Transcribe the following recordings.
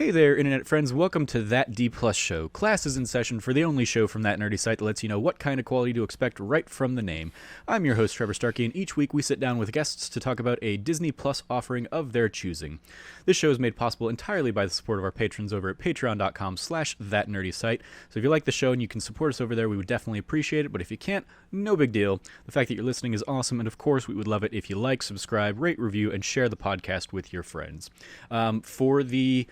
Hey there, Internet friends. Welcome to That D Plus Show. Class is in session for the only show from that nerdy site that lets you know what kind of quality to expect right from the name. I'm your host, Trevor Starkey, and each week we sit down with guests to talk about a Disney Plus offering of their choosing. This show is made possible entirely by the support of our patrons over at patreon.com/thatnerdysite. So if you like the show and you can support us over there, we would definitely appreciate it, but if you can't, no big deal. The fact that you're listening is awesome, and of course, we would love it if you like, subscribe, rate, review, and share the podcast with your friends. For the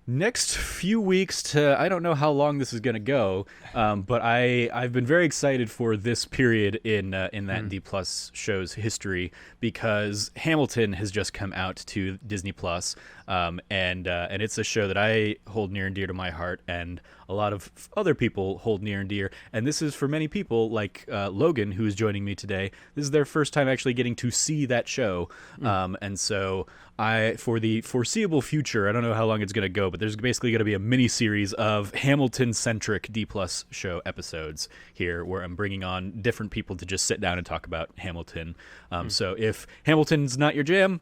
next few weeks to I don't know how long this is going to go, but I've been very excited for this period in that D Plus show's history because Hamilton has just come out to Disney Plus, and it's a show that I hold near and dear to my heart, and a lot of other people hold near and dear. And this is for many people like Logan, who is joining me today. This is their first time actually getting to see that show, and so for the foreseeable future, I don't know how long it's going to go, but there's basically going to be a mini-series of Hamilton-centric D Plus show episodes here where I'm bringing on different people to just sit down and talk about Hamilton. So if Hamilton's not your jam,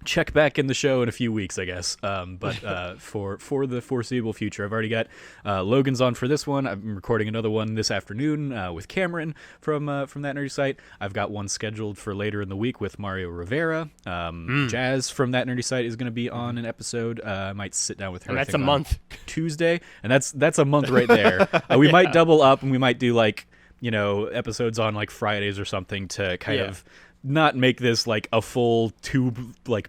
check back in the show in a few weeks, I guess. But for the foreseeable future, I've already got Logan's on for this one. I'm recording another one this afternoon with Cameron from that nerdy site. I've got one scheduled for later in the week with Mario Rivera. Jazz from that nerdy site is going to be on an episode. I might sit down with her. And that's a month. Tuesday, and that's a month right there. We might double up, and we might do episodes on like Fridays or something to kind of not make this like a full 2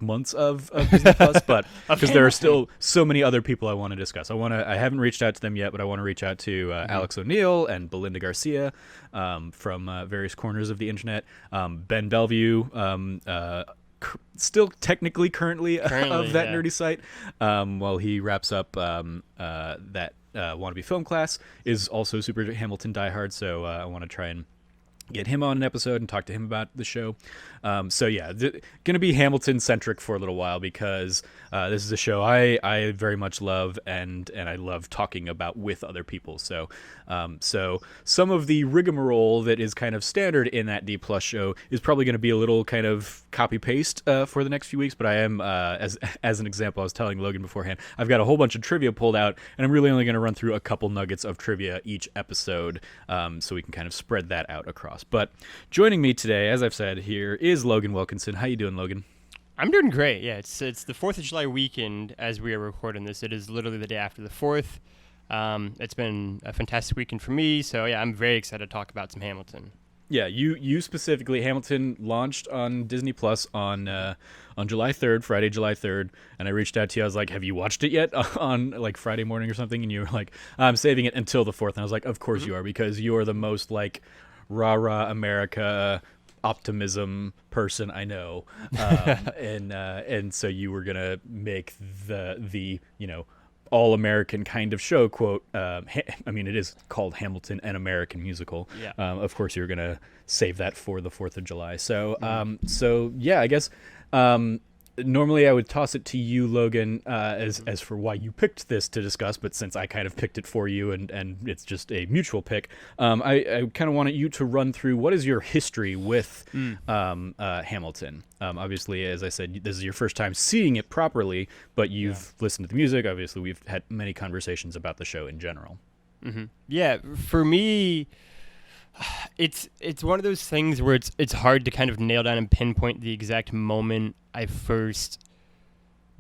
months of Disney Plus, but because there are still so many other people I want to discuss. I haven't reached out to them yet, but I want to reach out to Alex O'Neill and Belinda Garcia from various corners of the internet. Ben Bellevue, still technically currently of that nerdy site, while he wraps up that Wannabe Film Class, is also super Hamilton diehard, so I want to try and get him on an episode and talk to him about the show. Going to be Hamilton-centric for a little while because this is a show I very much love and I love talking about with other people. So some of the rigmarole that is kind of standard in that D Plus show is probably going to be a little kind of copy-paste for the next few weeks, but I am, as an example, I was telling Logan beforehand, I've got a whole bunch of trivia pulled out, and I'm really only going to run through a couple nuggets of trivia each episode, so we can kind of spread that out across. But joining me today, as I've said here, is Logan Wilkinson. How you doing, Logan? I'm doing great. Yeah, it's the 4th of July weekend as we are recording this. It is literally the day after the 4th. It's been a fantastic weekend for me, so yeah, I'm very excited to talk about some Hamilton. Yeah, you specifically, Hamilton launched on Disney Plus on July 3rd, Friday, July 3rd, and I reached out to you. I was like, have you watched it yet on like Friday morning or something? And you were like, I'm saving it until the 4th. And I was like, of course you are, because you are the most like rah-rah America optimism person I know, and so you were gonna make the all American kind of show, quote. I mean, it is called Hamilton, an American musical. Yeah. Of course, you're gonna save that for the 4th of July. So yeah, I guess. Normally I would toss it to you, Logan, as for why you picked this to discuss, but since I kind of picked it for you and it's just a mutual pick, I kind of wanted you to run through what is your history with Hamilton. Obviously, as I said, this is your first time seeing it properly, but you've listened to the music. Obviously, we've had many conversations about the show in general. Mm-hmm. Yeah, for me, it's one of those things where it's hard to kind of nail down and pinpoint the exact moment I first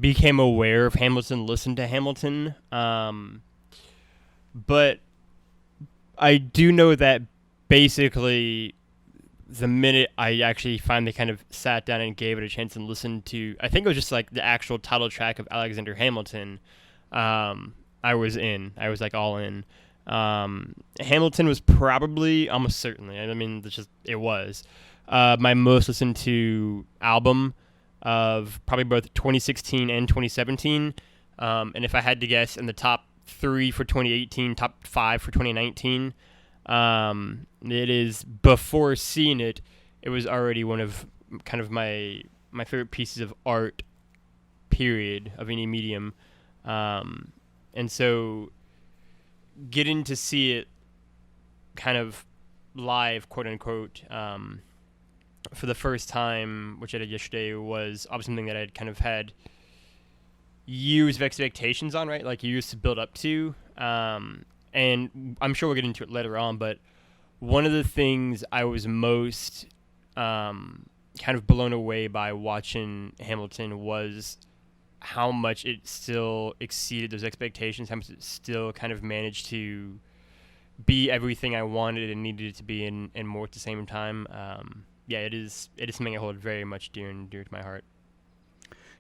became aware of Hamilton, listened to Hamilton. But I do know that basically the minute I actually finally kind of sat down and gave it a chance and listened to, I think it was just like the actual title track of Alexander Hamilton, I was in. I was like all in. Hamilton was probably, almost certainly, I mean, it was my most listened to album of probably both 2016 and 2017. And if I had to guess, in the top 3 for 2018, top 5 for 2019, it is, before seeing it, it was already one of kind of my favorite pieces of art, period, of any medium. And so getting to see it kind of live, quote unquote, for the first time, which I did yesterday, was obviously something that I'd kind of had years of expectations on, right? Like years to build up to. And I'm sure we'll get into it later on, but one of the things I was most kind of blown away by watching Hamilton was how much it still exceeded those expectations, how much it still kind of managed to be everything I wanted and needed it to be, and more at the same time. Yeah, it is something I hold very much dear to my heart.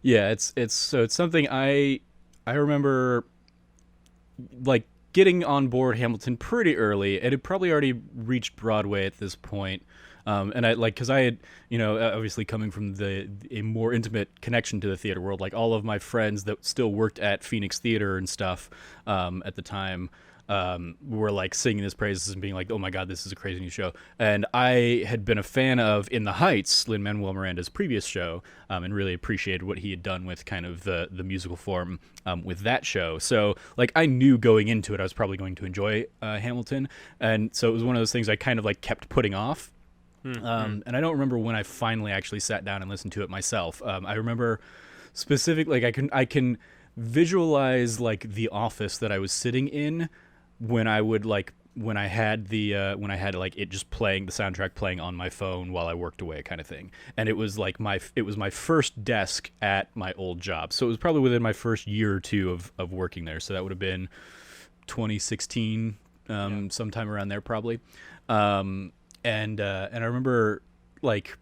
Yeah, it's something I remember like getting on board Hamilton pretty early. It had probably already reached Broadway at this point. And I like because I had, obviously coming from a more intimate connection to the theater world, like all of my friends that still worked at Phoenix Theater and stuff at the time were like singing his praises and being like, "Oh my God, this is a crazy new show." And I had been a fan of In the Heights, Lin-Manuel Miranda's previous show, and really appreciated what he had done with kind of the musical form with that show. So like I knew going into it I was probably going to enjoy Hamilton, and so it was one of those things I kind of like kept putting off. And I don't remember when I finally actually sat down and listened to it myself. I remember specifically, like I can visualize like the office that I was sitting in when I would like when I had like it just playing the soundtrack playing on my phone while I worked away kind of thing. And it was like my first desk at my old job. So it was probably within my first year or two of working there. So that would have been 2016, sometime around there probably. And I remember like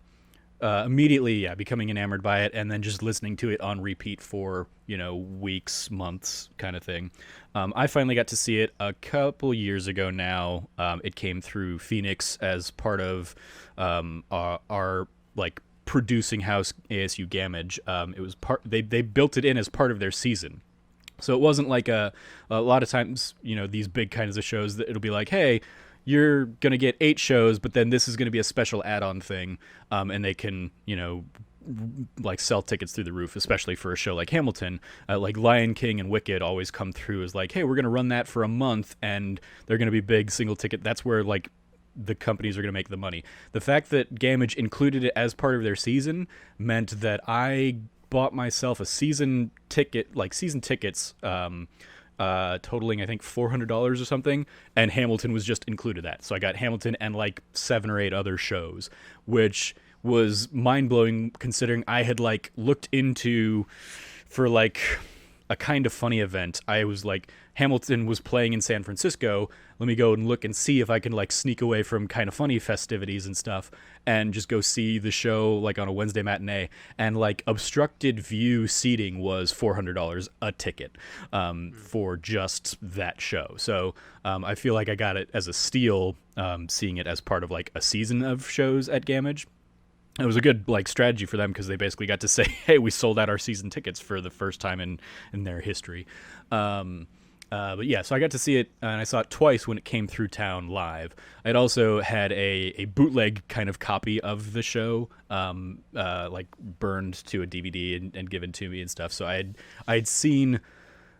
immediately becoming enamored by it, and then just listening to it on repeat for weeks, months kind of thing. I finally got to see it a couple years ago now. It came through Phoenix as part of our like producing house, ASU Gamage. It was they built it in as part of their season. So it wasn't like a lot of times, these big kinds of shows that it'll be like, hey, you're going to get 8 shows, but then this is going to be a special add-on thing. And they can, like sell tickets through the roof, especially for a show like Hamilton. Like Lion King and Wicked always come through as like, hey, we're going to run that for a month and they're going to be big single ticket. That's where like the companies are going to make the money. The fact that Gamage included it as part of their season meant that I bought myself a season tickets, totaling I think $400 or something, and Hamilton was just included that. So I got Hamilton and like 7 or 8 other shows, which was mind-blowing considering I had like looked into for like a kind of funny event. I was like, Hamilton was playing in San Francisco. Let me go and look and see if I can like sneak away from kind of funny festivities and stuff and just go see the show like on a Wednesday matinee. And like obstructed view seating was $400 a ticket for just that show. So I feel like I got it as a steal, seeing it as part of like a season of shows at Gamage. It was a good like strategy for them because they basically got to say, hey, we sold out our season tickets for the first time in their history. But yeah, so I got to see it, and I saw it twice when it came through town live. I'd also had a bootleg kind of copy of the show, like burned to a DVD and given to me and stuff. So I'd seen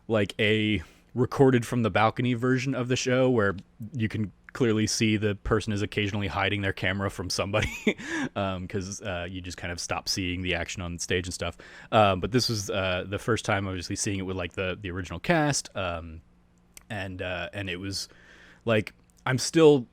like a recorded from the balcony version of the show where you can clearly see the person is occasionally hiding their camera from somebody because you just kind of stop seeing the action on stage and stuff. But this was the first time obviously seeing it with like the original cast, and it was like I'm still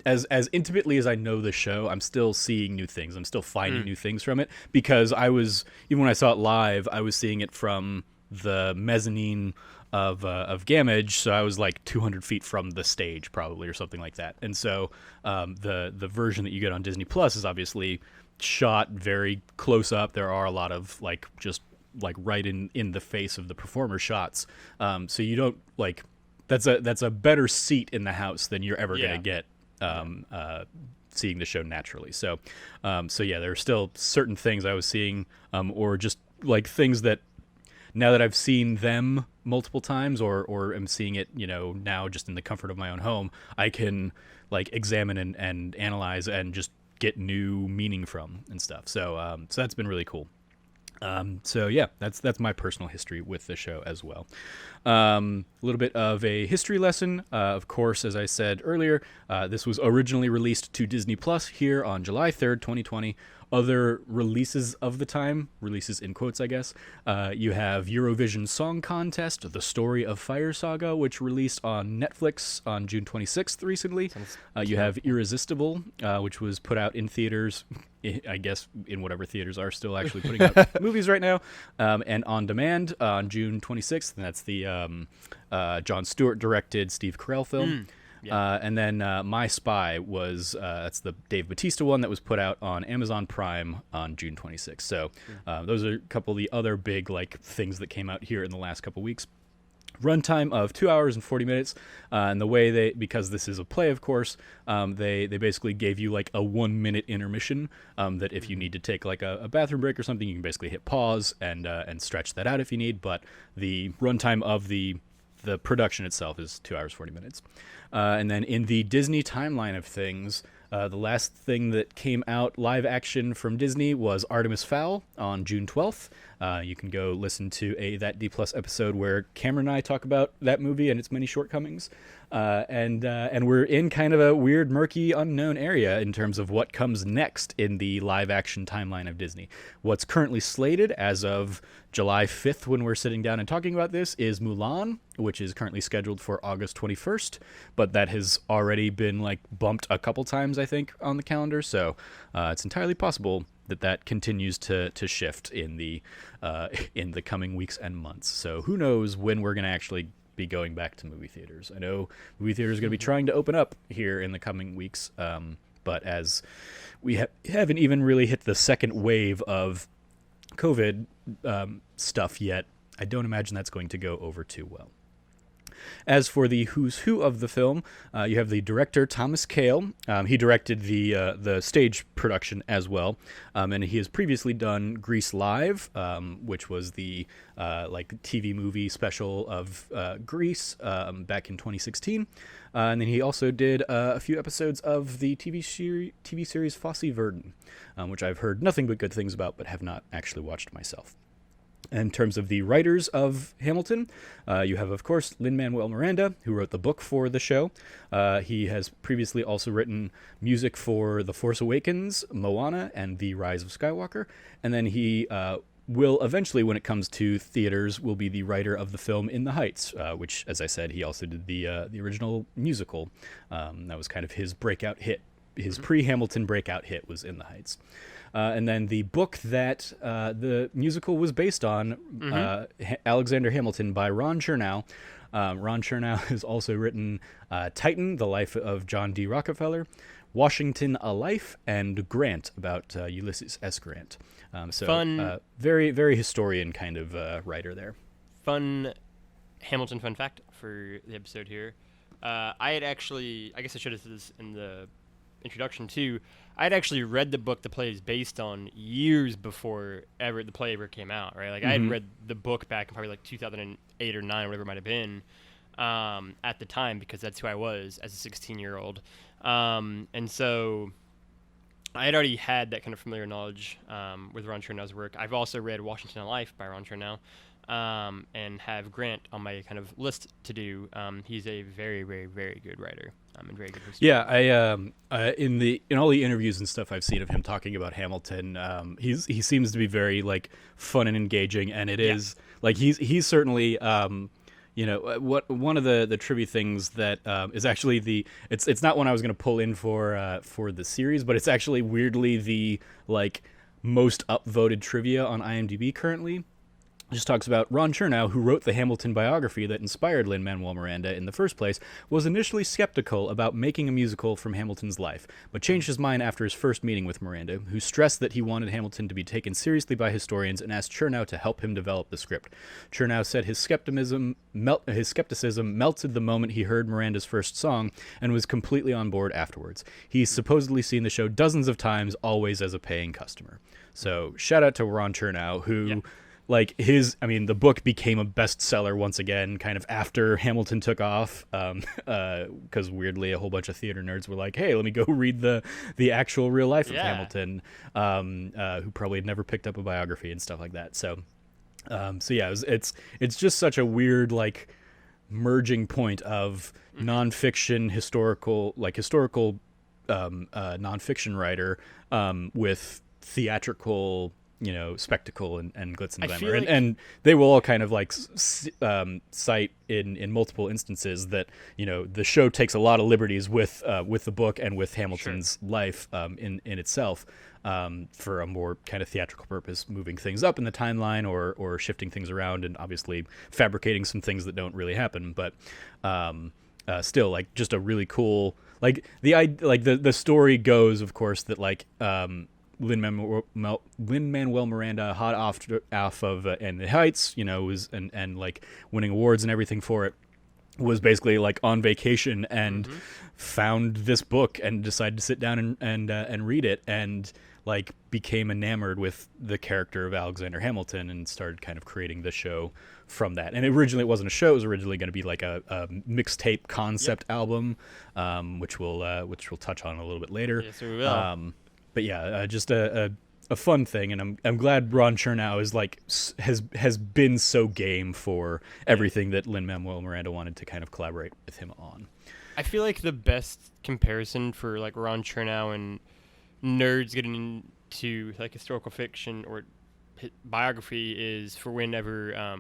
as intimately as I know the show, I'm still seeing new things. I'm still finding new things from it because I was, even when I saw it live, I was seeing it from the mezzanine of Gamage, so I was like 200 feet from the stage probably or something like that. And so the version that you get on Disney Plus is obviously shot very close up. There are a lot of like just like right in the face of the performer shots. So you don't like that's a better seat in the house than you're ever gonna get seeing the show naturally. So yeah, there are still certain things I was seeing, or just like things that now that I've seen them multiple times or am seeing it, now just in the comfort of my own home, I can like examine and analyze and just get new meaning from and stuff. So that's been really cool. So yeah, that's my personal history with the show as well. A little bit of a history lesson. Of course, as I said earlier, this was originally released to Disney Plus here on July 3rd, 2020, other releases of the time, releases in quotes, I guess, you have Eurovision Song Contest, The Story of Fire Saga, which released on Netflix on June 26th recently. You have Irresistible, which was put out in theaters, I guess in whatever theaters are still actually putting out movies right now, and On Demand on June 26th, and that's the Jon Stewart-directed Steve Carell film. Yeah. And then My Spy was that's the Dave Bautista one that was put out on Amazon Prime on June 26th. So those are a couple of the other big like things that came out here in the last couple of weeks. Runtime of 2 hours and 40 minutes, and the way because this is a play, of course, they basically gave you like a 1 minute intermission. That if you need to take like a bathroom break or something, you can basically hit pause and stretch that out if you need. But the runtime of the production itself is 2 hours 40 minutes. And then in the Disney timeline of things, the last thing that came out live action from Disney was Artemis Fowl on June 12th. You can go listen to That D Plus episode where Cameron and I talk about that movie and its many shortcomings. And we're in kind of a weird, murky, unknown area in terms of what comes next in the live action timeline of Disney. What's currently slated as of July 5th when we're sitting down and talking about this is Mulan, which is currently scheduled for August 21st, but that has already been like bumped a couple times, I think, on the calendar. So it's entirely possible that continues to shift in the coming weeks and months. So who knows when we're going to actually be going back to movie theaters. I know movie theaters are going to be trying to open up here in the coming weeks, but as we haven't even really hit the second wave of COVID stuff yet, I don't imagine that's going to go over too well. As for the who's who of the film, you have the director Thomas Kail. He directed the stage production as well, and he has previously done Grease Live, which was the like TV movie special of Grease back in 2016, and then he also did a few episodes of the TV series Fosse Verdon, which I've heard nothing but good things about, but have not actually watched myself. In terms of the writers of Hamilton, you have, of course, Lin-Manuel Miranda, who wrote the book for the show. He has previously also written music for The Force Awakens, Moana, and The Rise of Skywalker. And then he will eventually, when it comes to theaters, will be the writer of the film In the Heights, which, as I said, he also did the original musical. That was kind of his breakout hit. His pre-Hamilton breakout hit was In the Heights. And then the book that the musical was based on, Alexander Hamilton by Ron Chernow. Ron Chernow has also written Titan, The Life of John D. Rockefeller, Washington, A Life, and Grant, about Ulysses S. Grant. Fun. Very, very historian kind of writer there. Fun Hamilton fun fact for the episode here. I had actually, I guess I should have said this in the introduction too, I'd actually read the book the play is based on years before the play ever came out, right? Like I had read the book back in probably like 2008 or 9, whatever it might have been, at the time, because that's who I was as a 16-year-old. And so I had already had that kind of familiar knowledge with Ron Chernow's work. I've also read Washington in Life by Ron Chernow, and have Grant on my kind of list to do. He's a very, very, very good writer. And very good history. Yeah, in all the interviews and stuff I've seen of him talking about Hamilton, he seems to be very like fun and engaging, and it is like he's certainly what one of the trivia things that is actually it's not one I was going to pull in for the series, but it's actually weirdly the like most upvoted trivia on IMDb currently. Just talks about Ron Chernow, who wrote the Hamilton biography that inspired Lin-Manuel Miranda in the first place, was initially skeptical about making a musical from Hamilton's life, but changed his mind after his first meeting with Miranda, who stressed that he wanted Hamilton to be taken seriously by historians and asked Chernow to help him develop the script. Chernow said his skepticism melted the moment he heard Miranda's first song and was completely on board afterwards. He's supposedly seen the show dozens of times, always as a paying customer. So shout out to Ron Chernow, who... Yeah. Like the book became a bestseller once again, kind of after Hamilton took off, because weirdly a whole bunch of theater nerds were like, "Hey, let me go read the actual real life of Hamilton," who probably had never picked up a biography and stuff like that. So it's just such a weird like merging point of nonfiction historical nonfiction writer with theatrical, spectacle and glitz and I glamour. feel like And they will all kind of like cite in multiple instances that, the show takes a lot of liberties with the book and with Hamilton's life in itself, for a more kind of theatrical purpose, moving things up in the timeline or shifting things around, and obviously fabricating some things that don't really happen. But still, like, just a really cool, like, the story goes, of course, that like Lin-Manuel Miranda, hot off of And the Heights, was and like winning awards and everything for it, was basically like on vacation and found this book and decided to sit down and read it, and like became enamored with the character of Alexander Hamilton and started kind of creating the show from that. And originally it wasn't a show; it was originally going to be like a mixtape concept album, which we'll touch on a little bit later. Yes, we will. But yeah, just a fun thing, and I'm glad Ron Chernow is like has been so game for everything that Lin-Manuel Miranda wanted to kind of collaborate with him on. I feel like the best comparison for like Ron Chernow and nerds getting into like historical fiction or biography is for whenever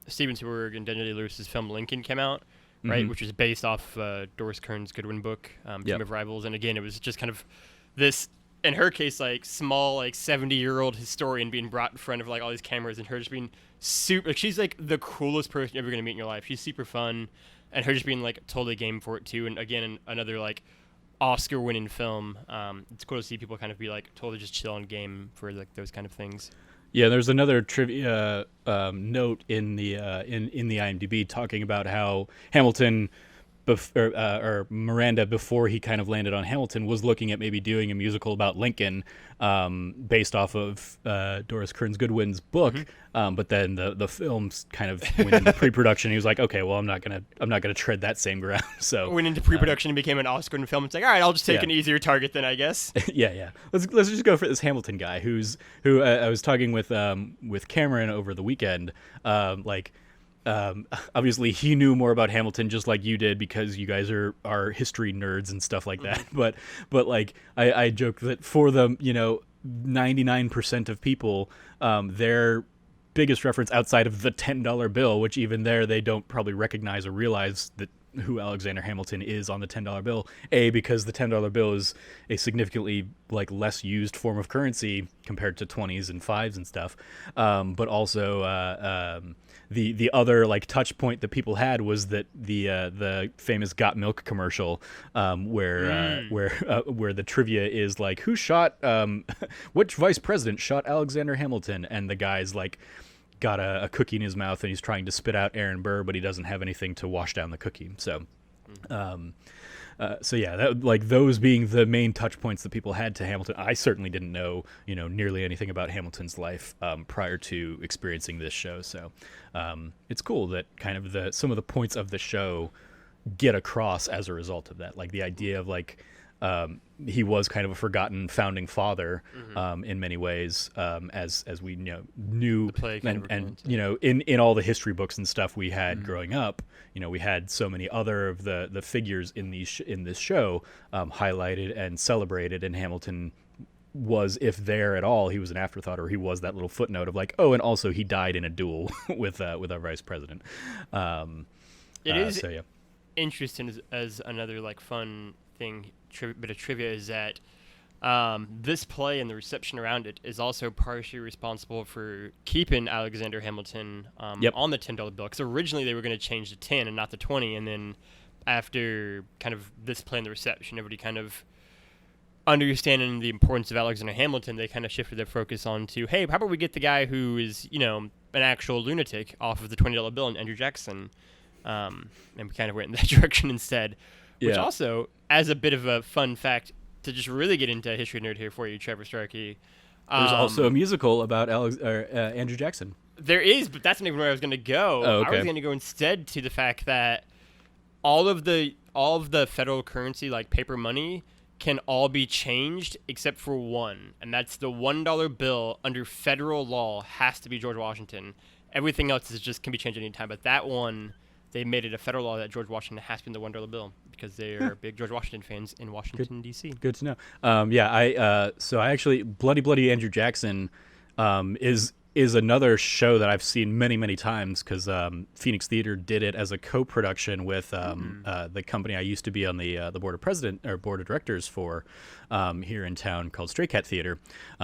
Steven Spielberg and Daniel Day-Lewis's film Lincoln came out, right, which is based off Doris Kearns' Goodwin book, Team of Rivals. And again, it was just kind of this, in her case, like small, like 70-year-old historian being brought in front of like all these cameras, and her just being super, like, she's like the coolest person you're ever gonna meet in your life. She's super fun, and her just being like totally game for it too. And again, another like Oscar-winning film. It's cool to see people kind of be like totally just chill on game for like those kind of things. Yeah, there's another trivia note in the IMDb talking about how Hamilton, or Miranda, before he kind of landed on Hamilton, was looking at maybe doing a musical about Lincoln, based off of Doris Kearns Goodwin's book. But then the films kind of went into pre-production. He was like, okay, well, I'm not gonna tread that same ground. So went into pre-production and became an Oscar-winning film. It's like, all right, I'll just take an easier target then, I guess. yeah. Let's just go for this Hamilton guy who I was talking with Cameron over the weekend. Obviously he knew more about Hamilton just like you did, because you guys are history nerds and stuff like that. But like I joke that for the 99% of people, their biggest reference outside of the $10 bill, which even there they don't probably recognize or realize that who Alexander Hamilton is on the $10 bill, because the $10 bill is a significantly like less used form of currency compared to 20s and 5s and stuff, but also the other like touch point that people had was that the famous Got Milk commercial, where the trivia is like, who shot which vice president shot Alexander Hamilton, and the guy's like got a cookie in his mouth and he's trying to spit out Aaron Burr, but he doesn't have anything to wash down the cookie. So yeah, that, like, those being the main touch points that people had to Hamilton. I certainly didn't know nearly anything about Hamilton's life prior to experiencing this show. So it's cool that kind of some of the points of the show get across as a result of that. Like the idea of like he was kind of a forgotten founding father in many ways, as we knew, and in all the history books and stuff we had growing up, we had so many other of the figures in this show highlighted and celebrated, and Hamilton was, if there at all, he was an afterthought, or he was that little footnote of like, oh, and also he died in a duel with our vice president. It is interesting as another like fun thing. Bit of trivia is that this play and the reception around it is also partially responsible for keeping Alexander Hamilton on the $10 bill, because originally they were going to change the 10 and not the 20, and then after kind of this play and the reception, everybody kind of understanding the importance of Alexander Hamilton, they kind of shifted their focus on to, hey, how about we get the guy who is an actual lunatic off of the $20 bill, and Andrew Jackson, and we kind of went in that direction instead. Which also, as a bit of a fun fact, to just really get into history nerd here for you, Trevor Starkey. There's also a musical about Andrew Jackson. There is, but that's not even where I was going to go. Oh, okay. I was going to go instead to the fact that all of the federal currency, like paper money, can all be changed except for one, and that's the $1 bill under federal law has to be George Washington. Everything else can be changed at any time, but that one, they made it a federal law that George Washington has to be in the $1 bill. because they are big George Washington fans in Washington, D.C. Good to know. So I actually Bloody Andrew Jackson is another show that I've seen many times because Phoenix Theater did it as a co-production with the company I used to be on the board of directors for here in town called Stray Cat Theater.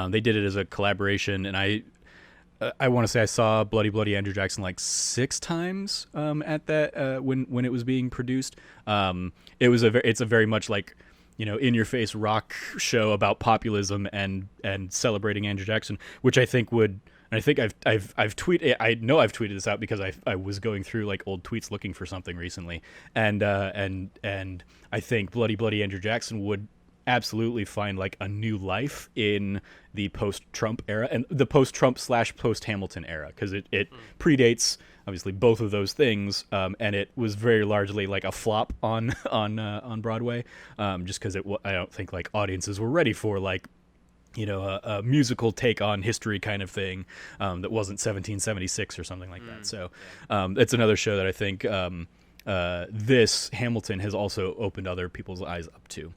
They did it as a collaboration, and I want to say I saw Bloody Andrew Jackson like 6 times at that when it was being produced. It's a very much like, in your face rock show about populism and celebrating Andrew Jackson, which I think would. And I think I've tweeted. I know I've tweeted this out because I was going through like old tweets looking for something recently, and I think Bloody Andrew Jackson would absolutely find like a new life in the post-Trump era and the post-Trump / post-Hamilton era, because it predates obviously both of those things, and it was very largely like a flop on Broadway, just because I don't think like audiences were ready for like a musical take on history kind of thing that wasn't 1776 or something like that. So it's another show that I think this Hamilton has also opened other people's eyes up to,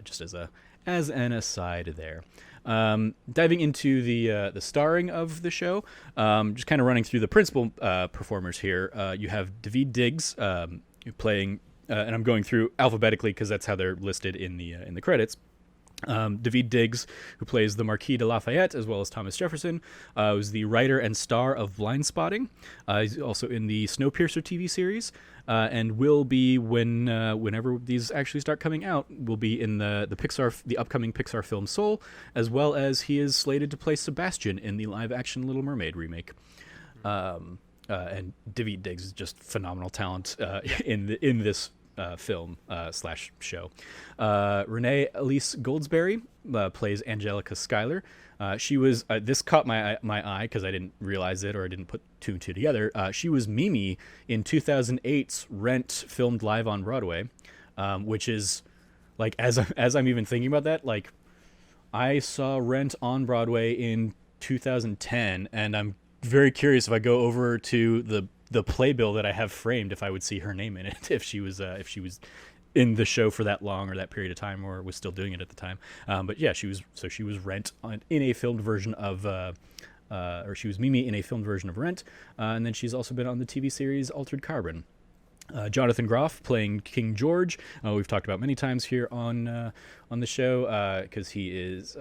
just as an aside there. Diving into the starring of the show, just kind of running through the principal performers here. You have Daveed Diggs playing, and I'm going through alphabetically because that's how they're listed in the credits. Daveed Diggs, who plays the Marquis de Lafayette, as well as Thomas Jefferson, was the writer and star of Blindspotting. He's also in the Snowpiercer TV series, and will be whenever these actually start coming out, will be in the upcoming Pixar film Soul, as well as he is slated to play Sebastian in the live-action Little Mermaid remake. And Daveed Diggs is just phenomenal talent in this film / show. Renee Elise Goldsberry plays Angelica Schuyler. She was this caught my eye because I didn't realize it, or I didn't put 2 and 2 together. She was Mimi in 2008's Rent, filmed live on Broadway, which is like, as I'm even thinking about that, like I saw Rent on Broadway in 2010, and I'm very curious if I go over to the playbill that I have framed, if I would see her name in it, if she was in the show for that long or that period of time, or was still doing it at the time. But yeah, she was Rent in a filmed version of, or she was Mimi in a filmed version of Rent, and then she's also been on the TV series Altered Carbon. Jonathan Groff playing King George. We've talked about many times here on the show because he is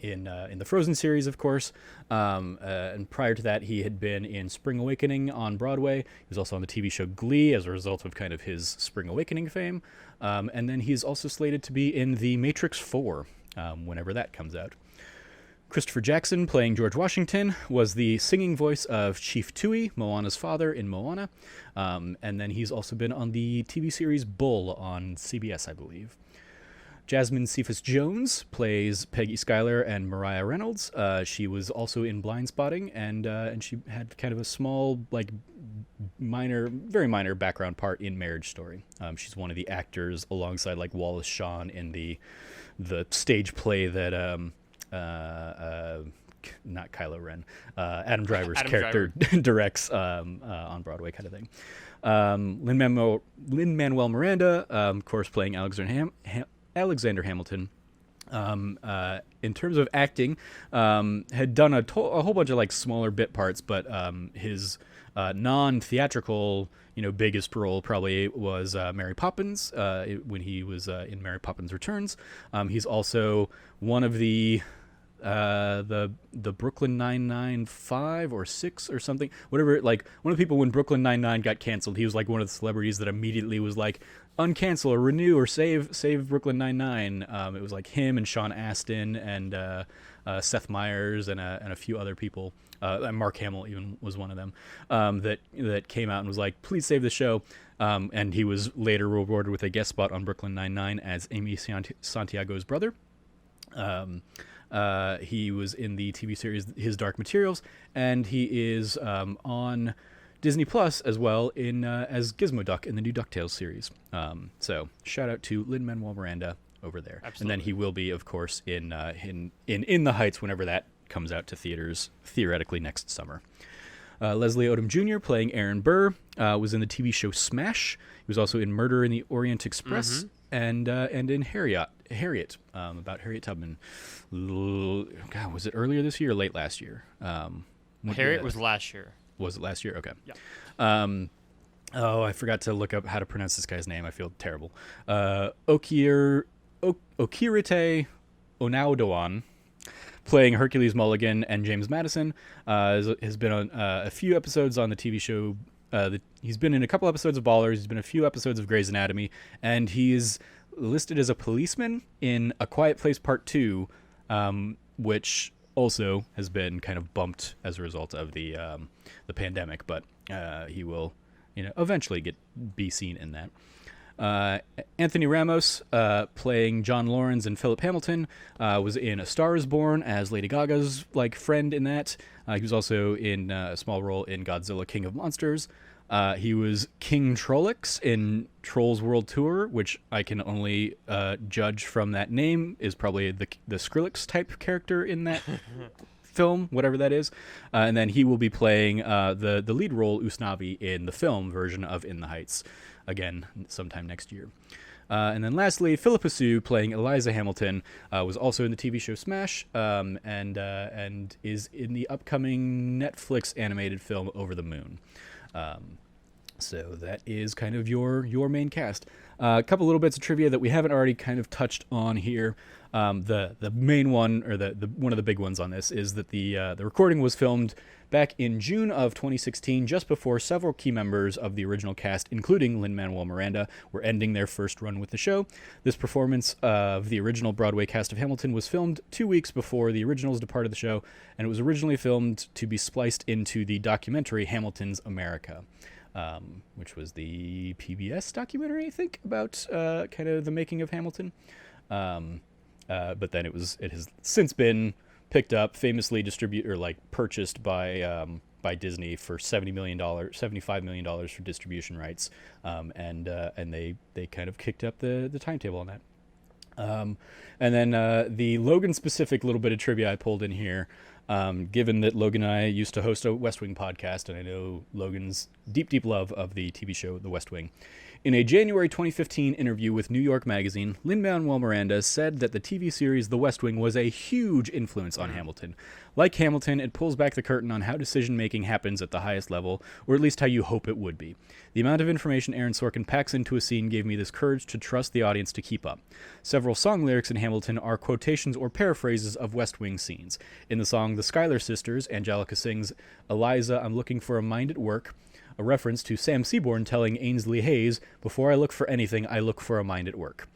in the Frozen series, of course. And prior to that, he had been in Spring Awakening on Broadway. He was also on the TV show Glee as a result of kind of his Spring Awakening fame. And then he's also slated to be in The Matrix 4 whenever that comes out. Christopher Jackson, playing George Washington, was the singing voice of Chief Tui, Moana's father in Moana. And then he's also been on the TV series Bull on CBS, I believe. Jasmine Cephas Jones plays Peggy Schuyler and Mariah Reynolds. She was also in Blindspotting, and she had kind of a small, like, very minor background part in Marriage Story. She's one of the actors alongside, like, Wallace Shawn in the stage play that... not Kylo Ren, Adam Driver's character directs on Broadway, kind of thing. Lin-Manuel Miranda, of course, playing Alexander Hamilton. In terms of acting, had done a whole bunch of like smaller bit parts, but his non-theatrical, biggest role probably was Mary Poppins when he was in Mary Poppins Returns. He's also one of the Brooklyn Nine-Nine 5 or 6 or something, whatever. Like one of the people when Brooklyn Nine-Nine got canceled, he was like one of the celebrities that immediately was like, uncancel or renew or save Brooklyn Nine-Nine. It was like him and Sean Astin and Seth Meyers and a few other people. And Mark Hamill even was one of them that came out and was like, please save the show. And he was later rewarded with a guest spot on Brooklyn Nine-Nine as Amy Santiago's brother. He was in the TV series His Dark Materials, and he is on Disney Plus as well as Gizmo Duck in the new DuckTales series. So shout out to Lin-Manuel Miranda over there. Absolutely. And then he will be, of course, in the Heights whenever that comes out to theaters theoretically next summer. Leslie Odom Jr. playing Aaron Burr was in the TV show Smash. He was also in Murder in the Orient Express and in Harriet, about Harriet Tubman. God, was it earlier this year or late last year? Harriet was last year. Was it last year? Okay. Yeah. I forgot to look up how to pronounce this guy's name. I feel terrible. Okirite Onaudoan, playing Hercules Mulligan, and James Madison has been on a few episodes on the TV show. He's been in a couple episodes of Ballers. He's been in a few episodes of Grey's Anatomy, and he is listed as a policeman in A Quiet Place Part 2, which also has been kind of bumped as a result of the pandemic, but he will eventually be seen in that. Anthony Ramos, playing John Laurens and Philip Hamilton, was in A Star Is Born as Lady Gaga's friend in that. He was also in a small role in Godzilla King of Monsters. He was King Trollix in Trolls World Tour, which I can only judge from that name is probably the Skrillex type character in that film, whatever that is. And then he will be playing the lead role, Usnavi, in the film version of In the Heights, again, sometime next year. And then lastly, Philippa Sue, playing Eliza Hamilton, was also in the TV show Smash, and is in the upcoming Netflix animated film Over the Moon. So that is kind of your main cast. A couple little bits of trivia that we haven't already kind of touched on here. The main one, or the one of the big ones on this, is that the recording was filmed back in June of 2016, just before several key members of the original cast, including Lin-Manuel Miranda, were ending their first run with the show. This performance of the original Broadway cast of Hamilton was filmed 2 weeks before the originals departed the show, and it was originally filmed to be spliced into the documentary Hamilton's America, which was the PBS documentary, I think, about kind of the making of Hamilton. But then it has since been picked up, famously purchased by Disney for $75 million for distribution rights, and they kind of kicked up the timetable on that. And then the Logan specific little bit of trivia I pulled in here. Given that Logan and I used to host a West Wing podcast, and I know Logan's deep love of the TV show The West Wing. In a January 2015 interview with New York Magazine, Lin-Manuel Miranda said that the TV series The West Wing was a huge influence on Hamilton. Like Hamilton, it pulls back the curtain on how decision-making happens at the highest level, or at least how you hope it would be. The amount of information Aaron Sorkin packs into a scene gave me this courage to trust the audience to keep up. Several song lyrics in Hamilton are quotations or paraphrases of West Wing scenes. In the song The Schuyler Sisters, Angelica sings, "Eliza, I'm looking for a mind at work," a reference to Sam Seaborn telling Ainsley Hayes, "Before I look for anything, I look for a mind at work."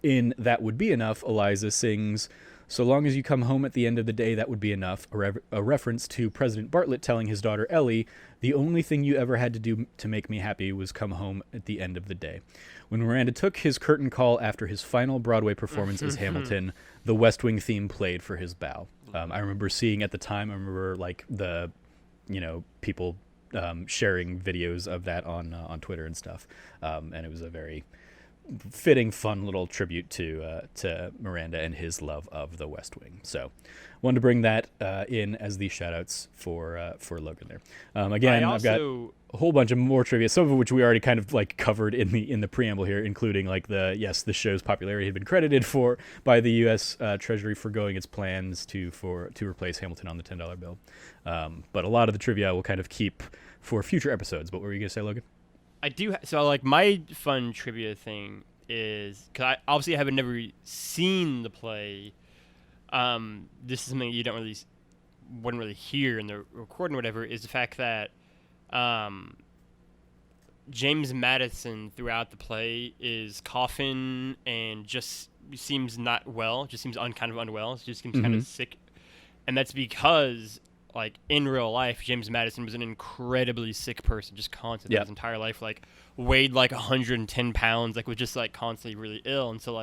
In That Would Be Enough, Eliza sings, "So long as you come home at the end of the day, that would be enough," a reference to President Bartlett telling his daughter Ellie, "The only thing you ever had to do to make me happy was come home at the end of the day." When Miranda took his curtain call after his final Broadway performance as Hamilton, the West Wing theme played for his bow. I remember seeing at the time, people sharing videos of that on Twitter and stuff, and it was a very fitting, fun little tribute to Miranda and his love of the West Wing. So, wanted to bring that in as the shout-outs for Logan there. Again, I've got a whole bunch of more trivia, some of which we already kind of covered in the preamble here, including the show's popularity had been credited for by the U.S. Treasury forgoing its plans to replace Hamilton on the $10 bill. But a lot of the trivia we'll kind of keep for future episodes. But what were you gonna say, Logan? I do. My fun trivia thing is, because I obviously haven't never seen the play. This is something you wouldn't really hear in the recording, or whatever. Is the fact that James Madison throughout the play is coughing and just seems not well. Just seems kind of unwell. Just seems kind of sick, and that's because, in real life, James Madison was an incredibly sick person, just constantly his entire life, weighed 110 pounds, was just constantly really ill. And so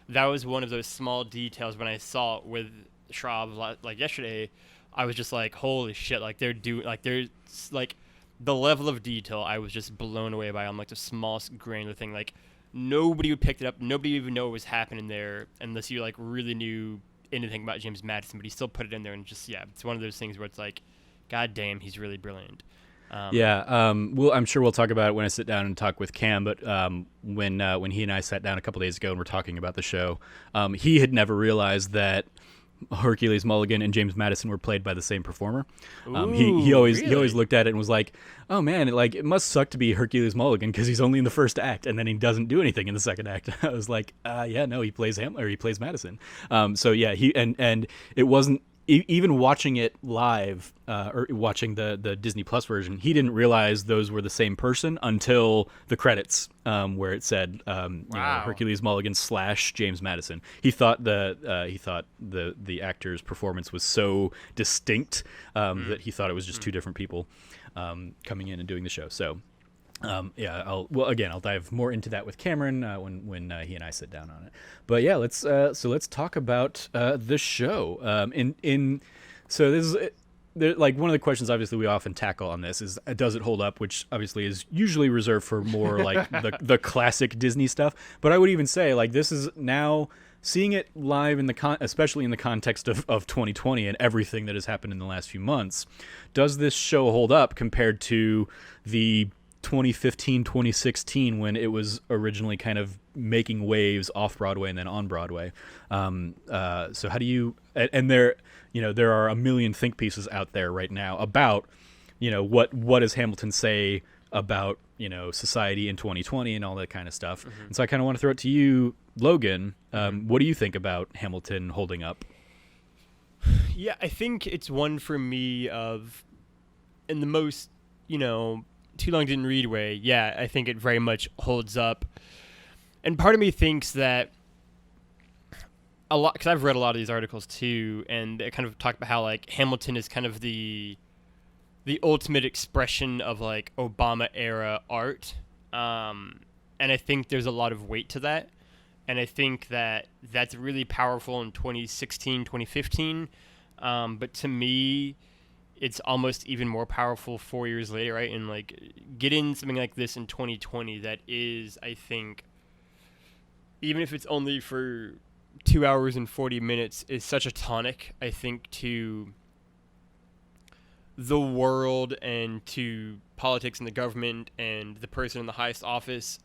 that was one of those small details when I saw it with Schraub yesterday. I was just holy shit, they're doing, the level of detail I was just blown away by on the smallest granular thing. Nobody would pick it up, nobody would even know what was happening there unless you really knew anything about James Madison, but he still put it in there, and just it's one of those things where it's God damn, he's really brilliant. Yeah, I'm sure we'll talk about it when I sit down and talk with Cam. But when he and I sat down a couple days ago and were talking about the show, he had never realized that Hercules Mulligan and James Madison were played by the same performer. He always looked at it and was like, "Oh man, it must suck to be Hercules Mulligan because he's only in the first act and then he doesn't do anything in the second act." I was like, "Yeah, no, he plays Hamlet or he plays Madison." So yeah, he and it wasn't. Even watching it live, or watching the Disney Plus version, he didn't realize those were the same person until the credits, where it said Hercules Mulligan / James Madison. He thought the actor's performance was so distinct that he thought it was just two different people coming in and doing the show. So. I'll dive more into that with Cameron when he and I sit down on it. But yeah, let's talk about the show. So this is like one of the questions obviously we often tackle on this is does it hold up, which obviously is usually reserved for more like the classic Disney stuff. But I would even say like this is now seeing it live especially in the context of 2020 and everything that has happened in the last few months. Does this show hold up compared to the 2015, 2016 when it was originally kind of making waves off Broadway and then on Broadway? So how do you and there are a million think pieces out there right now about what does Hamilton say about society in 2020 and all that kind of stuff. And so I kind of want to throw it to you, Logan. What do you think about Hamilton holding up? Yeah, I think it's one for me of in the most too long didn't read way. Yeah, I think it very much holds up. And part of me thinks that a lot, because I've read a lot of these articles too, and they kind of talk about how like Hamilton is kind of the ultimate expression of like Obama era art. And I think there's a lot of weight to that. And I think that that's really powerful in 2016, 2015. But to me, it's almost even more powerful 4 years later, right? And like getting something like this in 2020 that is, I think, even if it's only for 2 hours and 40 minutes, is such a tonic, I think, to the world and to politics and the government and the person in the highest office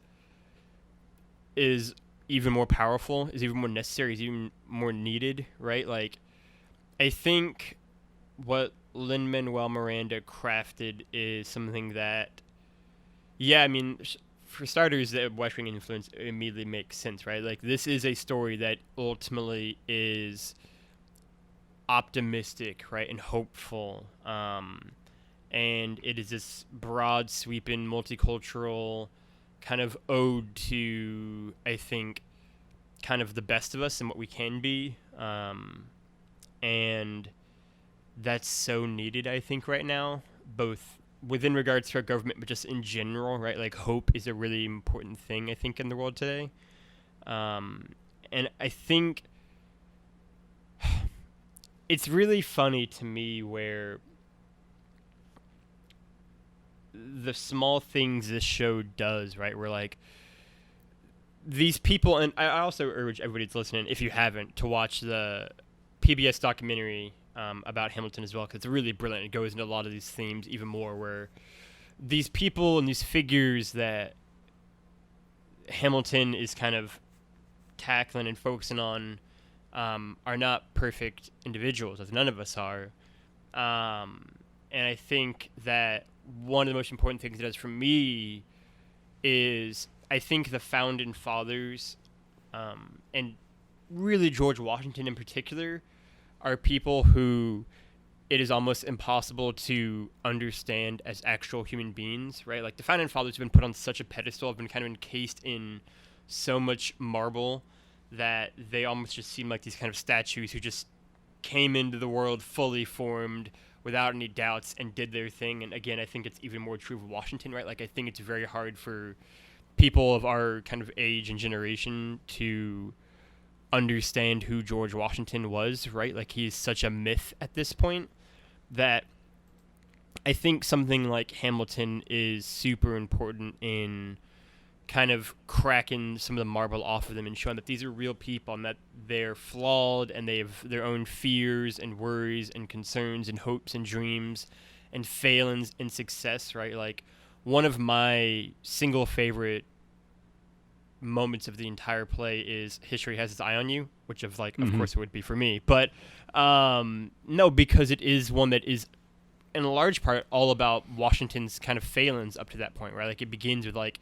is even more powerful, is even more necessary, is even more needed, right? Like, I think what Lin-Manuel Miranda crafted is something that, for starters, the West Wing influence immediately makes sense, right? Like, this is a story that ultimately is optimistic, right, and hopeful. And it is this broad, sweeping, multicultural kind of ode to, I think, kind of the best of us and what we can be. And that's so needed, I think, right now, both within regards to our government, but just in general, right? Like, hope is a really important thing, I think, in the world today. And I think it's really funny to me where the small things this show does, right? Where, like, these people, and I also urge everybody that's listening, if you haven't, to watch the PBS documentary about Hamilton as well, because it's really brilliant. It goes into a lot of these themes even more, where these people and these figures that Hamilton is kind of tackling and focusing on are not perfect individuals, as none of us are. And I think that one of the most important things it does for me is, I think the founding fathers, and really George Washington in particular, are people who it is almost impossible to understand as actual human beings, right? Like, the founding fathers have been put on such a pedestal, have been kind of encased in so much marble that they almost just seem like these kind of statues who just came into the world fully formed without any doubts and did their thing. And again, I think it's even more true of Washington, right? Like, I think it's very hard for people of our kind of age and generation to understand who George Washington was, right? Like, he's such a myth at this point that I think something like Hamilton is super important in kind of cracking some of the marble off of them and showing that these are real people and that they're flawed and they have their own fears and worries and concerns and hopes and dreams, and failings and success, right? Like, one of my single favorite moments of the entire play is history has its eye on you, which of course it would be for me, but no, because it is one that is in a large part all about Washington's kind of failings up to that point, right? Like, it begins with like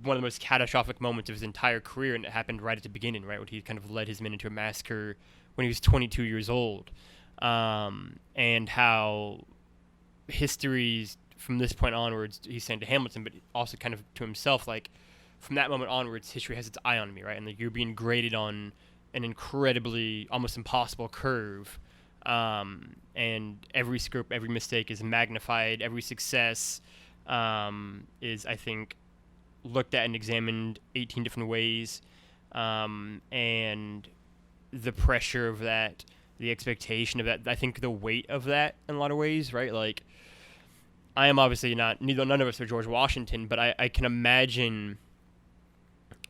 one of the most catastrophic moments of his entire career, and it happened right at the beginning, right, when he kind of led his men into a massacre when he was 22 years old, and how history's from this point onwards, he's saying to Hamilton, but also kind of to himself, like, from that moment onwards, history has its eye on me, right? And like, you're being graded on an incredibly, almost impossible curve. And every scope, every mistake is magnified. Every success is, I think, looked at and examined 18 different ways. And the pressure of that, the expectation of that, I think the weight of that in a lot of ways, right? Like, I am obviously none of us are George Washington, but I can imagine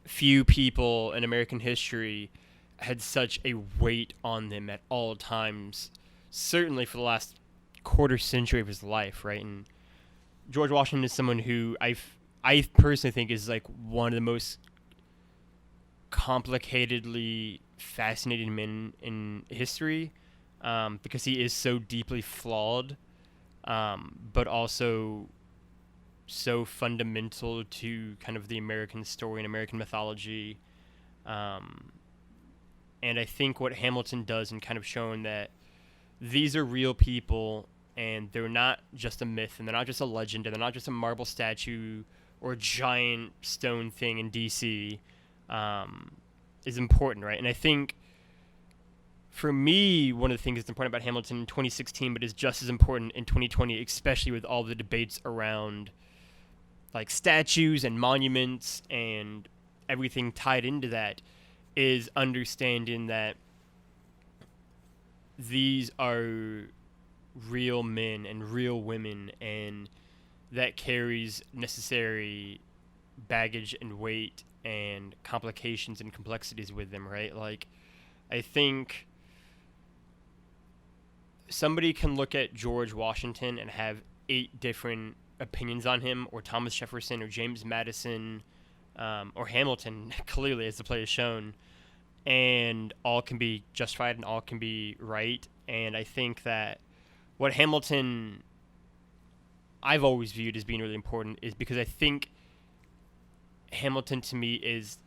few people in American history had such a weight on them at all times, certainly for the last quarter century of his life, right? And George Washington is someone who I personally think is like one of the most complicatedly fascinating men in history, because he is so deeply flawed, but also so fundamental to kind of the American story and American mythology. And I think what Hamilton does in kind of showing that these are real people and they're not just a myth and they're not just a legend and they're not just a marble statue or a giant stone thing in DC, is important, right? And I think for me, one of the things that's important about Hamilton in 2016, but is just as important in 2020, especially with all the debates around like statues and monuments and everything tied into that, is understanding that these are real men and real women, and that carries necessary baggage and weight and complications and complexities with them, right? Like, I think somebody can look at George Washington and have 8 different opinions on him, or Thomas Jefferson, or James Madison, or Hamilton, clearly, as the play is shown, and all can be justified and all can be right. And I think that what Hamilton I've always viewed as being really important is because I think Hamilton to me is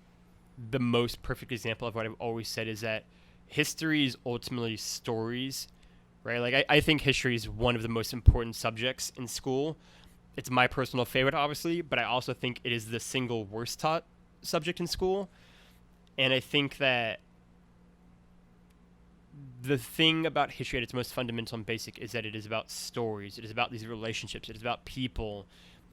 the most perfect example of what I've always said, is that history is ultimately stories, right? Like, I think history is one of the most important subjects in school. It's my personal favorite, obviously, but I also think it is the single worst taught subject in school. And I think that the thing about history at its most fundamental and basic is that it is about stories. It is about these relationships. It is about people.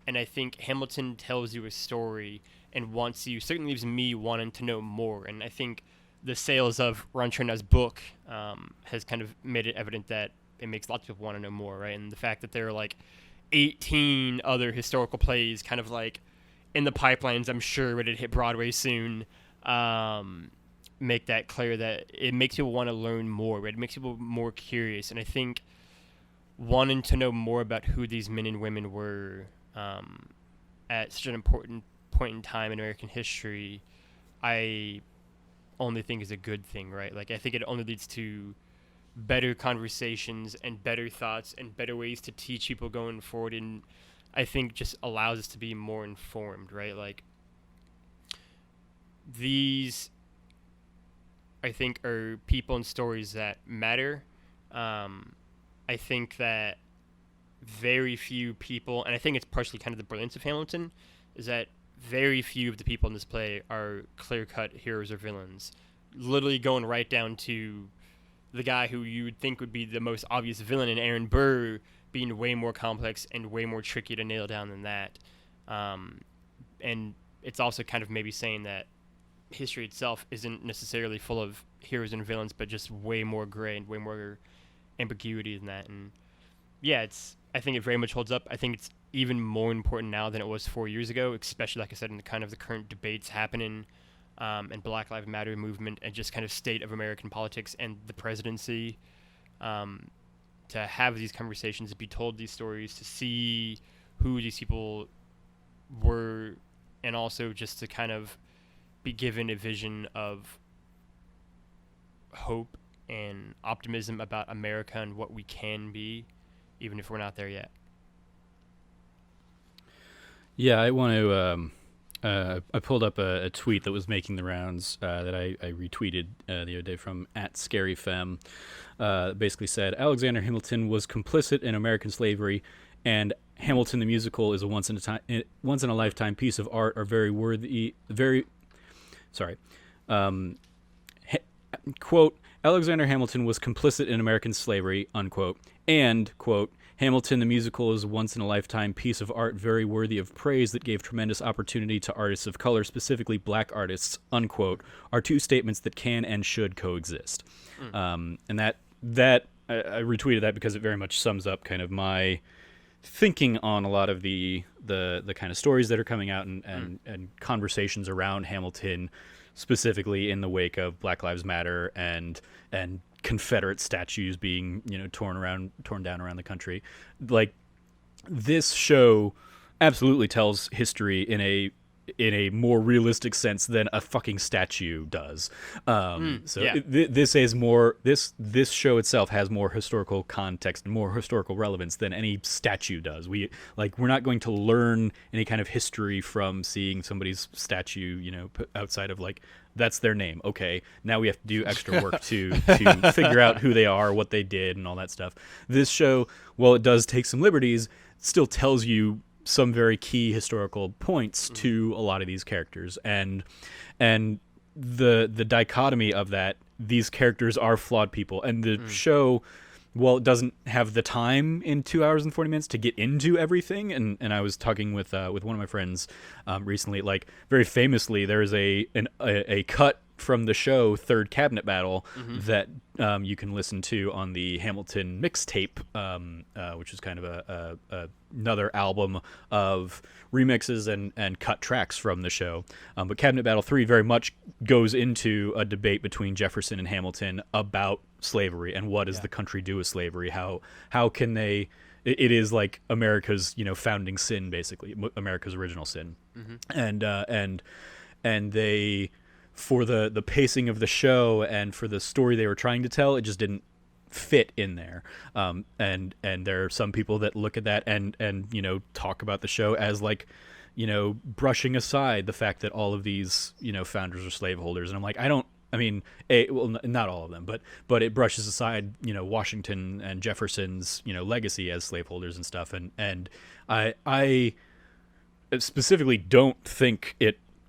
And I think Hamilton tells you a story and certainly leaves me wanting to know more. And I think the sales of Ron Chernow's book has kind of made it evident that it makes lots of people want to know more, right? And the fact that there are like 18 other historical plays kind of like in the pipelines, I'm sure, ready to hit Broadway soon, make that clear that it makes people want to learn more, right? It makes people more curious. And I think wanting to know more about who these men and women were at such an important point in time in American history, I only think is a good thing, right? Like, I think it only leads to better conversations and better thoughts and better ways to teach people going forward, and I think just allows us to be more informed, right? Like, these, I think, are people and stories that matter. I think that very few people, and I think it's partially kind of the brilliance of Hamilton, is that very few of the people in this play are clear-cut heroes or villains. Literally going right down to the guy who you would think would be the most obvious villain in Aaron Burr being way more complex and way more tricky to nail down than that. And it's also kind of maybe saying that history itself isn't necessarily full of heroes and villains, but just way more gray and way more ambiguity than that. And yeah, I think it very much holds up. I think it's even more important now than it was 4 years ago, especially, like I said, in the kind of the current debates happening, and Black Lives Matter movement, and just kind of state of American politics and the presidency. to have these conversations, to be told these stories, to see who these people were, and also just to kind of be given a vision of hope and optimism about America and what we can be, even if we're not there yet. Yeah, I want to. I pulled up a tweet that was making the rounds that I retweeted the other day from @ScaryFem. Basically said Alexander Hamilton was complicit in American slavery, and Hamilton the musical is a once in a lifetime piece of art. Are very worthy. Quote, Alexander Hamilton was complicit in American slavery, unquote, and, quote, Hamilton the musical is a once-in-a-lifetime piece of art very worthy of praise that gave tremendous opportunity to artists of color, specifically black artists, unquote, are two statements that can and should coexist. And that I retweeted that because it very much sums up kind of my thinking on a lot of the kind of stories that are coming out and conversations around Hamilton, specifically in the wake of Black Lives Matter and Confederate statues being, torn down around the country. Like, this show absolutely tells history in a more realistic sense than a fucking statue does. This is more. This show itself has more historical context and more historical relevance than any statue does. We're not going to learn any kind of history from seeing somebody's statue, put outside of that's their name. Okay, now we have to do extra work to figure out who they are, what they did, and all that stuff. This show, while it does take some liberties, still tells you some very key historical points to a lot of these characters, and the dichotomy of that. These characters are flawed people, and the show, well, it doesn't have the time in 2 hours and 40 minutes to get into everything. And I was talking with one of my friends recently. Very famously, there is a cut from the show Third Cabinet Battle that you can listen to on the Hamilton mixtape, which is kind of another album of remixes and cut tracks from the show. But Cabinet Battle 3 very much goes into a debate between Jefferson and Hamilton about slavery and what does the country do with slavery. How can they? It is like America's founding sin, basically America's original sin, and they. For the pacing of the show and for the story they were trying to tell, it just didn't fit in there. And there are some people that look at that and talk about the show as brushing aside the fact that all of these founders are slaveholders. And I'm like, not all of them, but it brushes aside Washington and Jefferson's legacy as slaveholders and stuff. And I specifically don't think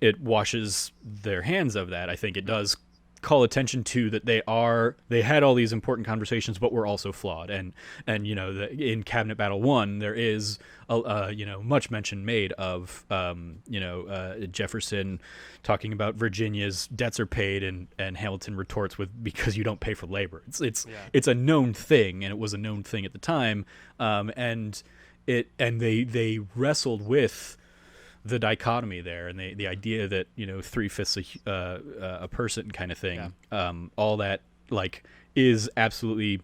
it washes their hands of that. I think it does call attention to that they had all these important conversations, but were also flawed. And in Cabinet Battle 1, there is much mention made of Jefferson talking about Virginia's debts are paid, and Hamilton retorts with because you don't pay for labor. It's a known thing, and it was a known thing at the time. And they wrestled with the dichotomy there, and the idea that 3/5 a person kind of thing, all that is absolutely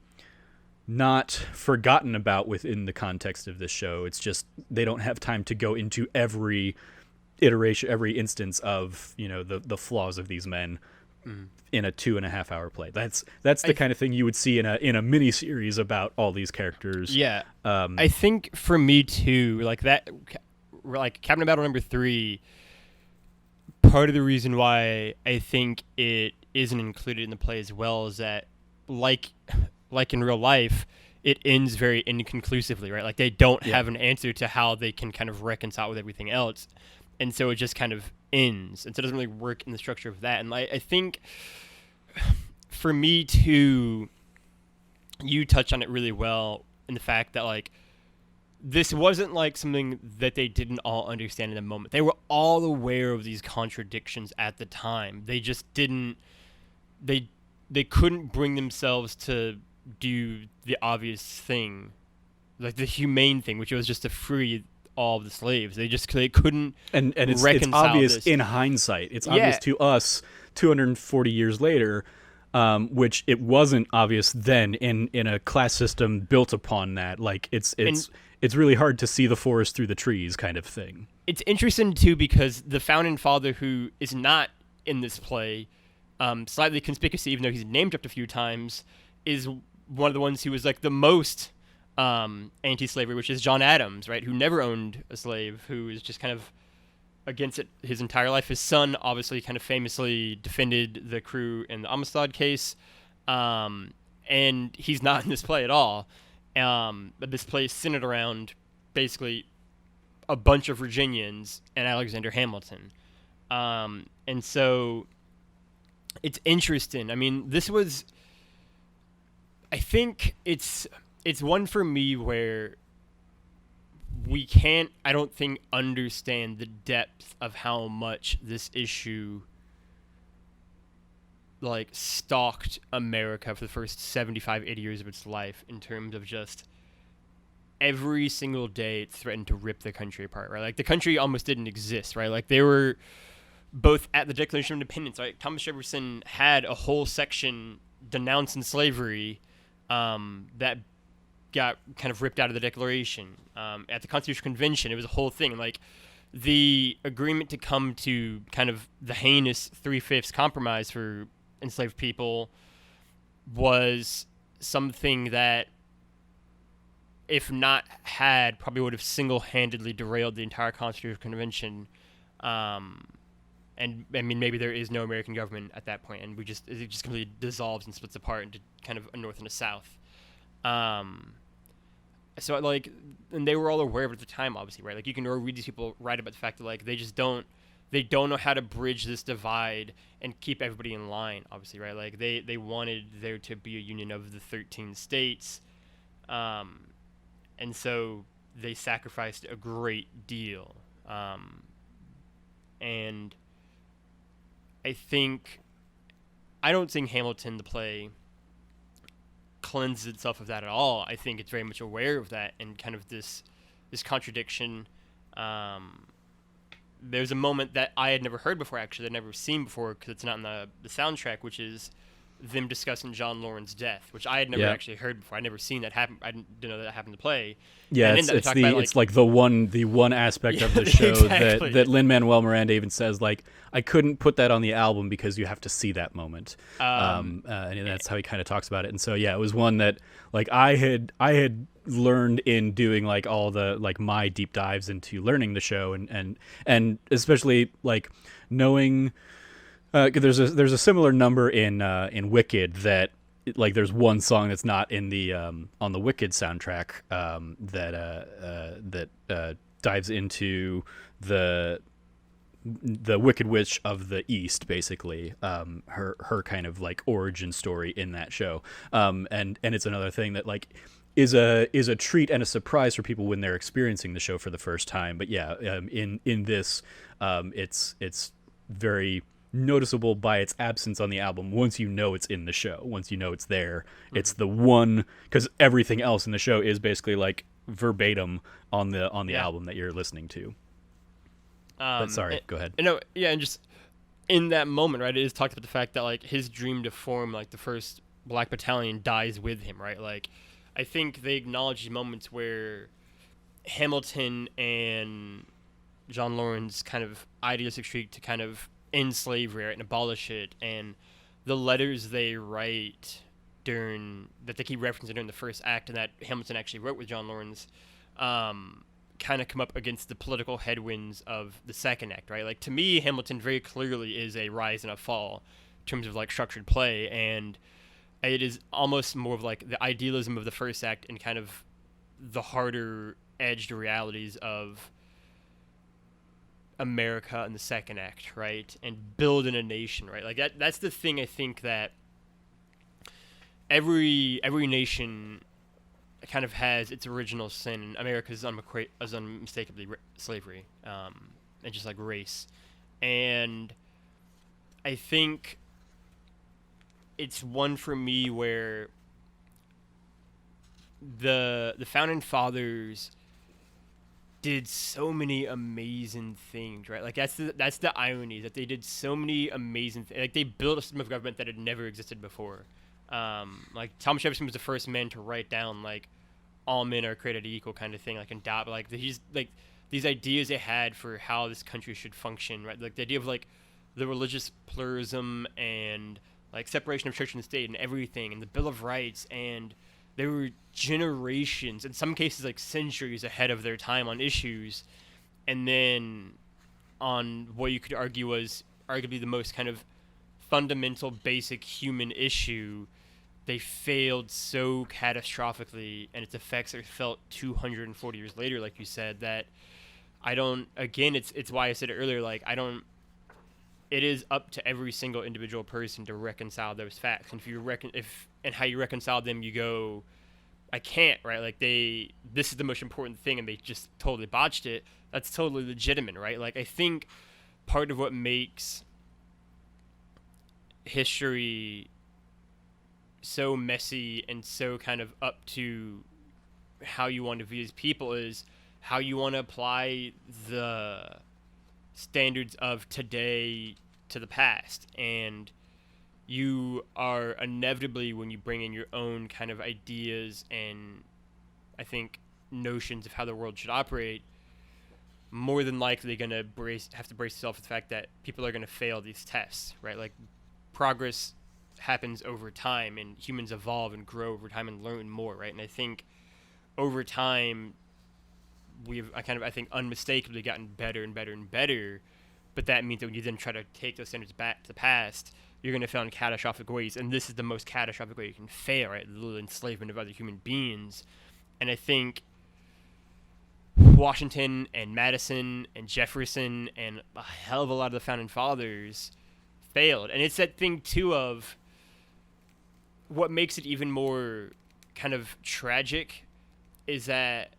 not forgotten about within the context of this show. It's just they don't have time to go into every iteration, every instance of the flaws of these men in a 2.5 hour play. That's the kind of thing you would see in a mini series about all these characters. I think for me too, Cabinet Battle number 3, part of the reason why I think it isn't included in the play as well is that, like in real life, it ends very inconclusively, right? They don't have an answer to how they can kind of reconcile with everything else, and so it just kind of ends, and so it doesn't really work in the structure of that. And I think, for me too, you touched on it really well in the fact that this wasn't something that they didn't all understand in the moment. They were all aware of these contradictions at the time. They just didn't. They couldn't bring themselves to do the obvious thing, the humane thing, which was just to free all of the slaves. They couldn't. And it's obvious this. In hindsight. It's obvious to us 240 years later. which it wasn't obvious then in a class system built upon that. Like it's really hard to see the forest through the trees kind of thing. It's interesting too because the founding father who is not in this play, slightly conspicuous even though he's named dropped a few times, is one of the ones who was like the most anti-slavery, which is John Adams, right? Who never owned a slave, who is just kind of against it his entire life. His son obviously kind of famously defended the crew in the Amistad case, and he's not in this play at all. But this play is centered around basically a bunch of Virginians and Alexander Hamilton. And so it's interesting. I mean, this was, I think it's one for me where we can't, I don't think, understand the depth of how much this issue like stalked America for the first 75, 80 years of its life in terms of just every single day it threatened to rip the country apart, right? Like the country almost didn't exist, right? Like they were both at the Declaration of Independence, right? Thomas Jefferson had a whole section denouncing slavery that got kind of ripped out of the Declaration. At the Constitutional Convention, it was a whole thing. Like the agreement to come to kind of the heinous 3/5 compromise for enslaved people was something that, if not had, probably would have single-handedly derailed the entire Constitutional Convention. And I mean, maybe there is no American government at that point, and it just completely dissolves and splits apart into kind of a North and a South. So like, and they were all aware of it at the time, obviously, right? Like you can read these people write about the fact that like they don't know how to bridge this divide and keep everybody in line, obviously, right? Like they wanted there to be a union of the 13 states, and so they sacrificed a great deal, and I don't think Hamilton the play cleanses itself of that at all. I think it's very much aware of that and kind of this contradiction. There's a moment that I had never heard before, actually, that I'd never seen before because it's not in the soundtrack, which is them discussing John Lawrence's death, which I had never actually heard before. I'd never seen that happen. I didn't know that happened to play. Yeah, it's like the one aspect of the show exactly. that Lin-Manuel Miranda even says, like, I couldn't put that on the album because you have to see that moment. And that's how he kind of talks about it. And so yeah, it was one that like I had learned in doing like all the like my deep dives into learning the show and especially like knowing. There's a similar number in Wicked that like there's one song that's not in the on the Wicked soundtrack that dives into the Wicked Witch of the East, basically her kind of like origin story in that show, and it's another thing that like is a treat and a surprise for people when they're experiencing the show for the first time. But yeah, in this it's very noticeable by its absence on the album. Once you know it's in the show, once you know it's there, it's the one, because everything else in the show is basically like verbatim on the album that you're listening to. But sorry, go ahead. And just in that moment, right, it is talked about the fact that like his dream to form like the first Black Battalion dies with him, right? Like I think they acknowledge these moments where Hamilton and John Lawrence kind of idealistic streak to kind of end slavery, right, and abolish it, and the letters they write that they keep referencing during the first act and that Hamilton actually wrote with John Lawrence kind of come up against the political headwinds of the second act, right? Like to me, Hamilton very clearly is a rise and a fall in terms of like structured play, and it is almost more of like the idealism of the first act and kind of the harder edged realities of America in the second act, right? And building a nation, right? Like that's the thing I think that every nation kind of has its original sin, and America is unmistakably slavery, and just like race. And I think it's one for me where the founding fathers did so many amazing things, right? Like that's the irony, that they did so many amazing things. Like they built a system of government that had never existed before. Like Thomas Jefferson was the first man to write down like all men are created equal kind of thing, like in doubt, like he's like these ideas they had for how this country should function, right? Like the idea of like the religious pluralism and like separation of church and state and everything, and the Bill of Rights, and they were generations, in some cases like centuries ahead of their time on issues. And then on what you could argue was arguably the most kind of fundamental basic human issue, they failed so catastrophically, and its effects are felt 240 years later, like you said, that I don't, again, it's why I said it earlier, like I don't, it is up to every single individual person to reconcile those facts. And if you and how you reconcile them, you go, I can't, right? Like this is the most important thing, and they just totally botched it. That's totally legitimate, right? Like I think part of what makes history so messy and so kind of up to how you want to view these people is how you want to apply the standards of today to the past. And you are inevitably, when you bring in your own kind of ideas and I think notions of how the world should operate, more than likely going to have to brace yourself with the fact that people are going to fail these tests, right? Like progress happens over time, and humans evolve and grow over time and learn more, right? And I think over time I think unmistakably gotten better and better and better, but that means that when you then try to take those standards back to the past, you're going to fail in catastrophic ways, and this is the most catastrophic way you can fail, right? The enslavement of other human beings. And I think Washington and Madison and Jefferson and a hell of a lot of the founding fathers failed. And it's that thing too of what makes it even more kind of tragic is that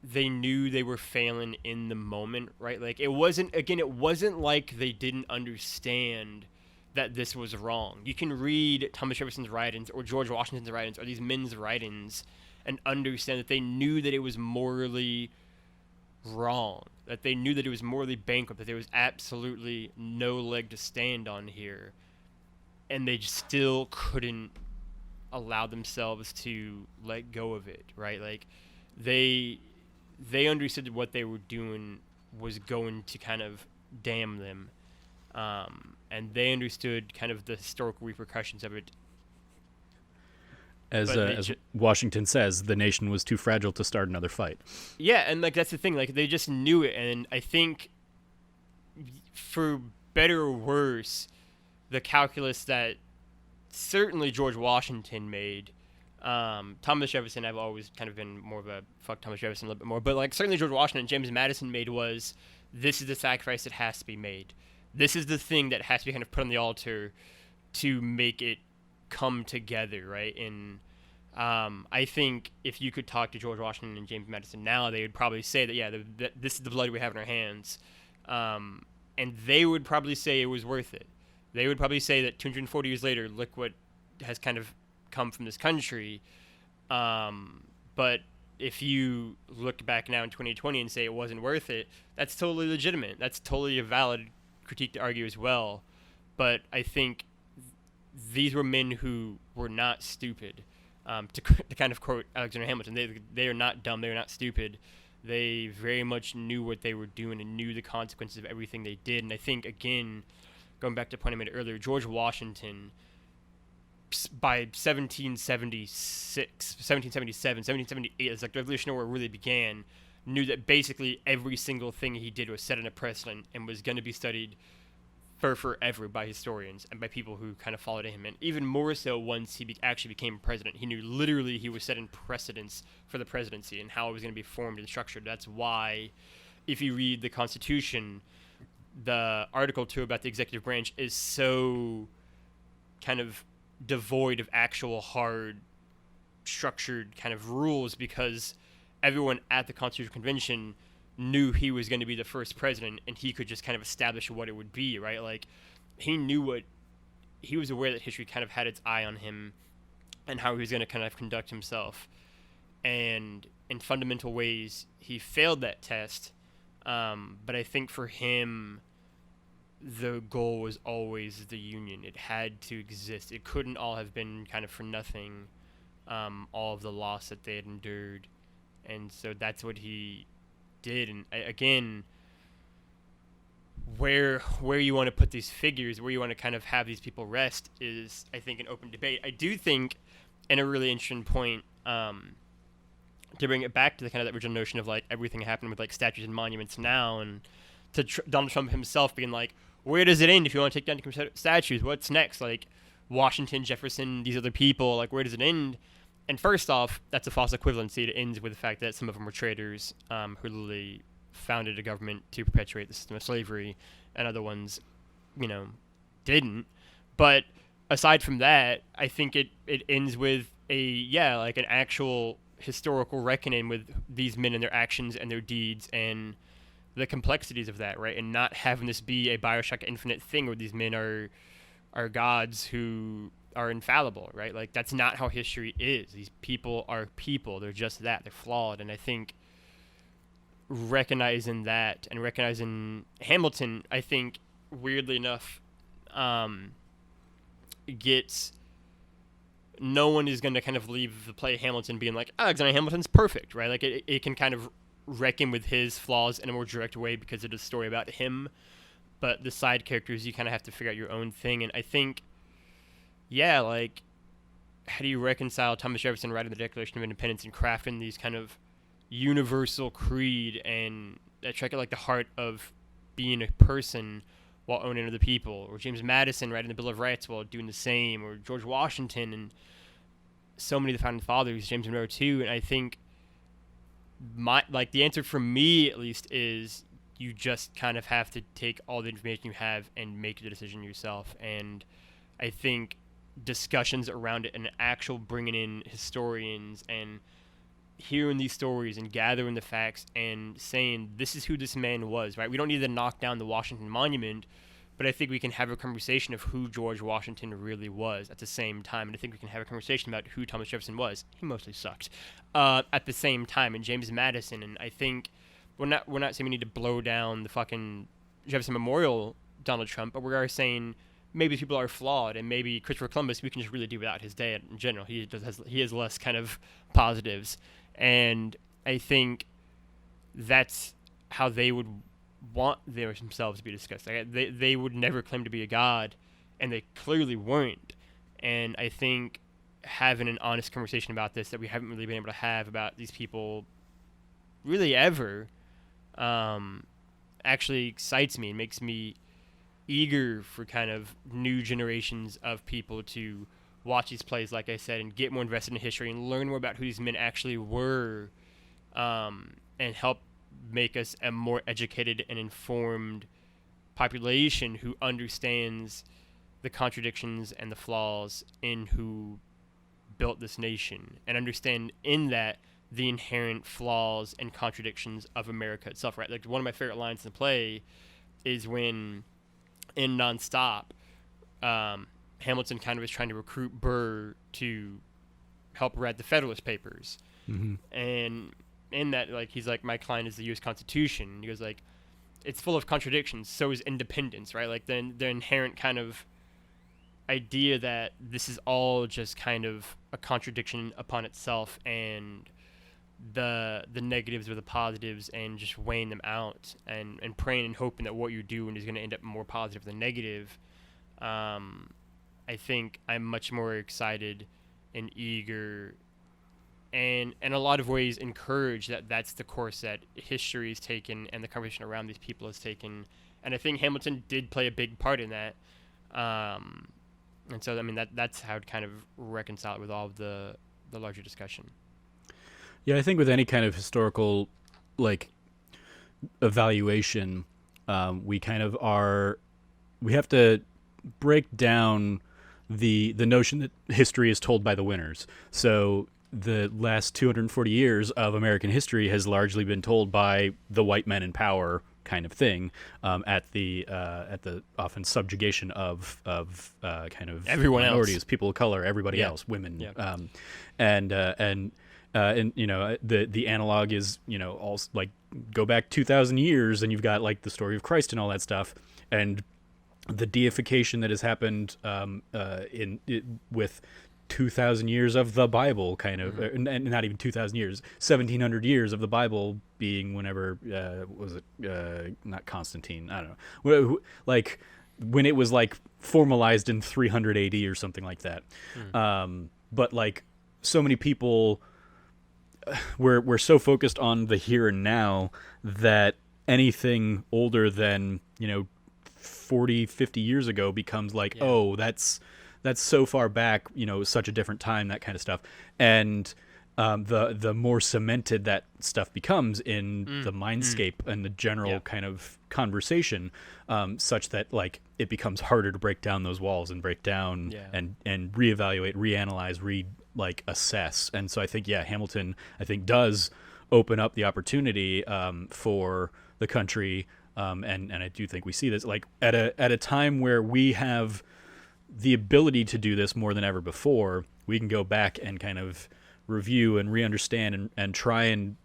they knew they were failing in the moment, right? Like it wasn't like they didn't understand that this was wrong. You can read Thomas Jefferson's writings or George Washington's writings or these men's writings and understand that they knew that it was morally wrong, that they knew that it was morally bankrupt, that there was absolutely no leg to stand on here, and they just still couldn't allow themselves to let go of it, right? Like they understood what they were doing was going to kind of damn them, and they understood kind of the historical repercussions of it. As Washington says, the nation was too fragile to start another fight. Yeah, and like that's the thing. Like they just knew it, and I think, for better or worse, the calculus that certainly George Washington made. Thomas Jefferson, I've always kind of been more of a fuck Thomas Jefferson a little bit more, but like certainly George Washington and James Madison made was, this is the sacrifice that has to be made. This is the thing that has to be kind of put on the altar to make it come together, right? And I think if you could talk to George Washington and James Madison now, they would probably say that, yeah, this is the blood we have in our hands. And they would probably say it was worth it. They would probably say that 240 years later, look what has kind of come from this country. But if you look back now in 2020 and say it wasn't worth it, that's totally legitimate. That's totally a valid critique to argue as well. But I think these were men who were not stupid. To kind of quote Alexander Hamilton, they are not dumb. They are not stupid. They very much knew what they were doing and knew the consequences of everything they did. And I think, again, going back to the point I made earlier, George Washington, by 1776, 1777, 1778, as like the Revolutionary War really began, knew that basically every single thing he did was set in a precedent and was going to be studied for forever by historians and by people who kind of followed him. And even more so once he actually became president. He knew literally he was setting precedents for the presidency and how it was going to be formed and structured. That's why if you read the Constitution, the Article 2 about the executive branch is so kind of devoid of actual hard structured kind of rules, because everyone at the Constitutional Convention knew he was going to be the first president and he could just kind of establish what it would be, right? Like he was aware that history kind of had its eye on him and how he was going to kind of conduct himself. And in fundamental ways he failed that test. But I think for him, the goal was always the Union. It had to exist. It couldn't all have been kind of for nothing, all of the loss that they had endured. And so that's what he did. And again, where you want to put these figures, where you want to kind of have these people rest is, I think, an open debate. I do think, and a really interesting point, to bring it back to the kind of that original notion of like everything happened with like statues and monuments now, and to Donald Trump himself being like, where does it end if you want to take down statues? What's next? Like Washington, Jefferson, these other people, like where does it end? And first off, that's a false equivalency. It ends with the fact that some of them were traitors who literally founded a government to perpetuate the system of slavery, and other ones, didn't. But aside from that, I think it ends with an actual historical reckoning with these men and their actions and their deeds and the complexities of that, right? And not having this be a Bioshock Infinite thing where these men are gods who are infallible, right? Like that's not how history is. These people are people. They're just that. They're flawed. And I think recognizing that and recognizing Hamilton, I think weirdly enough, gets, no one is going to kind of leave the play Hamilton being like, Alexander Hamilton's perfect, right? Like it can kind of reckon with his flaws in a more direct way because it is a story about him. But the side characters, you kind of have to figure out your own thing. And I think, like, how do you reconcile Thomas Jefferson writing the Declaration of Independence and crafting these kind of universal creed and that strike at like the heart of being a person while owning other people, or James Madison writing the Bill of Rights while doing the same, or George Washington and so many of the founding fathers, James Monroe too. And I think the answer for me at least is you just kind of have to take all the information you have and make the decision yourself. And I think discussions around it and actual bringing in historians and hearing these stories and gathering the facts and saying this is who this man was, right? We don't need to knock down the Washington Monument, but I think we can have a conversation of who George Washington really was at the same time. And I think we can have a conversation about who Thomas Jefferson was. He mostly sucked at the same time, and James Madison. And I think we're not saying we need to blow down the fucking Jefferson Memorial, Donald Trump, but we are saying maybe people are flawed, and maybe Christopher Columbus, we can just really do without his day in general. He has less kind of positives. And I think that's how they would want themselves to be discussed. Like they would never claim to be a god, and they clearly weren't. And I think having an honest conversation about this that we haven't really been able to have about these people really ever actually excites me and makes me eager for kind of new generations of people to watch these plays, like I said, and get more invested in history and learn more about who these men actually were, and help make us a more educated and informed population who understands the contradictions and the flaws in who built this nation, and understand in that the inherent flaws and contradictions of America itself, right? Like one of my favorite lines in the play is when in Nonstop, Hamilton kind of is trying to recruit Burr to help read the Federalist Papers. Mm-hmm. And in that, like, he's like, my client is the U.S. Constitution. And he goes like, it's full of contradictions. So is independence, right? Like the inherent kind of idea that this is all just kind of a contradiction upon itself, and the negatives or the positives, and just weighing them out and praying and hoping that what you're doing is going to end up more positive than negative. I think I'm much more excited and eager and in a lot of ways encouraged that that's the course that history has taken and the conversation around these people has taken. And I think Hamilton did play a big part in that. And so, I mean, that's how I'd kind of reconcile it with all of the larger discussion. Yeah, I think with any kind of historical, like, evaluation, we have to break down the notion that history is told by the winners. So the last 240 years of American history has largely been told by the white men in power kind of thing, at the often subjugation of kind of everyone minorities, else. people of color, everybody else, women, yeah. And and the analog is all like go back 2,000 years, and you've got like the story of Christ and all that stuff, and the deification that has happened with 2,000 years of the Bible, kind of, and not even 2,000 years, 1,700 years of the Bible being whenever was it not Constantine? I don't know, like when it was like formalized in 300 AD or something like that. But like so many people, we're so focused on the here and now that anything older than 40, 50 years ago becomes like, oh, that's so far back, such a different time, that kind of stuff. And the more cemented that stuff becomes in the mindscape and the general kind of conversation, such that like it becomes harder to break down those walls and break down and reevaluate, reanalyze, assess. And so I think, Hamilton, I think, does open up the opportunity for the country. And I do think we see this like at a time where we have the ability to do this more than ever before. We can go back and kind of review and re-understand and try and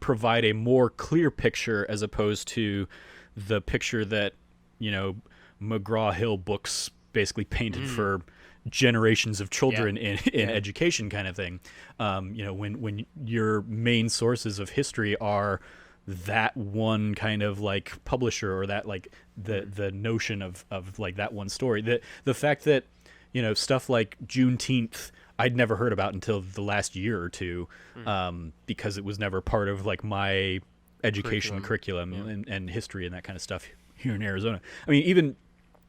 provide a more clear picture, as opposed to the picture that McGraw-Hill books basically painted for generations of children in education, kind of thing. When your main sources of history are that one kind of like publisher, or that like the notion of like that one story, the fact that stuff like Juneteenth I'd never heard about until the last year or two, because it was never part of like my education curriculum and history and that kind of stuff here in Arizona. I mean, even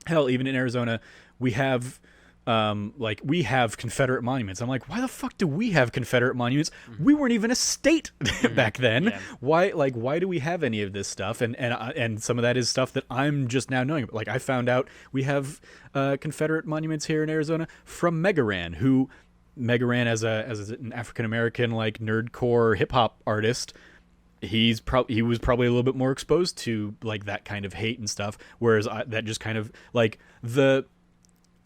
in Arizona, we have we have Confederate monuments. I'm like, why the fuck do we have Confederate monuments? We weren't even a state back then. Why do we have any of this stuff? And some of that is stuff that I'm just now knowing. Like, I found out we have Confederate monuments here in Arizona from Megaran, who Megaran as an African American like nerdcore hip hop artist. He was probably a little bit more exposed to like that kind of hate and stuff, whereas that just kind of like the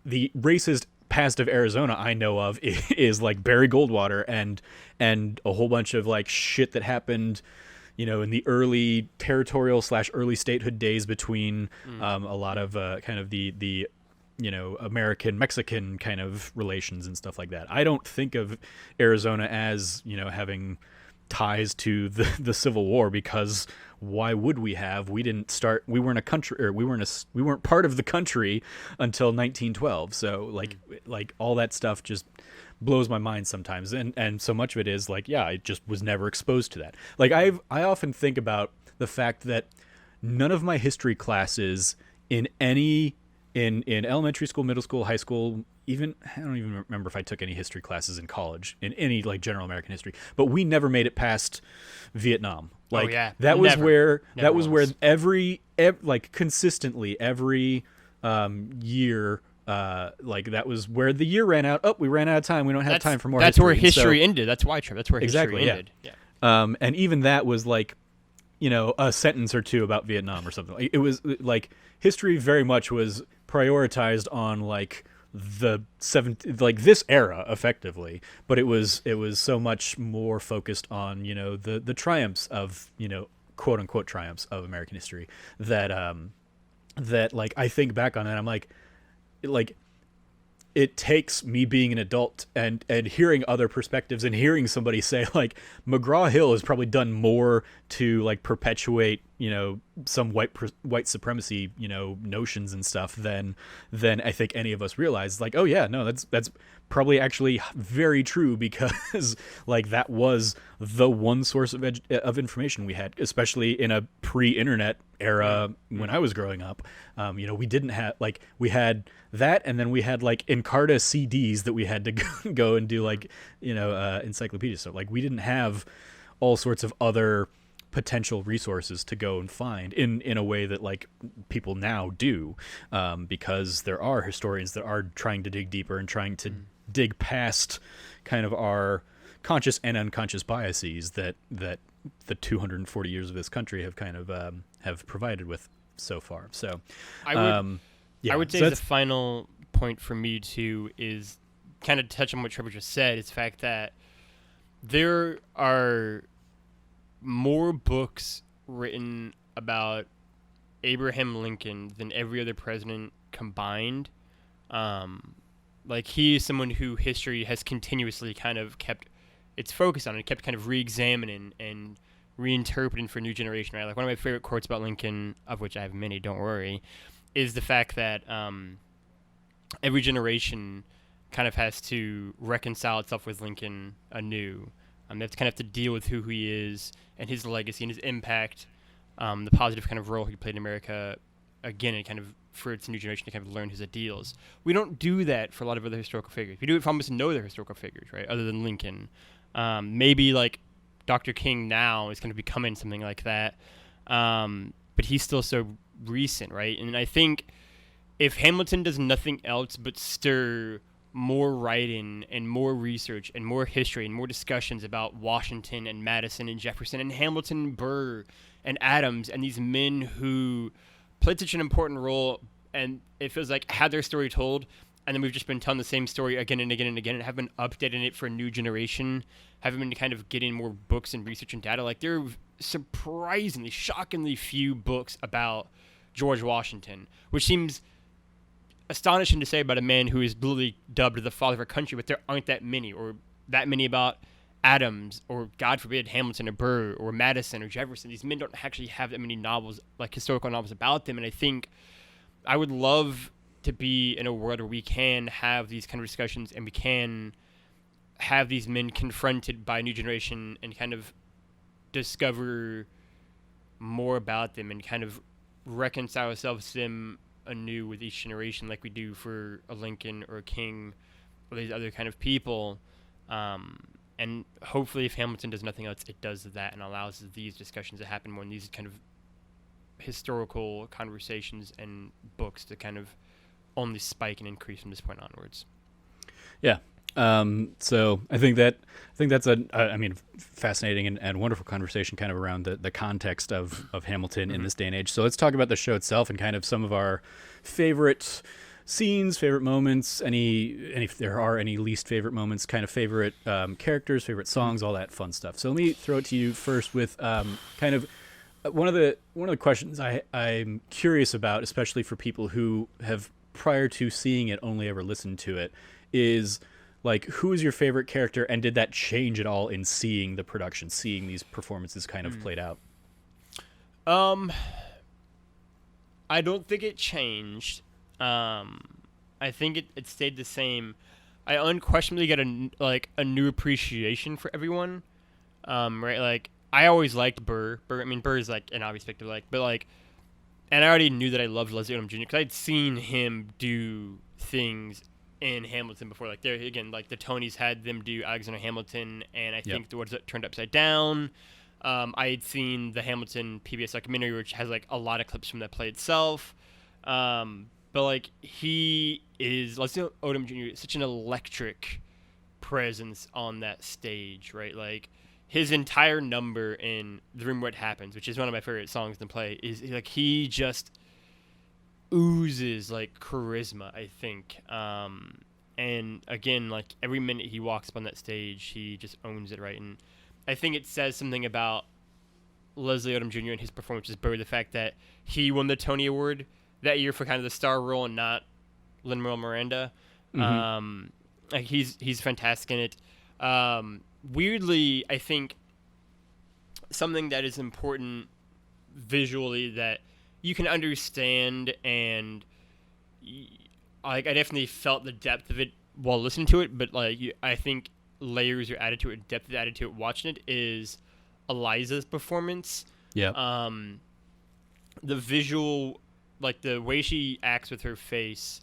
racist past of Arizona I know of is like Barry Goldwater and a whole bunch of like shit that happened, in the early territorial / early statehood days between a lot of kind of the American Mexican kind of relations and stuff like that. I don't think of Arizona as having ties to the Civil War, because why would we have? We weren't a country, or we weren't part of the country until 1912. So like all that stuff just blows my mind sometimes, and so much of it is like, I just was never exposed to that. Like I often think about the fact that none of my history classes in elementary school, middle school, high school, even I don't even remember if I took any history classes in college, in any like general American history, but we never made it past Vietnam. Like that was where every like consistently every year, like that was where the year ran out. Oh, we ran out of time. We don't have time for more. That's history. Where history ended. That's why, Trevor. That's where history ended. Yeah. And even that was like, a sentence or two about Vietnam or something. It was like history very much was prioritized on like this era effectively, but it was so much more focused on the triumphs of quote unquote triumphs of American history that like I think back on it, I'm like it takes me being an adult and hearing other perspectives and hearing somebody say like McGraw-Hill has probably done more to like perpetuate some white supremacy notions and stuff than I think any of us realize. Like, oh yeah, no, that's probably actually very true, because like that was the one source of information we had, especially in a pre-internet era when I was growing up. We didn't have like, we had that, and then we had like Encarta CDs that we had to go and do like encyclopedia stuff. Like, we didn't have all sorts of other potential resources to go and find in a way that like people now do, because there are historians that are trying to dig deeper and trying to dig past kind of our conscious and unconscious biases that the 240 years of this country have kind of have provided with so far. So I would say the final point for me too is kind of touch on what Trevor just said. Is the fact that there are more books written about Abraham Lincoln than every other president combined. Like he is someone who history has continuously kind of kept its focus on and kept kind of re-examining and reinterpreting for a new generation. Right, like one of my favorite quotes about Lincoln, of which I have many, don't worry, is the fact that every generation kind of has to reconcile itself with Lincoln anew. They have to kind of have to deal with who he is and his legacy and his impact, the positive kind of role he played in America, again, and kind of for its new generation to kind of learn his ideals. We don't do that for a lot of other historical figures. We do it for almost no other historical figures, right, other than Lincoln. Maybe like Dr. King now is going to be becoming something like that, but he's still so recent, right? And I think if Hamilton does nothing else but stir more writing and more research and more history and more discussions about Washington and Madison and Jefferson and Hamilton and Burr and Adams and these men who played such an important role, and it feels like had their story told, and then we've just been telling the same story again and again and again and have been updating it for a new generation, haven't been kind of getting more books and research and data. Like there are surprisingly, shockingly few books about George Washington, which seems astonishing to say about a man who is literally dubbed the father of our country, but there aren't that many, or that many about Adams, or God forbid Hamilton or Burr or Madison or Jefferson. These men don't actually have that many novels, like historical novels about them, and I think I would love to be in a world where we can have these kind of discussions and we can have these men confronted by a new generation and kind of discover more about them and kind of reconcile ourselves to them anew with each generation, like we do for a Lincoln or a King or these other kind of people. And hopefully if Hamilton does nothing else, it does that and allows these discussions to happen more in these kind of historical conversations and books to kind of only spike and increase from this point onwards. Yeah. So I think that's a fascinating and wonderful conversation kind of around the context of Hamilton in this day and age. So let's talk about the show itself and kind of some of our favorite scenes, favorite moments, any if there are any least favorite moments, kind of favorite characters, favorite songs, all that fun stuff. So let me throw it to you first with kind of one of the questions I'm curious about, especially for people who have prior to seeing it only ever listened to it, is like, who is your favorite character, and did that change at all in seeing the production, seeing these performances kind of played out? I don't think it changed. I think it stayed the same. I unquestionably get a new appreciation for everyone. Right? Like I always liked Burr. I mean, Burr is like an obvious pick to like, but like, and I already knew that I loved Leslie Odom Jr. because I'd seen him do things in Hamilton before. Like there again, like the Tonys had them do Alexander Hamilton, and I think the words that turned upside down. I had seen the Hamilton PBS documentary, which has like a lot of clips from that play itself. But like he is, Leslie Odom Jr. is such an electric presence on that stage, right? Like his entire number in The Room Where It Happens, which is one of my favorite songs in the play, is like he just oozes like charisma, I think. And again, like every minute he walks up on that stage, he just owns it, right? And I think it says something about Leslie Odom Jr. and his performance as Burr, the fact that he won the Tony Award that year for kind of the star role and not Lin-Manuel Miranda. Mm-hmm. Like he's fantastic in it. Weirdly, I think something that is important visually that you can understand, and like I definitely felt the depth of it while listening to it, but like I think layers are added to it, depth is added to it watching it, is Eliza's performance. Yeah. The visual, like the way she acts with her face,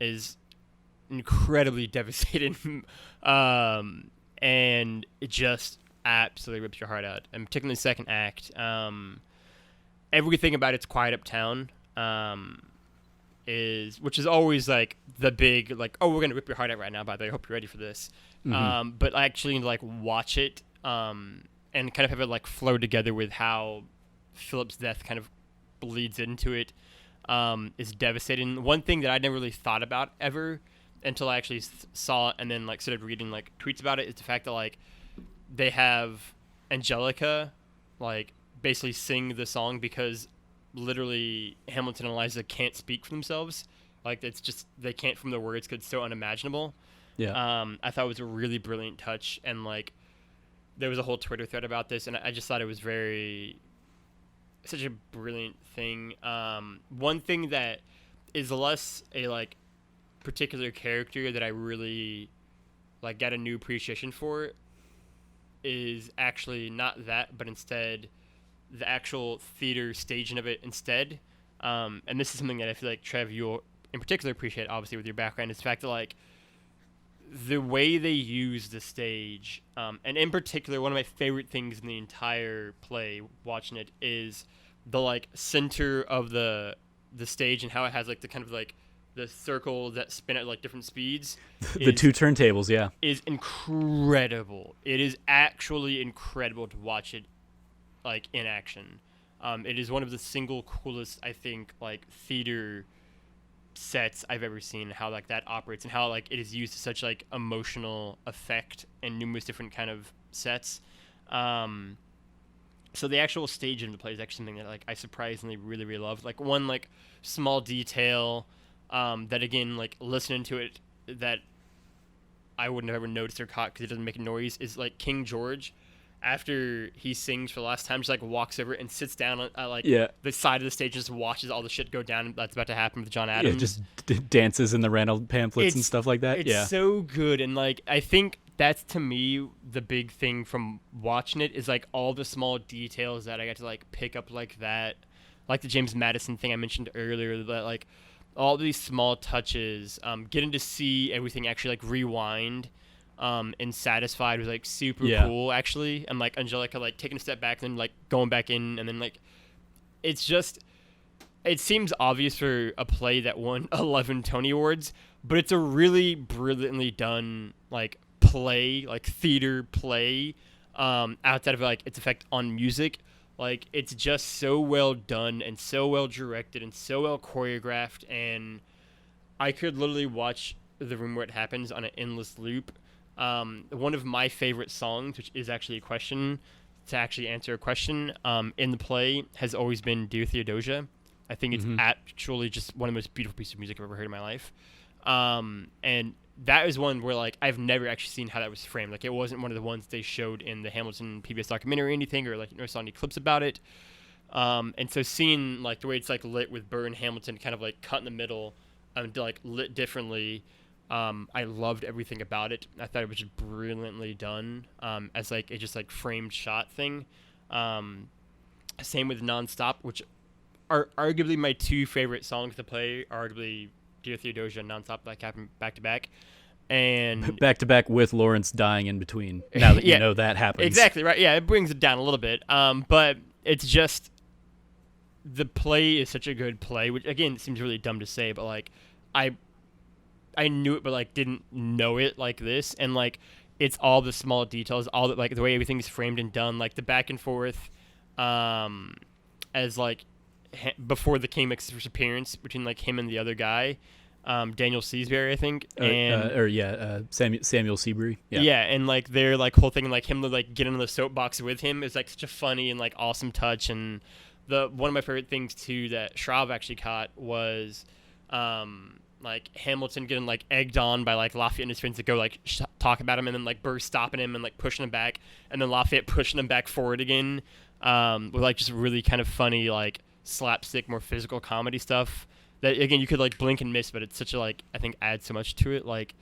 is incredibly devastating. And it just absolutely rips your heart out. And particularly the second act, everything about It's Quiet Uptown, which is always like the big, like, oh, we're gonna rip your heart out right now, by the way, I hope you're ready for this. Mm-hmm. But actually like watch it, and kind of have it like flow together with how Philip's death kind of bleeds into it, is devastating. One thing that I never really thought about ever until I actually saw it and then like started reading like tweets about it is the fact that like they have Angelica like basically sing the song because literally Hamilton and Eliza can't speak for themselves. Like it's just they can't from the words because it's so unimaginable. Yeah. I thought it was a really brilliant touch, and like there was a whole Twitter thread about this, and I just thought it was such a brilliant thing. One thing that is less a like particular character that I really like got a new appreciation for is actually not that, but instead the actual theater staging of it instead. And this is something that I feel like Trev, you'll in particular appreciate, obviously with your background, is the fact that like the way they use the stage, and in particular, one of my favorite things in the entire play, watching it, is the like center of the stage and how it has like the kind of like the circles that spin at like different speeds. The two turntables, yeah, is incredible. It is actually incredible to watch it like in action. It is one of the single coolest, I think, like theater sets I've ever seen, how like that operates and how like it is used to such like emotional effect in numerous different kind of sets. So the actual stage of the play is actually something that like I surprisingly really really love. Like one like small detail that again like listening to it that I wouldn't have ever noticed or caught because it doesn't make a noise is like King George, after he sings for the last time, just like walks over and sits down on like the side of the stage, and just watches all the shit go down that's about to happen with John Adams. Yeah, just dances in the Randall pamphlets and stuff like that. It's so good, and like I think that's to me the big thing from watching it is like all the small details that I got to like pick up like that, like the James Madison thing I mentioned earlier. That like all these small touches, getting to see everything actually like rewind. And Satisfied was like super cool actually, and like Angelica like taking a step back and then like going back in, and then like it's just it seems obvious for a play that won 11 Tony Awards, but it's a really brilliantly done like play, like theater play, outside of like its effect on music. Like it's just so well done and so well directed and so well choreographed, and I could literally watch The Room Where It Happens on an endless loop. One of my favorite songs, which is actually a question, to actually answer a question, in the play has always been Dear Theodosia. I think it's actually just one of the most beautiful pieces of music I've ever heard in my life. And that is one where like I've never actually seen how that was framed. Like it wasn't one of the ones they showed in the Hamilton PBS documentary or anything, or like never saw any clips about it. And so seeing like the way it's like lit with Burr and Hamilton kind of like cut in the middle, like lit differently. I loved everything about it. I thought it was just brilliantly done, as like a just like framed shot thing. Same with Nonstop, which are arguably my two favorite songs to play. Arguably Dear Theodosia and Nonstop, like happened back to back, and back to back with Lawrence dying in between. Now that you know that happens, exactly right. Yeah, it brings it down a little bit. But it's just the play is such a good play, which again seems really dumb to say, but like I knew it, but like didn't know it like this, and like it's all the small details, all the like the way everything's framed and done, like the back and forth, as like before the King makes his appearance between like him and the other guy, Daniel Seasbury, I think, and Samuel Seabury, and like their like whole thing, and like him like getting on the soapbox with him is like such a funny and like awesome touch, and the one of my favorite things too that Shrav actually caught was, like Hamilton getting like egged on by like Lafayette and his friends to go like talk about him, and then like Burr stopping him and like pushing him back, and then Lafayette pushing him back forward again, with like just really kind of funny like slapstick, more physical comedy stuff that again you could like blink and miss, but it's such a like I think adds so much to it. Like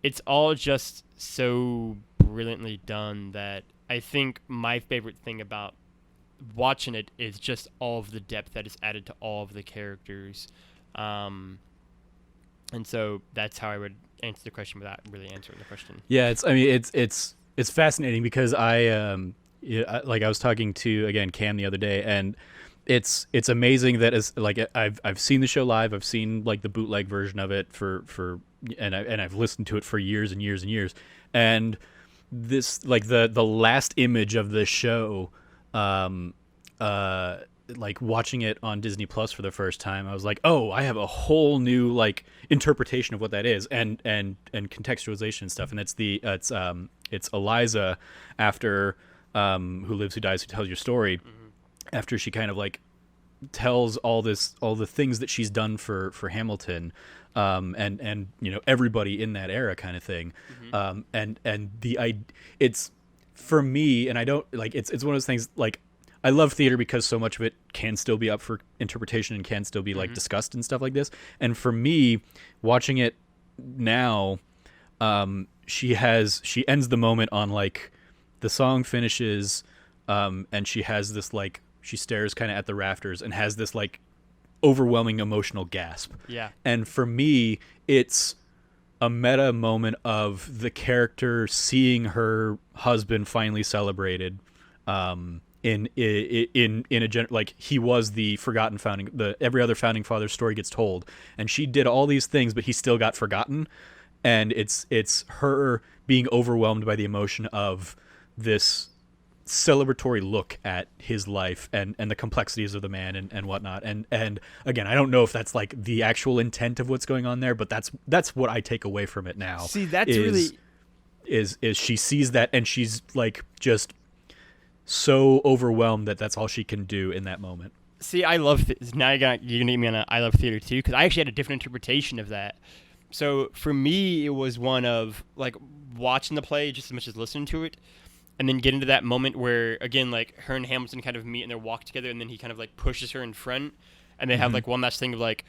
it's all just so brilliantly done that I think my favorite thing about watching it is just all of the depth that is added to all of the characters. And so that's how I would answer the question without really answering the question. Yeah, it's fascinating because like I was talking to again Cam the other day, and it's amazing that as like I've seen the show live, I've seen like the bootleg version of it and I've listened to it for years and years and years, and this like the last image of the show like watching it on Disney Plus for the first time, I was like, oh, I have a whole new like interpretation of what that is, and contextualization and stuff. And it's Eliza after Who Lives, Who Dies, Who Tells Your Story, after she kind of like tells all the things that she's done for Hamilton, and everybody in that era kind of thing. It's for me, and I don't like it's one of those things like I love theater because so much of it can still be up for interpretation and can still be like discussed and stuff like this. And for me, watching it now, she ends the moment on like the song finishes, and she has this like she stares kind of at the rafters and has this like overwhelming emotional gasp. Yeah. And for me, it's a meta moment of the character seeing her husband finally celebrated, in a like he was the forgotten every other founding father story gets told, and she did all these things, but he still got forgotten. And it's her being overwhelmed by the emotion of this celebratory look at his life and the complexities of the man and whatnot. And again, I don't know if that's like the actual intent of what's going on there, but that's what I take away from it now. See, that's really is she sees that and she's like just so overwhelmed that's all she can do in that moment. See, I love now you're gonna get me on a I love theater too, because I actually had a different interpretation of that. So for me, it was one of like watching the play just as much as listening to it. And then get into that moment where, again, like her and Hamilton kind of meet and they walk together, and then he kind of like pushes her in front, and they have like one last thing of like,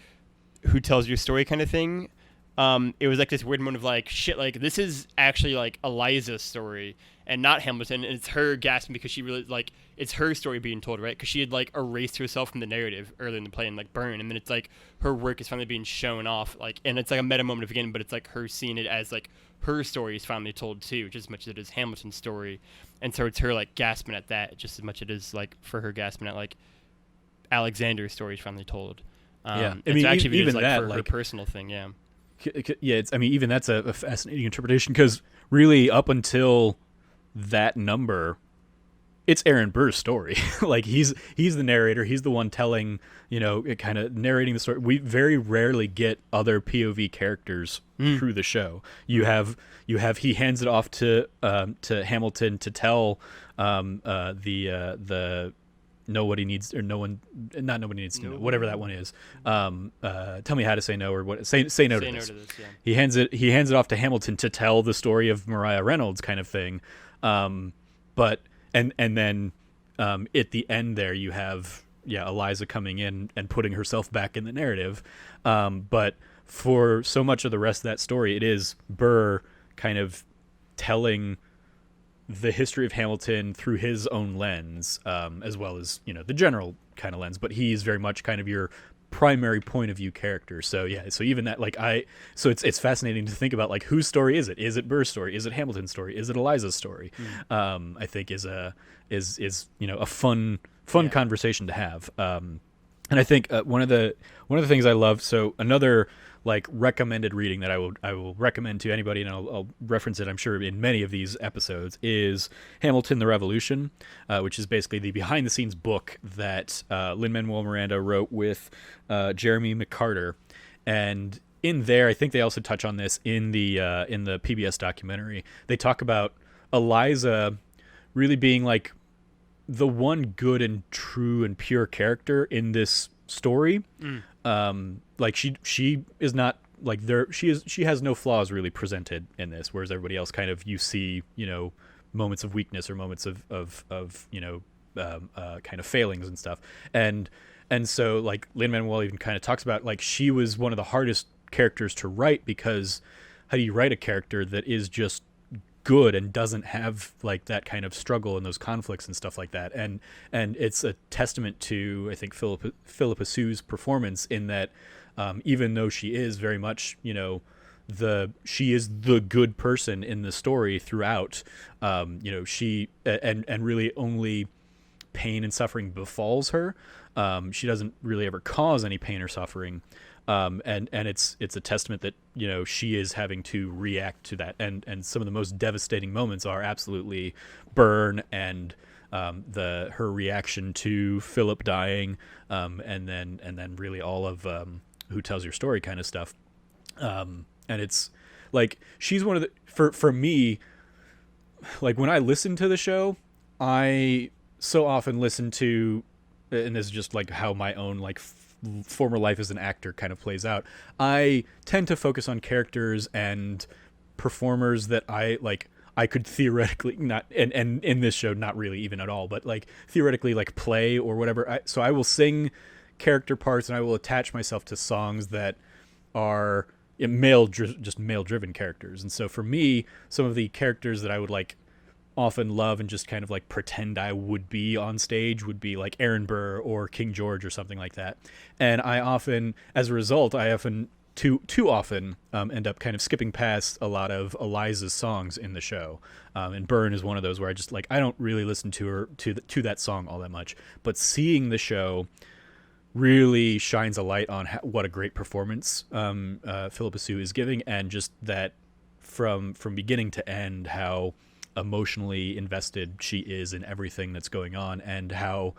who tells your story kind of thing. It was like this weird moment of like, shit, like this is actually like Eliza's story and not Hamilton, and it's her gasping because she really like it's her story being told, right? Because she had like erased herself from the narrative earlier in the play and like burned, and then it's like her work is finally being shown off, like, and it's like a meta moment of again, but it's like her seeing it as like her story is finally told too, just as much as it is Hamilton's story. And so it's her like gasping at that just as much as it is like for her gasping at like Alexander's story is finally told. Yeah, I mean, so actually even like that, for her like, personal thing, yeah. Yeah, I mean, even that's a fascinating interpretation, because really up until that number, it's Aaron Burr's story. Like he's the narrator. He's the one telling, kind of narrating the story. We very rarely get other POV characters through the show. You have he hands it off to Hamilton to tell the know what he needs, or no one, not nobody needs to know, whatever that one is. Tell me how to say no, or what say no to this. Yeah. He hands it off to Hamilton to tell the story of Mariah Reynolds kind of thing. But and then at the end there you have Eliza coming in and putting herself back in the narrative. But for so much of the rest of that story, it is Burr kind of telling the history of Hamilton through his own lens, as well as the general kind of lens. But he's very much kind of your primary point of view character. So so even that, like, it's fascinating to think about, like, whose story is it? Is it Burr's story? Is it Hamilton's story? Is it Eliza's story? I think is a fun conversation to have. And I think one of the things I love, so another like recommended reading that I will recommend to anybody, and I'll reference it, I'm sure, in many of these episodes, is Hamilton the Revolution, which is basically the behind the scenes book that Lin-Manuel Miranda wrote with Jeremy McCarter. And in there, I think they also touch on this in the PBS documentary. They talk about Eliza really being like the one good and true and pure character in this story. Like she is not like she has no flaws really presented in this, whereas everybody else kind of, you see moments of weakness or moments of kind of failings and stuff. And so like Lin-Manuel even kind of talks about, like, she was one of the hardest characters to write, because how do you write a character that is just good and doesn't have like that kind of struggle and those conflicts and stuff like that? And it's a testament to, I think, Philippa Sue's performance in that, even though she is very much she is the good person in the story throughout, she and really only pain and suffering befalls her. She doesn't really ever cause any pain or suffering. And it's a testament that she is having to react to that, and some of the most devastating moments are absolutely Burn and the her reaction to Philip dying, and then really all of Who Tells Your Story kind of stuff. And it's like she's one of the for me, like when I listen to the show, I so often listen to, and this is just like how my own like former life as an actor kind of plays out. I tend to focus on characters and performers that I could theoretically not, and in this show not really even at all, but like theoretically like play or whatever. So I will sing character parts and I will attach myself to songs that are just male driven characters. And so for me, some of the characters that I would like often love and just kind of like pretend I would be on stage would be like Aaron Burr or King George or something like that. And I often, as a result, too often end up kind of skipping past a lot of Eliza's songs in the show. And Burn is one of those where I just like, I don't really listen to her to that song all that much, but seeing the show really shines a light on what a great performance Philippa Sue is giving, and just that from beginning to end, how emotionally invested she is in everything that's going on, and how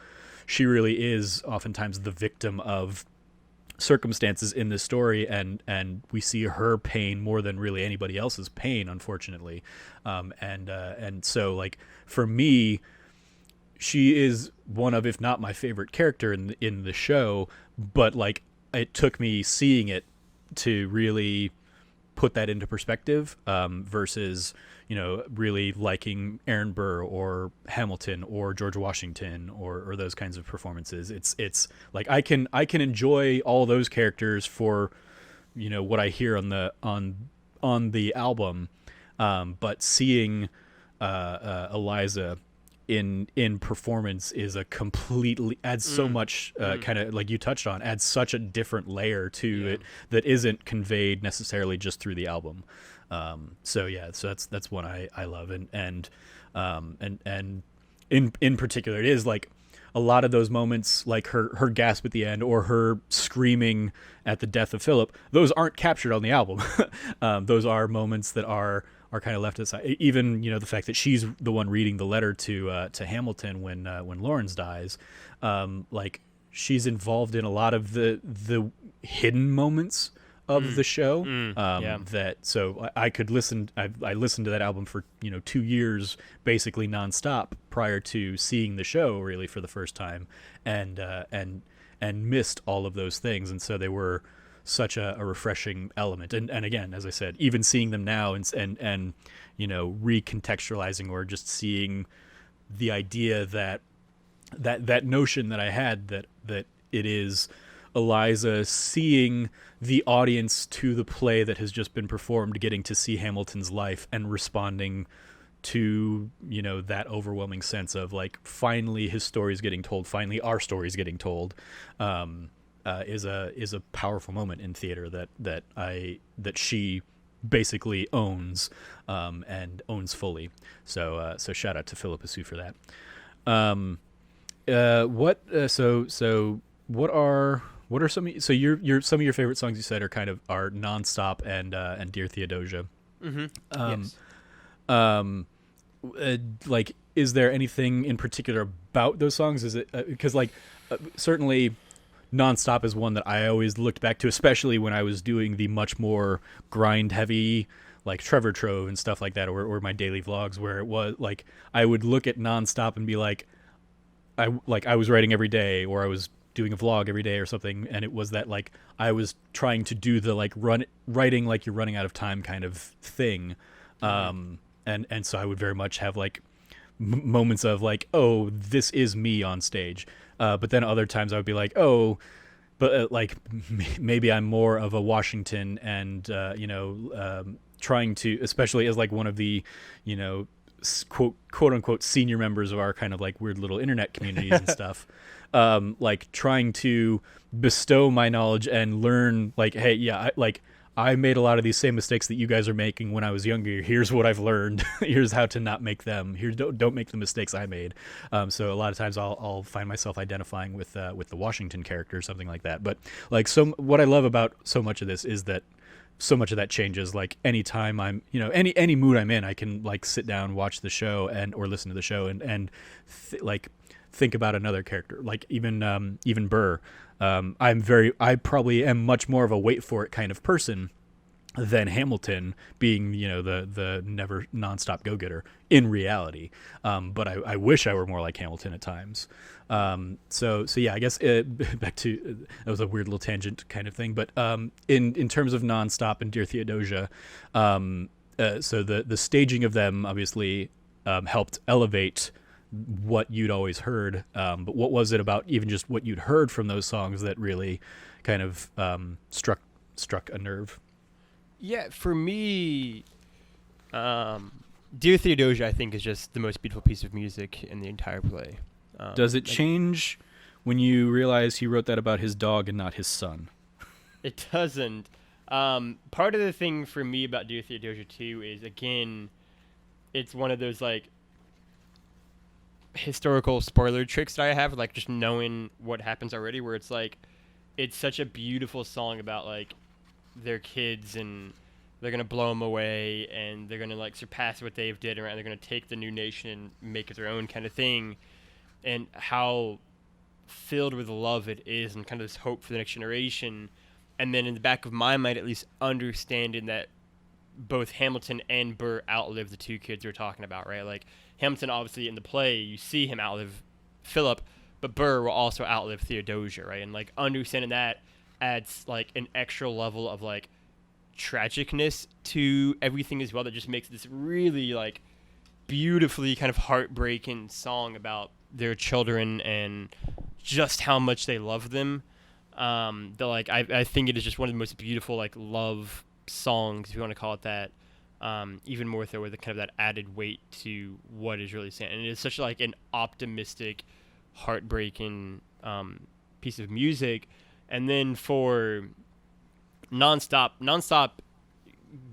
she really is oftentimes the victim of circumstances in this story, and we see her pain more than really anybody else's pain, unfortunately. And so like for me, she is one of, if not my favorite character in the show, but like it took me seeing it to really put that into perspective, versus, you know, really liking Aaron Burr or Hamilton or George Washington or those kinds of performances. It's like I can enjoy all those characters for, you know, what I hear on the album, but seeing Eliza in performance is a completely adds so much kind of like you touched on, adds such a different layer to it that isn't conveyed necessarily just through the album. So that's one I love, and in particular it is like a lot of those moments, like her gasp at the end or her screaming at the death of Philip, those aren't captured on the album. Those are moments that are kind of left aside. Even, you know, the fact that she's the one reading the letter to Hamilton when Lawrence dies, like she's involved in a lot of the hidden moments of the show. That so I could listen. I listened to that album for 2 years basically nonstop prior to seeing the show really for the first time, and missed all of those things, and so they were such a refreshing element. And again, as I said, even seeing them now and recontextualizing or just seeing the idea that notion that I had that it is Eliza seeing the audience to the play that has just been performed, getting to see Hamilton's life and responding to that overwhelming sense of like finally his story's getting told, finally our story's getting told, is a powerful moment in theater that she basically owns, and owns fully. So shout out to Philippa Sue for that. What are some of, so some of your favorite songs you said are Nonstop and Dear Theodosia. Yes. Like, is there anything in particular about those songs? Is it because certainly Nonstop is one that I always looked back to, especially when I was doing the much more grind heavy like Trevor Trove and stuff like that, or my daily vlogs, where it was like I would look at Nonstop and be like I was writing every day, or I was doing a vlog every day or something, and it was that like I was trying to do the like writing like you're running out of time kind of thing, and so I would very much have like moments of like, oh, this is me on stage, but then other times I would be like, oh, but like maybe I'm more of a Washington, and trying to, especially as like one of the quote unquote senior members of our kind of like weird little internet communities and stuff, like trying to bestow my knowledge and learn like, hey, yeah, I made a lot of these same mistakes that you guys are making when I was younger. Here's what I've learned. Here's how to not make them. Here, don't make the mistakes I made. So a lot of times I'll find myself identifying with the Washington character or something like that. But like, so what I love about so much of this is that so much of that changes. Like anytime I'm, any mood I'm in, I can like sit down, watch the show or listen to the show like think about another character. Like even Burr. I probably am much more of a wait for it kind of person than Hamilton, being the never nonstop go getter in reality. But I wish I were more like Hamilton at times. So yeah, I guess back to that was a weird little tangent kind of thing. But in terms of nonstop and Dear Theodosia, so the staging of them obviously helped elevate what you'd always heard. But what was it about even just what you'd heard from those songs that really kind of struck a nerve? Yeah, for me, Dear Theodosia, I think, is just the most beautiful piece of music in the entire play. Does it change when you realize he wrote that about his dog and not his son? It doesn't. Part of the thing for me about Dear Theodosia too is, again, it's one of those like historical spoiler tricks that I have, like just knowing what happens already, where it's like it's such a beautiful song about like their kids, and they're gonna blow them away, and they're gonna like surpass what they've did, and they're gonna take the new nation and make it their own kind of thing, and how filled with love it is, and kind of this hope for the next generation. And then in the back of my mind, at least, understanding that both Hamilton and Burr outlive the two kids we're talking about, right? Like Hamilton, obviously in the play, you see him outlive Philip, but Burr will also outlive Theodosia, right? And like understanding that adds like an extra level of like tragicness to everything as well, that just makes this really like beautifully kind of heartbreaking song about their children and just how much they love them. I think it is just one of the most beautiful like love songs, if you want to call it that. Even more so with the kind of that added weight to what is really saying, and it is such like an optimistic, heartbreaking piece of music. And then for nonstop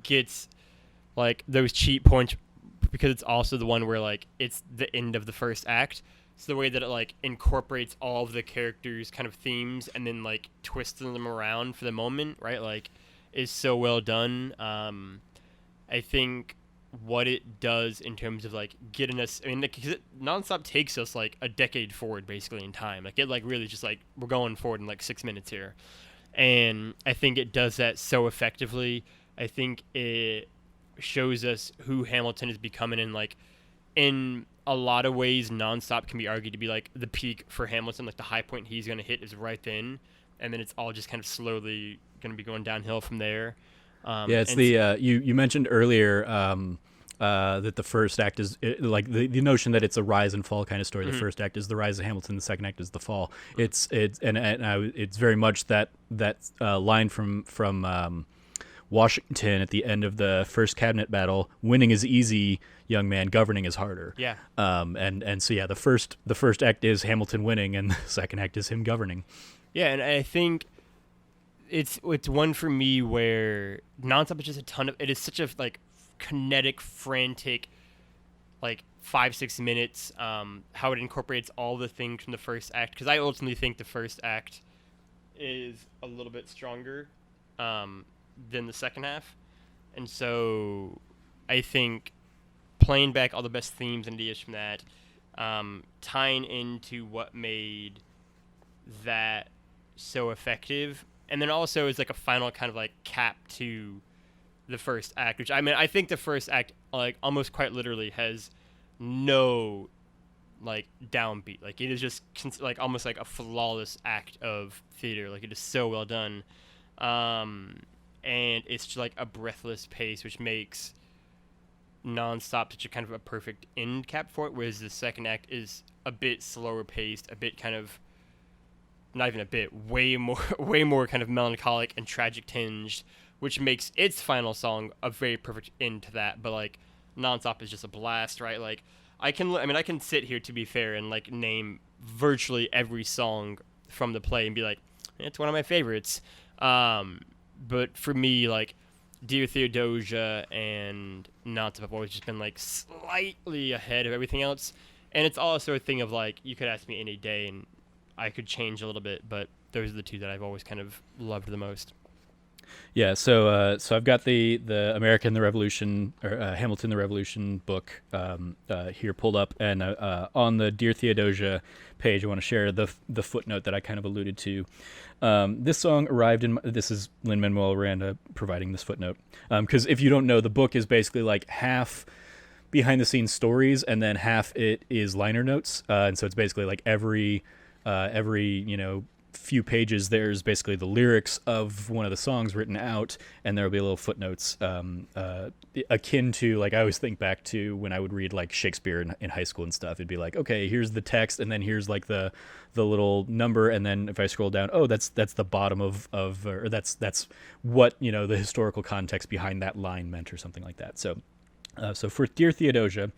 gets like those cheat points because it's also the one where like it's the end of the first act. So the way that it like incorporates all of the characters' kind of themes and then like twists them around for the moment, right? Like, is so well done. I think what it does in terms of like getting us, I mean, because nonstop takes us like a decade forward basically in time. Like it like really just like we're going forward in like 6 minutes here, and I think it does that so effectively. I think it shows us who Hamilton is becoming, and like in a lot of ways, nonstop can be argued to be like the peak for Hamilton. Like the high point he's going to hit is right then, and then it's all just kind of slowly going to be going downhill from there. Yeah, it's you mentioned earlier that the first act is like the notion that it's a rise and fall kind of story. Mm-hmm. The first act is the rise of Hamilton, the second act is the fall. Mm-hmm. It's very much that line from Washington at the end of the first cabinet battle: "Winning is easy, young man. Governing is harder." Yeah. And so yeah, the first act is Hamilton winning, and the second act is him governing. Yeah, and I think it's one for me where nonstop is just it is such a like kinetic, frantic, like 5-6 minutes. How it incorporates all the things from the first act, because I ultimately think the first act is a little bit stronger than the second half, and so I think playing back all the best themes and ideas from that, tying into what made that so effective, and then also is like a final kind of like cap to the first act, which I mean I think the first act like almost quite literally has no like downbeat. Like it is just like almost like a flawless act of theater. Like it is so well done, and it's just like a breathless pace, which makes nonstop such a kind of a perfect end cap for it, whereas the second act is a bit slower paced, a bit kind of not even a bit, way more kind of melancholic and tragic tinged, which makes its final song a very perfect end to that. But like nonstop is just a blast, right? Like I can sit here, to be fair, and like name virtually every song from the play and be like, it's one of my favorites. But for me, like Dear Theodosia and Nonstop have always just been like slightly ahead of everything else. And it's also a thing of like, you could ask me any day and I could change a little bit, but those are the two that I've always kind of loved the most. Yeah, so I've got the American the Revolution or Hamilton the Revolution book here pulled up, and on the Dear Theodosia page, I want to share the footnote that I kind of alluded to. This song arrived in. This is Lin-Manuel Miranda providing this footnote, because if you don't know, the book is basically like half behind the scenes stories, and then half it is liner notes, and so it's basically like every few pages there's basically the lyrics of one of the songs written out, and there'll be little footnotes akin to, like, I always think back to when I would read like Shakespeare in high school and stuff. It'd be like, okay, here's the text, and then here's like the little number, and then if I scroll down, oh, that's the bottom of or that's what the historical context behind that line meant, or something like that. So for Dear Theodosia,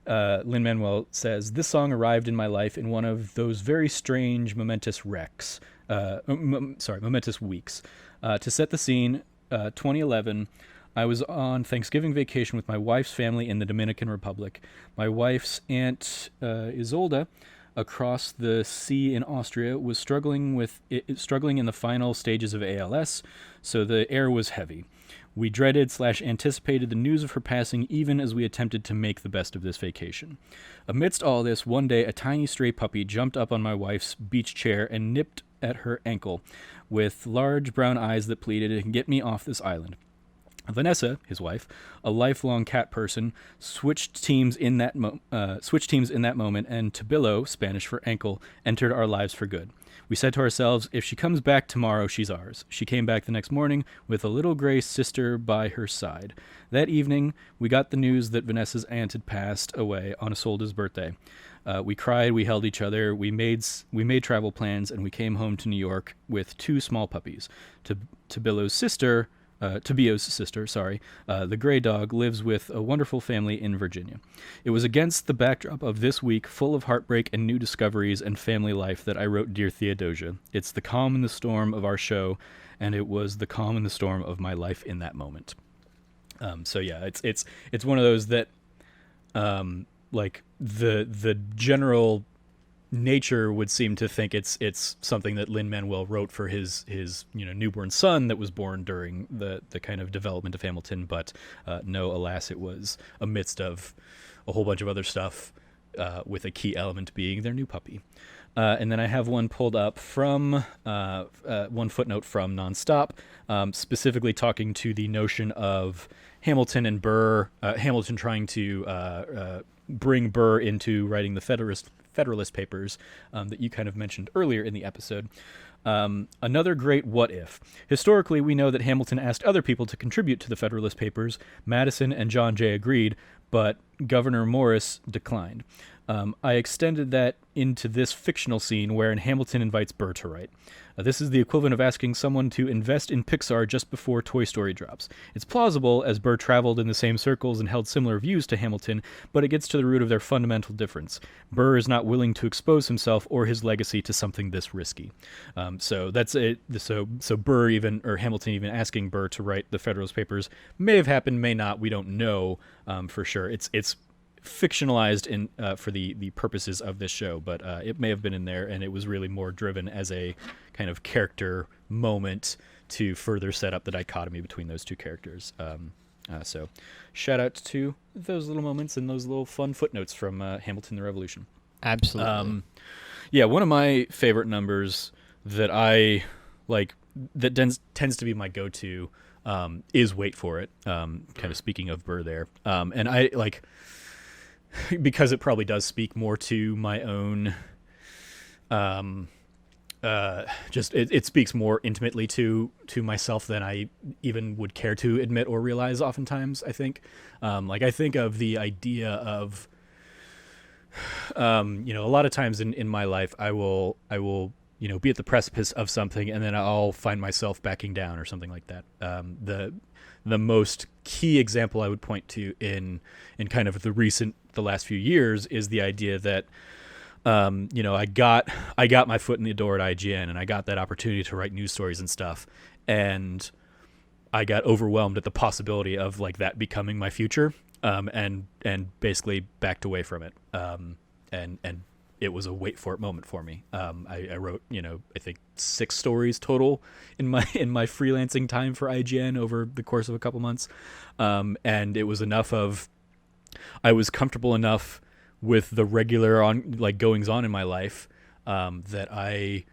Lin-Manuel says, this song arrived in my life in one of those very strange, momentous momentous weeks. To set the scene, 2011, I was on Thanksgiving vacation with my wife's family in the Dominican Republic. My wife's aunt, Isolda, across the sea in Austria, was struggling in the final stages of ALS, so the air was heavy. We dreaded/anticipated the news of her passing, even as we attempted to make the best of this vacation. Amidst all this, one day a tiny stray puppy jumped up on my wife's beach chair and nipped at her ankle, with large brown eyes that pleaded, "Get me off this island." Vanessa, his wife, a lifelong cat person, switched teams in that moment, and Tabillo, Spanish for ankle, entered our lives for good. We said to ourselves, if she comes back tomorrow, she's ours. She came back the next morning with a little gray sister by her side. That evening, we got the news that Vanessa's aunt had passed away on Isolda's birthday. We cried, we held each other, we made travel plans, and we came home to New York with two small puppies. Tabio's sister, the gray dog, lives with a wonderful family in Virginia. It was against the backdrop of this week full of heartbreak and new discoveries and family life that I wrote Dear Theodosia. It's the calm and the storm of our show, and it was the calm and the storm of my life in that moment. So yeah, it's one of those that, like the general nature would seem to think it's something that Lin-Manuel wrote for his newborn son that was born during the kind of development of Hamilton, but no, alas, it was amidst of a whole bunch of other stuff, with a key element being their new puppy. And then I have one pulled up from one footnote from Nonstop, specifically talking to the notion of Hamilton and Burr, Hamilton trying to bring Burr into writing the Federalist Papers, that you kind of mentioned earlier in the episode. Another great what if. Historically, we know that Hamilton asked other people to contribute to the Federalist Papers. Madison and John Jay agreed, but Gouverneur Morris declined. I extended that into this fictional scene wherein Hamilton invites Burr to write. This is the equivalent of asking someone to invest in Pixar just before Toy Story drops. It's plausible, as Burr traveled in the same circles and held similar views to Hamilton, but it gets to the root of their fundamental difference. Burr is not willing to expose himself or his legacy to something this risky. So that's it. So Burr or Hamilton even asking Burr to write the Federalist Papers may have happened, may not. We don't know for sure. It's fictionalized in for the purposes of this show, but it may have been in there, and it was really more driven as a kind of character moment to further set up the dichotomy between those two characters. So shout out to those little moments and those little fun footnotes from Hamilton the Revolution. Absolutely. Yeah, one of my favorite numbers that I like that tends to be my go-to is Wait For It, kind of speaking of Burr there. And I like, because it probably does speak more to my own, just it speaks more intimately to myself than I even would care to admit or realize oftentimes, I think. Like, I think of the idea of, a lot of times in my life, I will be at the precipice of something, and then I'll find myself backing down or something like that. The most key example I would point to in kind of the last few years is the idea that, I got my foot in the door at IGN, and I got that opportunity to write news stories and stuff, and I got overwhelmed at the possibility of like that becoming my future, and basically backed away from it, and it was a wait for it moment for me. I wrote, I think 6 stories total in my freelancing time for IGN over the course of a couple months, and it was enough of I was comfortable enough with the regular goings on in my life that I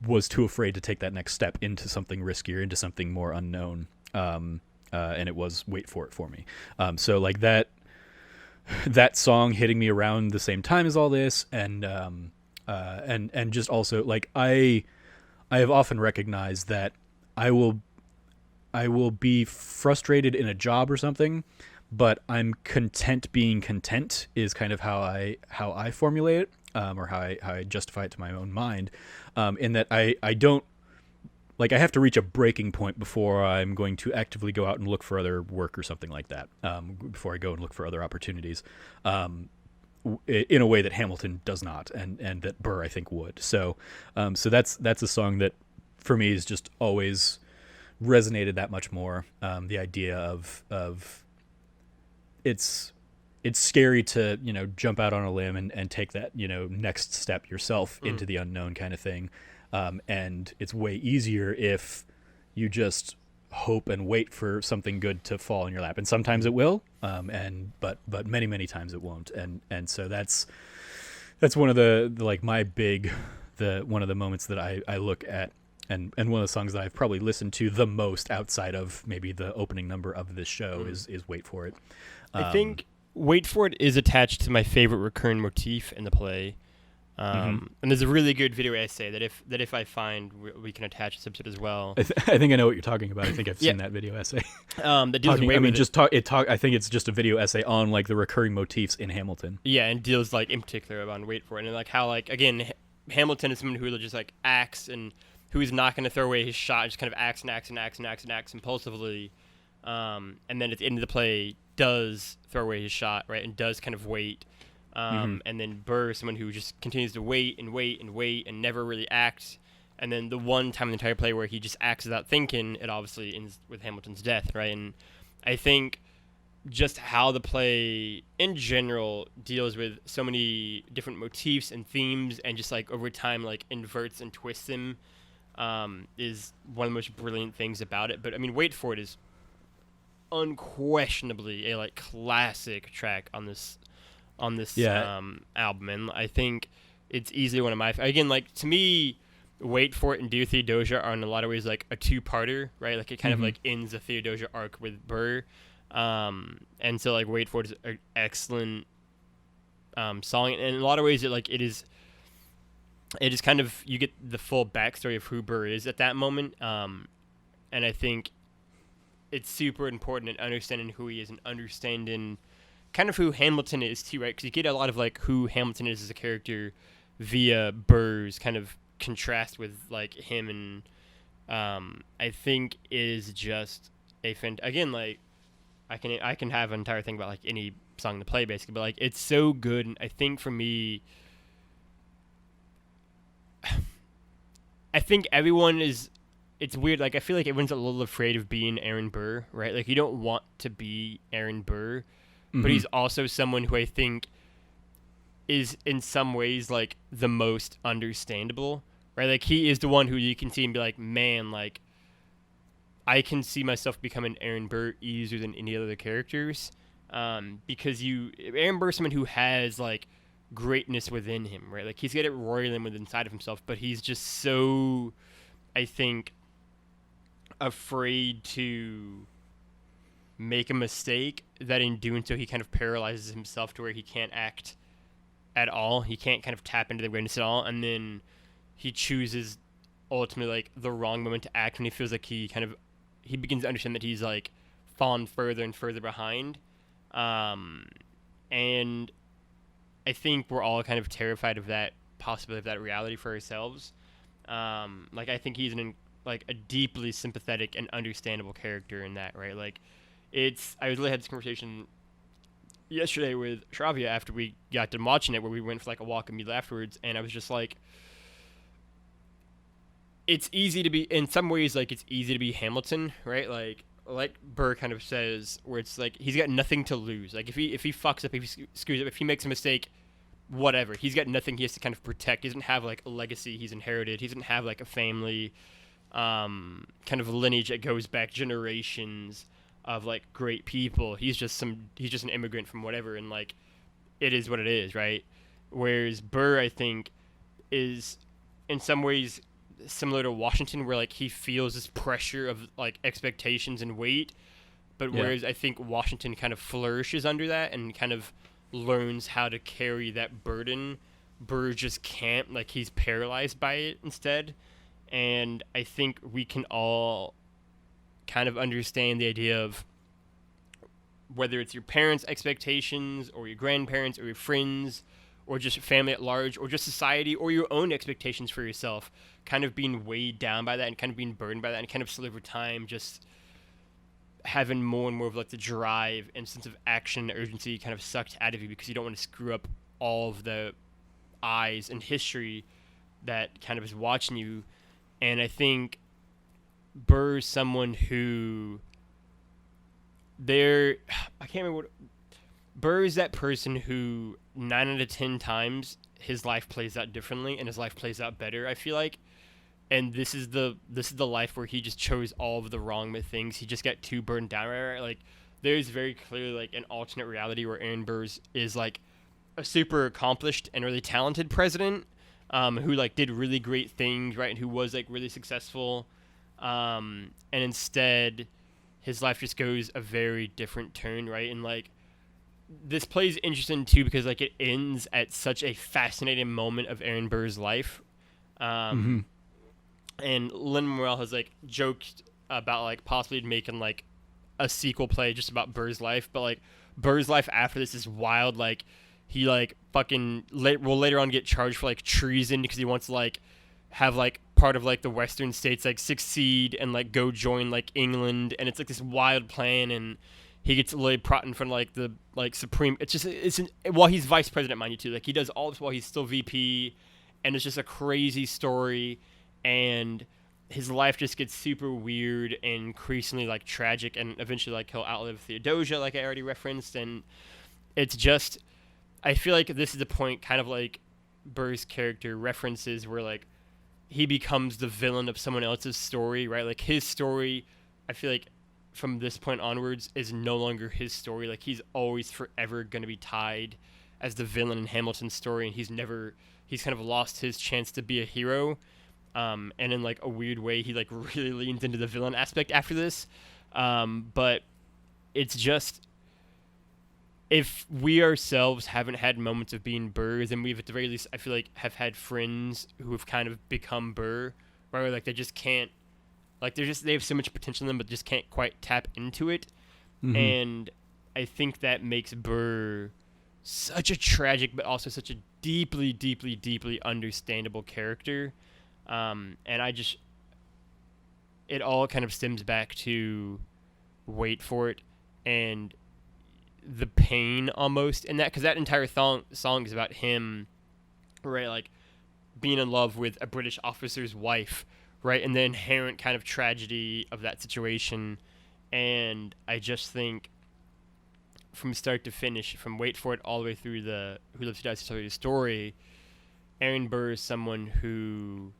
was too afraid to take that next step into something riskier, into something more unknown, and it was wait for it for me. So like that song hitting me around the same time as all this, and just also like I have often recognized that I will be frustrated in a job or something, but I'm content being content is kind of how I formulate it, or how I justify it to my own mind, in that I don't, like, I have to reach a breaking point before I'm going to actively go out and look for other work or something like that, before I go and look for other opportunities, in a way that Hamilton does not, and that Burr, I think, would. So that's a song that for me is just always resonated that much more. The idea of it's scary to, jump out on a limb and take that, next step yourself into the unknown kind of thing. And it's way easier if you just hope and wait for something good to fall in your lap. And sometimes it will, but many, many times it won't. And so that's one of the like my big, one of the moments that I look at, and one of the songs that I've probably listened to the most outside of maybe the opening number of this show is Wait For It. I think Wait For It is attached to my favorite recurring motif in the play. And there's a really good video essay that if I find, we can attach this episode as well. I think I know what you're talking about. I think I've seen that video essay. That deals I think it's just a video essay on like the recurring motifs in Hamilton. Yeah, and deals like in particular about Wait For It, and like how, like, again, Hamilton is someone who just like acts, and who's not going to throw away his shot, just kind of acts impulsively, and then at the end of the play does throw away his shot, right, and does kind of wait. And then Burr, someone who just continues to wait and never really acts. And then the one time in the entire play where he just acts without thinking, it obviously ends with Hamilton's death, right? And I think just how the play in general deals with so many different motifs and themes, and just like over time like inverts and twists them, is one of the most brilliant things about it. But I mean, Wait For It is unquestionably a like classic track on this album, and I think it's easily one of my again, like, to me, Wait For It and Dear Theodosia are in a lot of ways like a two-parter, right? Like it kind of like ends the Theodosia arc with Burr, and so like Wait For It is an excellent song, and in a lot of ways it is kind of, you get the full backstory of who Burr is at that moment, and I think it's super important in understanding who he is and understanding kind of who Hamilton is too, right? Because you get a lot of like who Hamilton is as a character via Burr's kind of contrast with like him, and I think is just a again, like I can have an entire thing about like any song to play basically, but like it's so good, and I think for me, I think everyone is. It's weird. Like I feel like everyone's a little afraid of being Aaron Burr, right? Like you don't want to be Aaron Burr. But he's also someone who I think is in some ways like the most understandable, right? Like he is the one who you can see and be like, man, like I can see myself becoming Aaron Burr easier than any other characters, because Aaron Burr is someone who has like greatness within him, right? Like he's got it roiling within inside of himself, but he's just so, I think, afraid to make a mistake that in doing so he kind of paralyzes himself to where he can't act at all. He can't kind of tap into the greatness at all, and then he chooses ultimately like the wrong moment to act when he feels like he begins to understand that he's like fallen further and further behind, and I think we're all kind of terrified of that possibility, of that reality for ourselves. Like I think he's a deeply sympathetic and understandable character in that, right? Like I really had this conversation yesterday with Shravia after we got done watching it, where we went for like a walk immediately afterwards, and I was just like, it's easy to be, in some ways, like it's easy to be Hamilton, right? Like Burr kind of says, where it's like he's got nothing to lose. Like if he fucks up, if he screws up, if he makes a mistake, whatever. He's got nothing he has to kind of protect. He doesn't have like a legacy he's inherited. He doesn't have like a family kind of lineage that goes back generations of like great people. He's just an immigrant from whatever, and like it is what it is, right? Whereas Burr, I think, is in some ways similar to Washington, where like he feels this pressure of like expectations and weight, but whereas I think Washington kind of flourishes under that and kind of learns how to carry that burden, Burr just can't. Like he's paralyzed by it instead. And I think we can all kind of understand the idea of whether it's your parents' expectations or your grandparents or your friends or just family at large or just society or your own expectations for yourself kind of being weighed down by that and kind of being burdened by that and kind of slowly over time just having more and more of like the drive and sense of action and urgency kind of sucked out of you because you don't want to screw up all of the eyes and history that kind of is watching you. And I think Burr's someone who I can't remember what Burr is, that person who 9 out of 10 times his life plays out differently and his life plays out better, I feel like. And this is the life where he just chose all of the wrong things. He just got too burned down, right? Like there's very clearly like an alternate reality where Aaron Burr is like a super accomplished and really talented president, who like did really great things, right? And who was like really successful. And instead his life just goes a very different turn, right? And like this plays interesting too because like it ends at such a fascinating moment of Aaron Burr's life. And Lin-Manuel has like joked about like possibly making like a sequel play just about Burr's life, but like Burr's life after this is wild. Like he like fucking will later on get charged for like treason because he wants to like have like part of like the Western states like succeed and like go join like England, and it's like this wild plan, and he gets literally brought in front of like the like Supreme. While he's vice president, mind you, too. Like he does all this while he's still VP, and it's just a crazy story. And his life just gets super weird and increasingly like tragic, and eventually like he'll outlive Theodosia, like I already referenced. And it's just, I feel like this is the point kind of like Burr's character references where like he becomes the villain of someone else's story, right? Like his story, I feel like from this point onwards is no longer his story. Like he's always forever going to be tied as the villain in Hamilton's story, and he's kind of lost his chance to be a hero. And in like a weird way, he like really leans into the villain aspect after this. But it's just, if we ourselves haven't had moments of being Burr, then we've at the very least, I feel like, have had friends who have kind of become Burr, where like they just can't, like they have so much potential in them, but just can't quite tap into it. And I think that makes Burr such a tragic, but also such a deeply, deeply, deeply understandable character. And it all kind of stems back to wait for it and the pain almost in that, because that entire song is about him, right? Like being in love with a British officer's wife, right? And the inherent kind of tragedy of that situation. And I just think from start to finish, from Wait For It all the way through the Who Lives Who Dies to Tell You the Story, Aaron Burr is someone who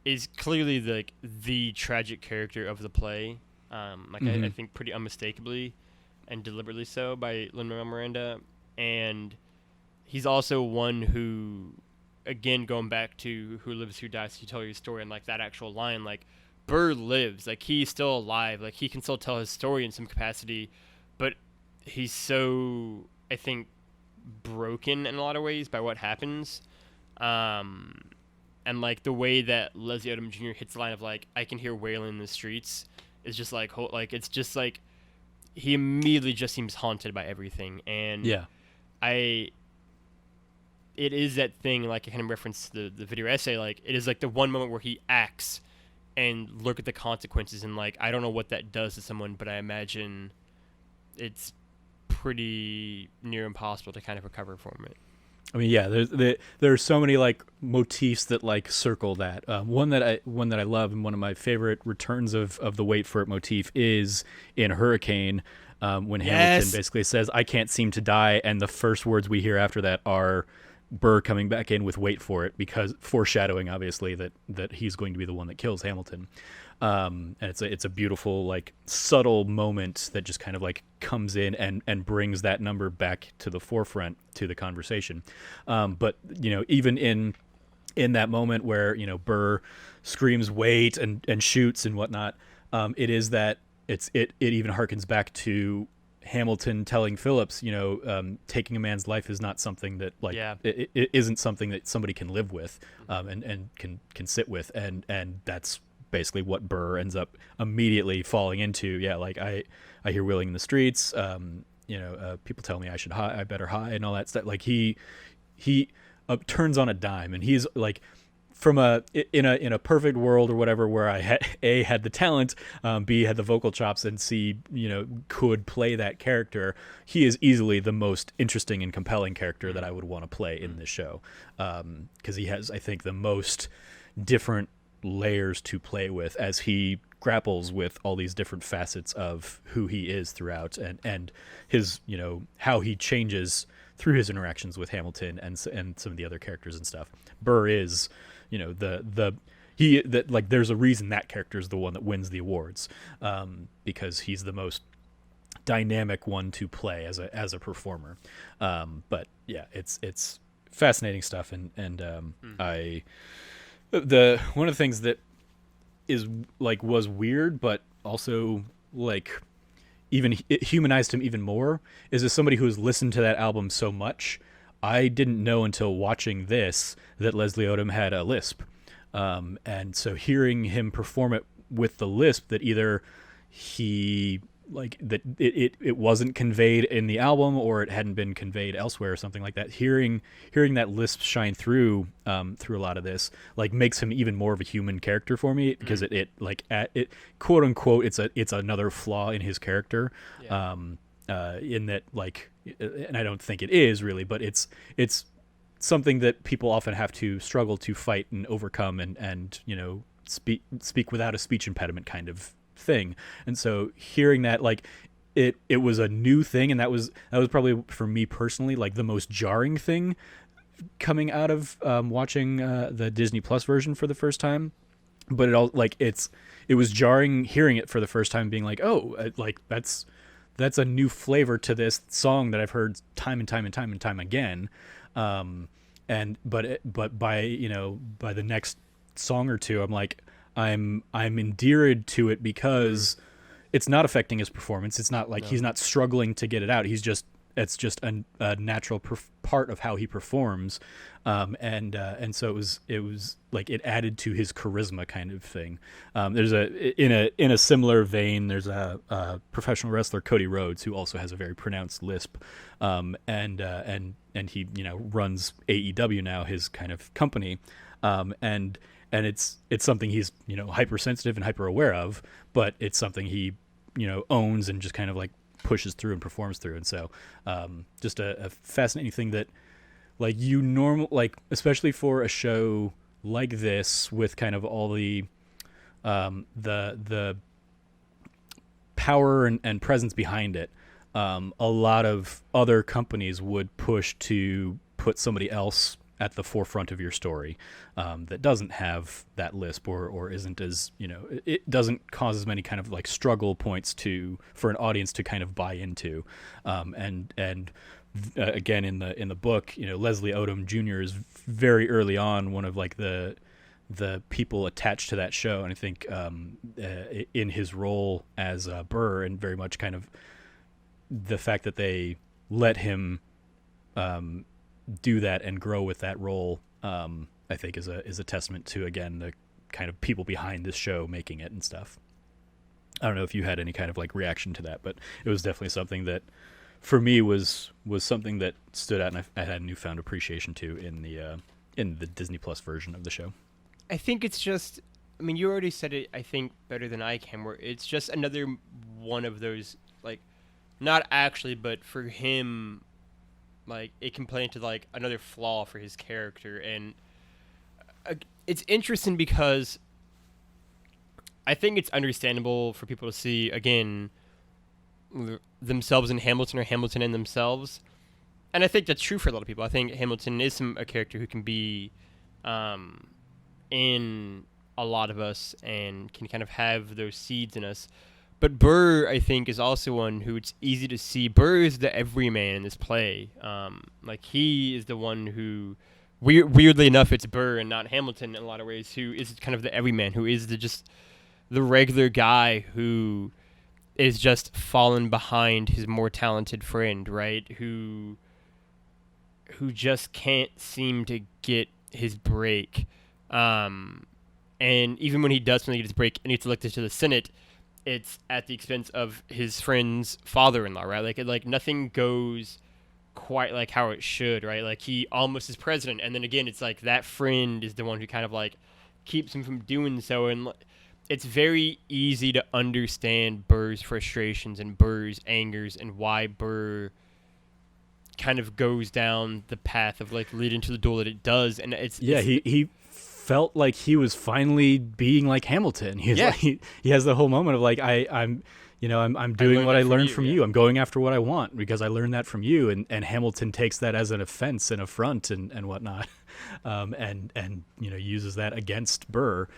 is clearly the tragic character of the play. I think pretty unmistakably and deliberately so by Lin-Manuel Miranda. And he's also one who, again, going back to Who Lives Who Dies to Tell Your Story, and like that actual line, like Burr lives, like he's still alive, like he can still tell his story in some capacity, but he's so, I think, broken in a lot of ways by what happens. And like the way that Leslie Odom Jr. hits the line of like, I can hear wailing in the streets, is just like, it's just like he immediately just seems haunted by everything. And it is that thing, like I kind of referenced the video essay, like it is like the one moment where he acts and look at the consequences, and like I don't know what that does to someone, but I imagine it's pretty near impossible to kind of recover from it. I mean, yeah, there are so many like motifs that like circle that. One that I love, and one of my favorite returns of the wait for it motif is in Hurricane, when Hamilton Yes. basically says, "I can't seem to die," and the first words we hear after that are Burr coming back in with "wait for it," because foreshadowing obviously that he's going to be the one that kills Hamilton. And it's a beautiful like subtle moment that just kind of like comes in and brings that number back to the forefront to the conversation. But you know, even in that moment where you know Burr screams wait and shoots and whatnot, it is that it even harkens back to Hamilton telling Phillips, you know, taking a man's life is not something that like Yeah. it isn't something that somebody can live with, and can sit with, and that's basically what Burr ends up immediately falling into. Yeah, like I hear wheeling in the streets. You know, people tell me I better hide and all that stuff. Like he turns on a dime, and he's like from in a perfect world or whatever where I had the talent, B had the vocal chops, and C you know could play that character. He is easily the most interesting and compelling character that I would want to play in this show, because he has I think the most different layers to play with as he grapples with all these different facets of who he is throughout, and his you know how he changes through his interactions with Hamilton and some of the other characters and stuff. Burr is you know the he that like there's a reason that character is the one that wins the awards, because he's the most dynamic one to play as a performer. But yeah, it's fascinating stuff, and I the one of the things that is like was weird but also like even it humanized him even more is as somebody who's listened to that album so much. I didn't know until watching this that Leslie Odom had a lisp, and so hearing him perform it with the lisp, that either he like that it wasn't conveyed in the album or it hadn't been conveyed elsewhere or something like that. Hearing that lisp shine through through a lot of this like makes him even more of a human character for me, because it like it quote unquote it's another flaw in his character. Yeah. In that like, and I don't think it is really, but it's something that people often have to struggle to fight and overcome, and you know speak without a speech impediment kind of thing. And so hearing that like it was a new thing, and that was probably for me personally like the most jarring thing coming out of watching the Disney Plus version for the first time. But it all like it was jarring hearing it for the first time, being like, oh, like that's a new flavor to this song that I've heard time and time and time and time again. And but by you know by the next song or two, I'm like I'm endeared to it because it's not affecting his performance. It's not like he's not struggling to get it out. It's just a natural part of how he performs, and so it was like it added to his charisma kind of thing. There's in a similar vein. There's a professional wrestler, Cody Rhodes, who also has a very pronounced lisp, and he you know runs AEW now, his kind of company, and it's something he's you know hypersensitive and hyper aware of, but it's something he you know owns and just kind of like pushes through and performs through. And so just a fascinating thing that like you normal like especially for a show like this with kind of all the power and presence behind it, a lot of other companies would push to put somebody else at the forefront of your story, that doesn't have that lisp or isn't as you know it doesn't cause as many kind of like struggle points for an audience to kind of buy into, and again in the book you know Leslie Odom Jr. is very early on one of like the people attached to that show, and I think in his role as Burr, and very much kind of the fact that they let him do that and grow with that role, I think is a testament to again the kind of people behind this show making it and stuff. I don't know if you had any kind of like reaction to that, but it was definitely something that for me was something that stood out, and I had a newfound appreciation to in the Disney Plus version of the show. I think it's just, I mean, you already said it, I think, better than I can, where it's just another one of those, like, not actually, but for him, like it can play into like another flaw for his character. And it's interesting because I think it's understandable for people to see again themselves in Hamilton or Hamilton in themselves, and I think that's true for a lot of people. I think Hamilton is a character who can be in a lot of us and can kind of have those seeds in us. But Burr, I think, is also one who it's easy to see. Burr is the everyman in this play. Like, he is the one who, weirdly enough, it's Burr and not Hamilton in a lot of ways, who is kind of the everyman, who is the regular guy who is just fallen behind his more talented friend, right? Who just can't seem to get his break. And even when he does finally get his break and he's elected to the Senate, it's at the expense of his friend's father-in-law, right? Like nothing goes quite like how it should, right? Like he almost is president, and then again, it's like that friend is the one who kind of like keeps him from doing so, and it's very easy to understand Burr's frustrations and Burr's angers and why Burr kind of goes down the path of like leading to the duel that it does, and he felt like he was finally being like Hamilton. He has the whole moment of like I'm doing what I learned from you. I'm going after what I want because I learned that from you. And Hamilton takes that as an offense and affront and whatnot, and uses that against Burr.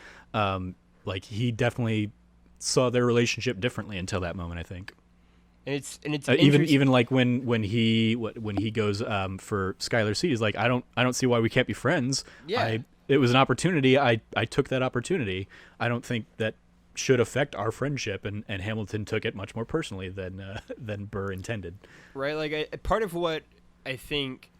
Like he definitely saw their relationship differently until that moment, I think. And it's even like when he goes for Skylar's seat, he's like, I don't see why we can't be friends. Yeah. It was an opportunity. I took that opportunity. I don't think that should affect our friendship, and Hamilton took it much more personally than Burr intended. Right, like part of what I think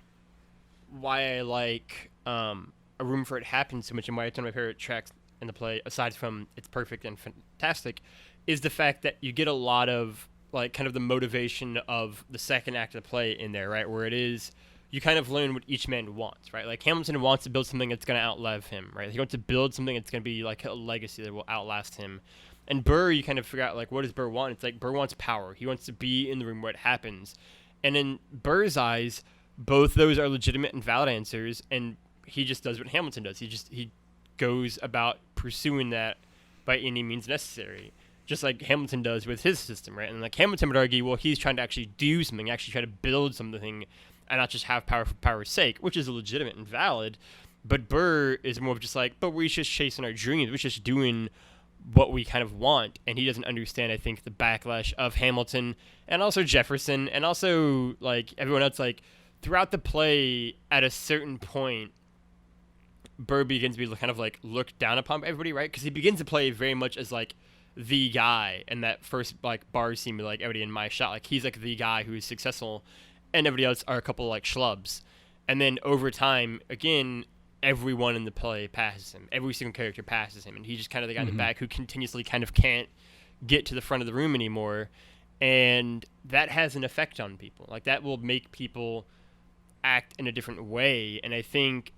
why I like A Room for It Happens so much and why it's one of my favorite tracks in the play, aside from it's perfect and fantastic, is the fact that you get a lot of like kind of the motivation of the second act of the play in there, right? Where it is you kind of learn what each man wants, right? Like Hamilton wants to build something that's going to outlive him, right? He wants to build something that's going to be like a legacy that will outlast him. And Burr, you kind of figure out like, what does Burr want? It's like Burr wants power. He wants to be in the room where it happens. And in Burr's eyes, both those are legitimate and valid answers, and he just does what Hamilton does. He goes about pursuing that by any means necessary, just like Hamilton does with his system, right? And like Hamilton would argue, well, he's trying to actually do something, actually try to build something, and not just have power for power's sake, which is legitimate and valid. But Burr is more of just like, but we're just chasing our dreams. We're just doing what we kind of want. And he doesn't understand, I think, the backlash of Hamilton and also Jefferson and also like everyone else. Like throughout the play, at a certain point, Burr begins to be kind of like looked down upon by everybody, right? Because he begins to play very much as like the guy in that first like bar scene with like everybody in my shot. Like he's like the guy who is successful, and everybody else are a couple like schlubs. And then over time, again, everyone in the play passes him. Every single character passes him, and he's just kind of the guy in the back who continuously kind of can't get to the front of the room anymore. And that has an effect on people. Like that will make people act in a different way. And I think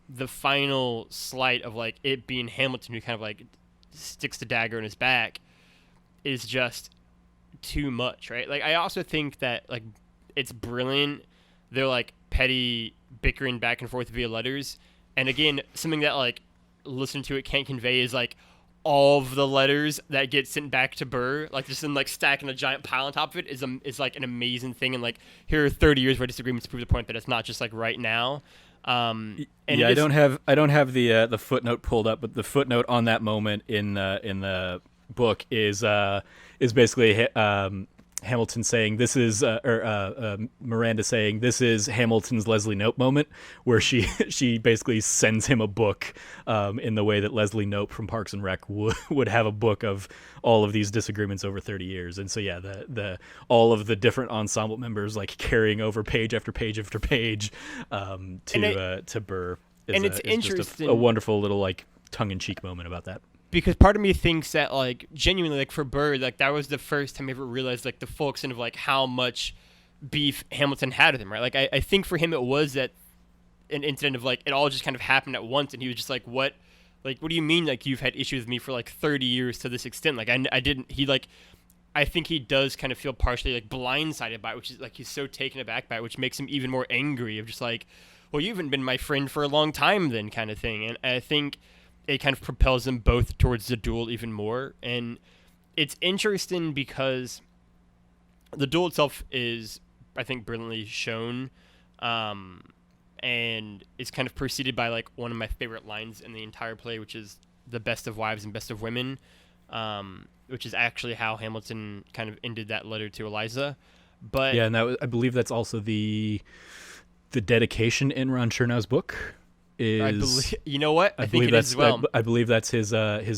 the final slight of like it being Hamilton who kind of like sticks the dagger in his back is just too much, right? Like I also think that like it's brilliant. They're like petty bickering back and forth via letters, and again, something that like listening to it can't convey is like all of the letters that get sent back to Burr, like just in like stacking a giant pile on top of it is like an amazing thing. And like here are 30 years of disagreements to prove the point that it's not just like right now. And yeah, I don't have the footnote pulled up, but the footnote on that moment in the book is basically Hamilton saying this is Miranda saying this is Hamilton's Leslie Knope moment, where she basically sends him a book in the way that Leslie Knope from Parks and Rec would have a book of all of these disagreements over 30 years. And so yeah, the all of the different ensemble members like carrying over page after page after page to Burr is just a wonderful little like tongue-in-cheek moment about that. Because part of me thinks that, like, genuinely, like, for Burr, like, that was the first time I ever realized, like, the full extent of, like, how much beef Hamilton had with him, right? Like, I think for him it was that an incident of, like, it all just kind of happened at once, and he was just like, what do you mean, like, you've had issues with me for, like, 30 years to this extent? Like, I didn't, he, like, I think he does kind of feel partially like blindsided by it, which is like he's so taken aback by it, which makes him even more angry of just like, well, you haven't been my friend for a long time then kind of thing. And I think it kind of propels them both towards the duel even more. And it's interesting because the duel itself is, I think, brilliantly shown. And it's kind of preceded by like one of my favorite lines in the entire play, which is the best of wives and best of women, which is actually how Hamilton kind of ended that letter to Eliza. But Yeah, and I believe that's also the dedication in Ron Chernow's book. I believe, you know what? I think it is as well. I believe that's his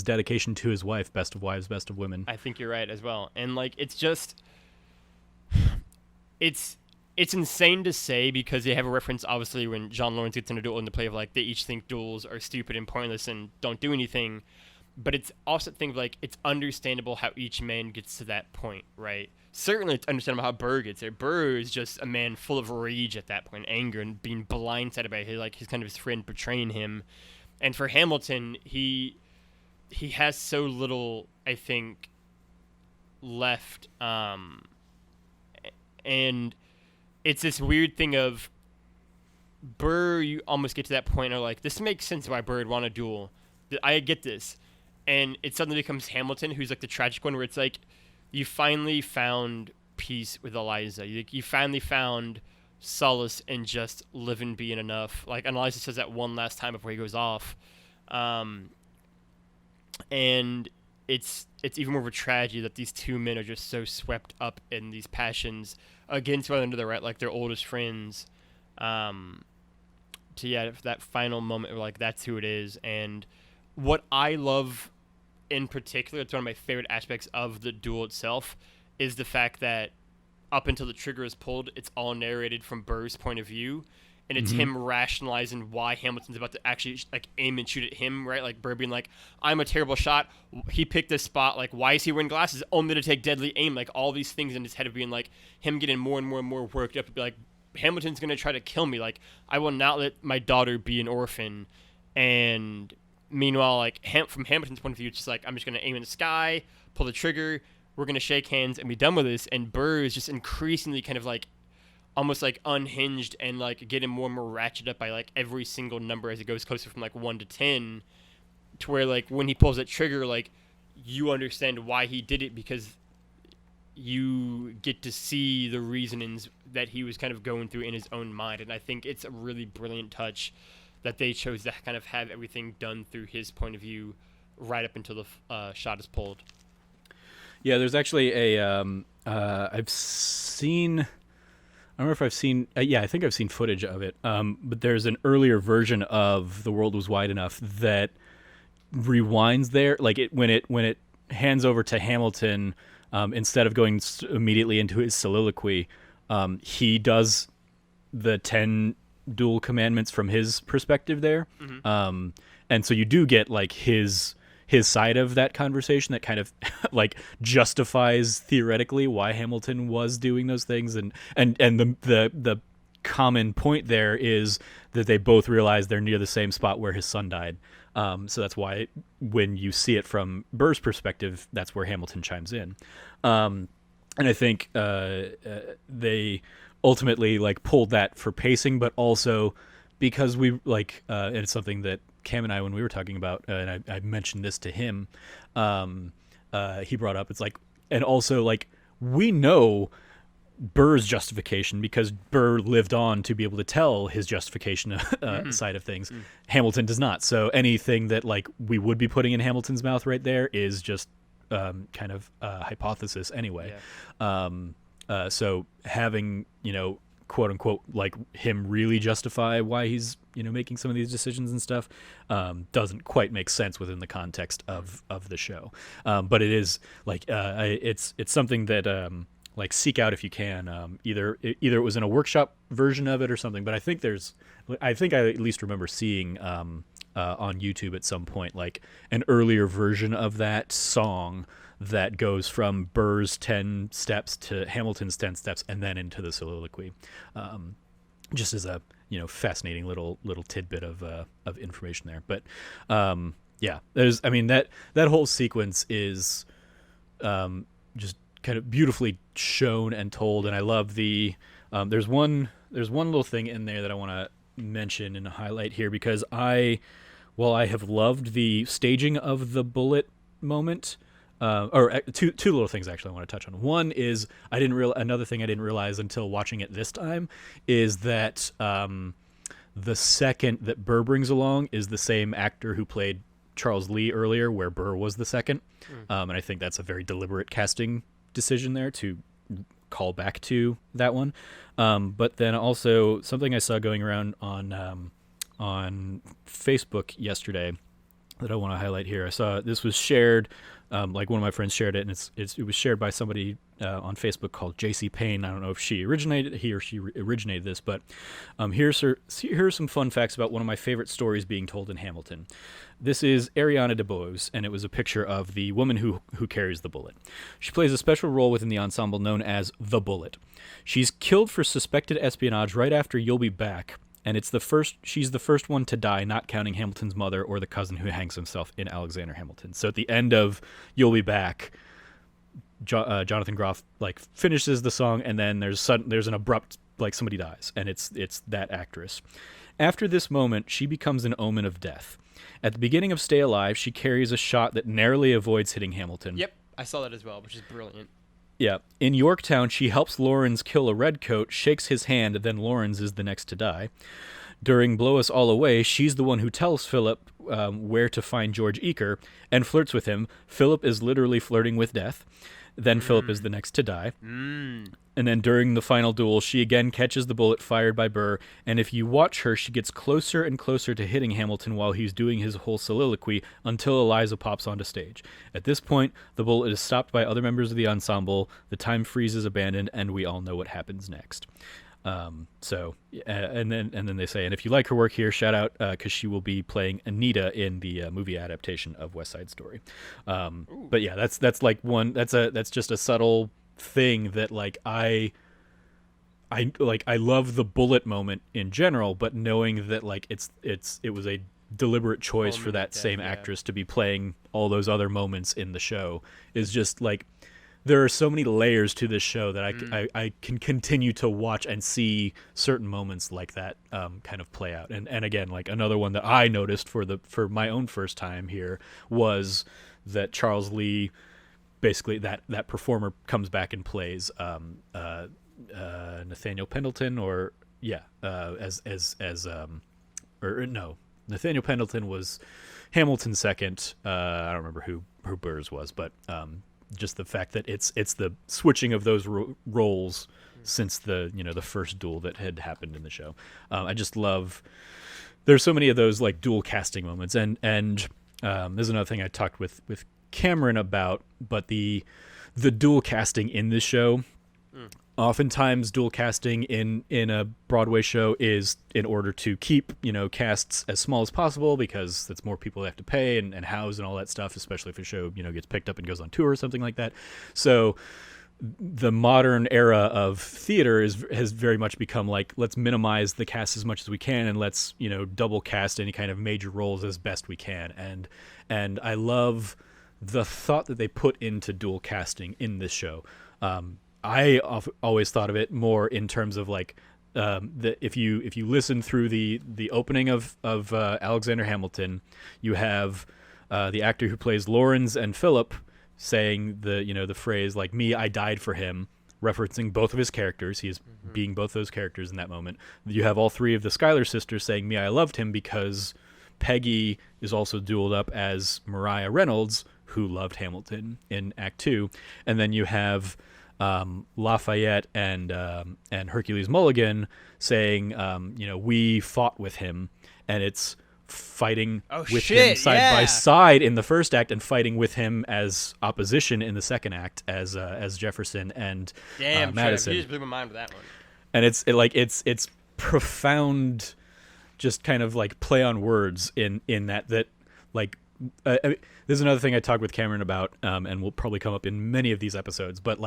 dedication to his wife, best of wives, best of women. I think you're right as well. And like it's just it's insane to say because they have a reference obviously when John Lawrence gets in a duel in the play of like they each think duels are stupid and pointless and don't do anything. But it's also a thing of like it's understandable how each man gets to that point, right? Certainly it's understandable how Burr gets there. Burr is just a man full of rage at that point, anger and being blindsided by his kind of his friend betraying him. And for Hamilton, he has so little, I think, left. And it's this weird thing of Burr, you almost get to that point of like, this makes sense why Burr would want a duel. I get this. And it suddenly becomes Hamilton, who's like the tragic one, where it's like, you finally found peace with Eliza. You finally found solace in just living, being enough. Like, and Eliza says that one last time before he goes off. And it's even more of a tragedy that these two men are just so swept up in these passions against one another, right? Like their oldest friends. That final moment, like that's who it is. And what I love in particular, it's one of my favorite aspects of the duel itself, is the fact that up until the trigger is pulled, it's all narrated from Burr's point of view, and it's him rationalizing why Hamilton's about to actually like aim and shoot at him, right? Like Burr being like, "I'm a terrible shot. He picked this spot. Like, why is he wearing glasses? Only to take deadly aim." Like all these things in his head of being like him getting more and more and more worked up to be like, Hamilton's gonna try to kill me. Like I will not let my daughter be an orphan, and meanwhile, like from Hamilton's point of view, it's just like I'm just gonna aim in the sky, pull the trigger, we're gonna shake hands and be done with this. And Burr is just increasingly kind of like almost like unhinged and like getting more and more ratcheted up by like every single number as it goes closer from like 1 to 10, to where like when he pulls that trigger, like you understand why he did it because you get to see the reasonings that he was kind of going through in his own mind. And I think it's a really brilliant touch that they chose to kind of have everything done through his point of view right up until the shot is pulled. Yeah, there's actually a I've seen. I don't know if I've seen. I think I've seen footage of it. But there's an earlier version of "The World Was Wide Enough" that rewinds there, like when it hands over to Hamilton, instead of going immediately into his soliloquy, he does the 10 dual commandments from his perspective there. And so you do get like his side of that conversation that kind of like justifies theoretically why Hamilton was doing those things. And the common point there is that they both realize they're near the same spot where his son died. So that's why when you see it from Burr's perspective, that's where Hamilton chimes in. And I think they ultimately like pulled that for pacing, but also because we like, and it's something that Cam and I, when we were talking about, and I mentioned this to him, he brought up, it's like, and also like we know Burr's justification because Burr lived on to be able to tell his justification side of things. Hamilton does not. So anything that like we would be putting in Hamilton's mouth right there is just kind of hypothesis anyway. So having, quote unquote, like him really justify why he's, making some of these decisions and stuff, doesn't quite make sense within the context of the show. But it is like, it's something that, like seek out if you can. Either it was in a workshop version of it or something, but I think I at least remember seeing on YouTube at some point like an earlier version of that song that goes from Burr's 10 steps to Hamilton's 10 steps and then into the soliloquy. Just as a fascinating little tidbit of information there. But that whole sequence is just kind of beautifully shown and told. And I love the there's one little thing in there that I want to mention and highlight here, because while I have loved the staging of the bullet moment, or two little things actually I want to touch on. One is another thing I didn't realize until watching it this time is that the second that Burr brings along is the same actor who played Charles Lee earlier, where Burr was the second. And I think that's a very deliberate casting decision there to call back to that one. But then also something I saw going around on Facebook yesterday that I want to highlight here. I saw this was shared, like one of my friends shared it, and it was shared by somebody on Facebook called JC Payne. I don't know if he or she originated this, but here are some fun facts about one of my favorite stories being told in Hamilton. This is Ariana DeBose, and it was a picture of the woman who carries the bullet. She plays a special role within the ensemble known as the Bullet. She's killed for suspected espionage right after You'll Be Back, and she's the first one to die, not counting Hamilton's mother or the cousin who hangs himself in Alexander Hamilton. So at the end of You'll Be Back, Jonathan Groff finishes the song, and then there's an abrupt somebody dies, and it's that actress. After this moment, she becomes an omen of death. At the beginning of Stay Alive, she carries a shot that narrowly avoids hitting Hamilton. Yep, I saw that as well, which is brilliant. Yeah. In Yorktown, she helps Lawrence kill a redcoat, shakes his hand, then Lawrence is the next to die. During Blow Us All Away, she's the one who tells Philip where to find George Eaker and flirts with him. Philip is literally flirting with death. Then Philip is the next to die. And then during the final duel, she again catches the bullet fired by Burr, and if you watch her, she gets closer and closer to hitting Hamilton while he's doing his whole soliloquy until Eliza pops onto stage. At this point, the bullet is stopped by other members of the ensemble, the time freeze is abandoned, and we all know what happens next. And then they say, and if you like her work here, shout out, because she will be playing Anita in the movie adaptation of West Side Story. But yeah, that's just a subtle thing that I love the bullet moment in general, but knowing that it was a deliberate choice for that same actress to be playing all those other moments in the show is just there are so many layers to this show that I can continue to watch and see certain moments like that kind of play out. And again, another one that I noticed for my own first time here was that Charles Lee, basically that performer comes back and plays Nathaniel Pendleton, Nathaniel Pendleton was Hamilton's second. I don't remember who Burr's was, but just the fact that it's the switching of those roles since the first duel that had happened in the show. I just love. There's so many of those dual casting moments, and there's another thing I talked with Cameron about, but the dual casting in this show. Oftentimes, dual casting in a Broadway show is in order to keep casts as small as possible, because that's more people they have to pay and house and all that stuff, especially if a show gets picked up and goes on tour or something like that. So the modern era of theater has very much become let's minimize the cast as much as we can, and let's double cast any kind of major roles as best we can. And I love the thought that they put into dual casting in this show. I always thought of it more in terms of if you listen through the opening of Alexander Hamilton, you have the actor who plays Lawrence and Philip saying the phrase "me, I died for him," referencing both of his characters. He is being both those characters in that moment. You have all three of the Schuyler sisters saying "me, I loved him," because Peggy is also dueled up as Mariah Reynolds, who loved Hamilton in Act 2, and then you have Lafayette and Hercules Mulligan saying, we fought with him, and it's fighting with him side by side in the first act, and fighting with him as opposition in the second act as Jefferson and Madison. You just blew my mind with that one. And it's profound, just kind of play on words in that there's another thing I talked with Cameron about, and will probably come up in many of these episodes, but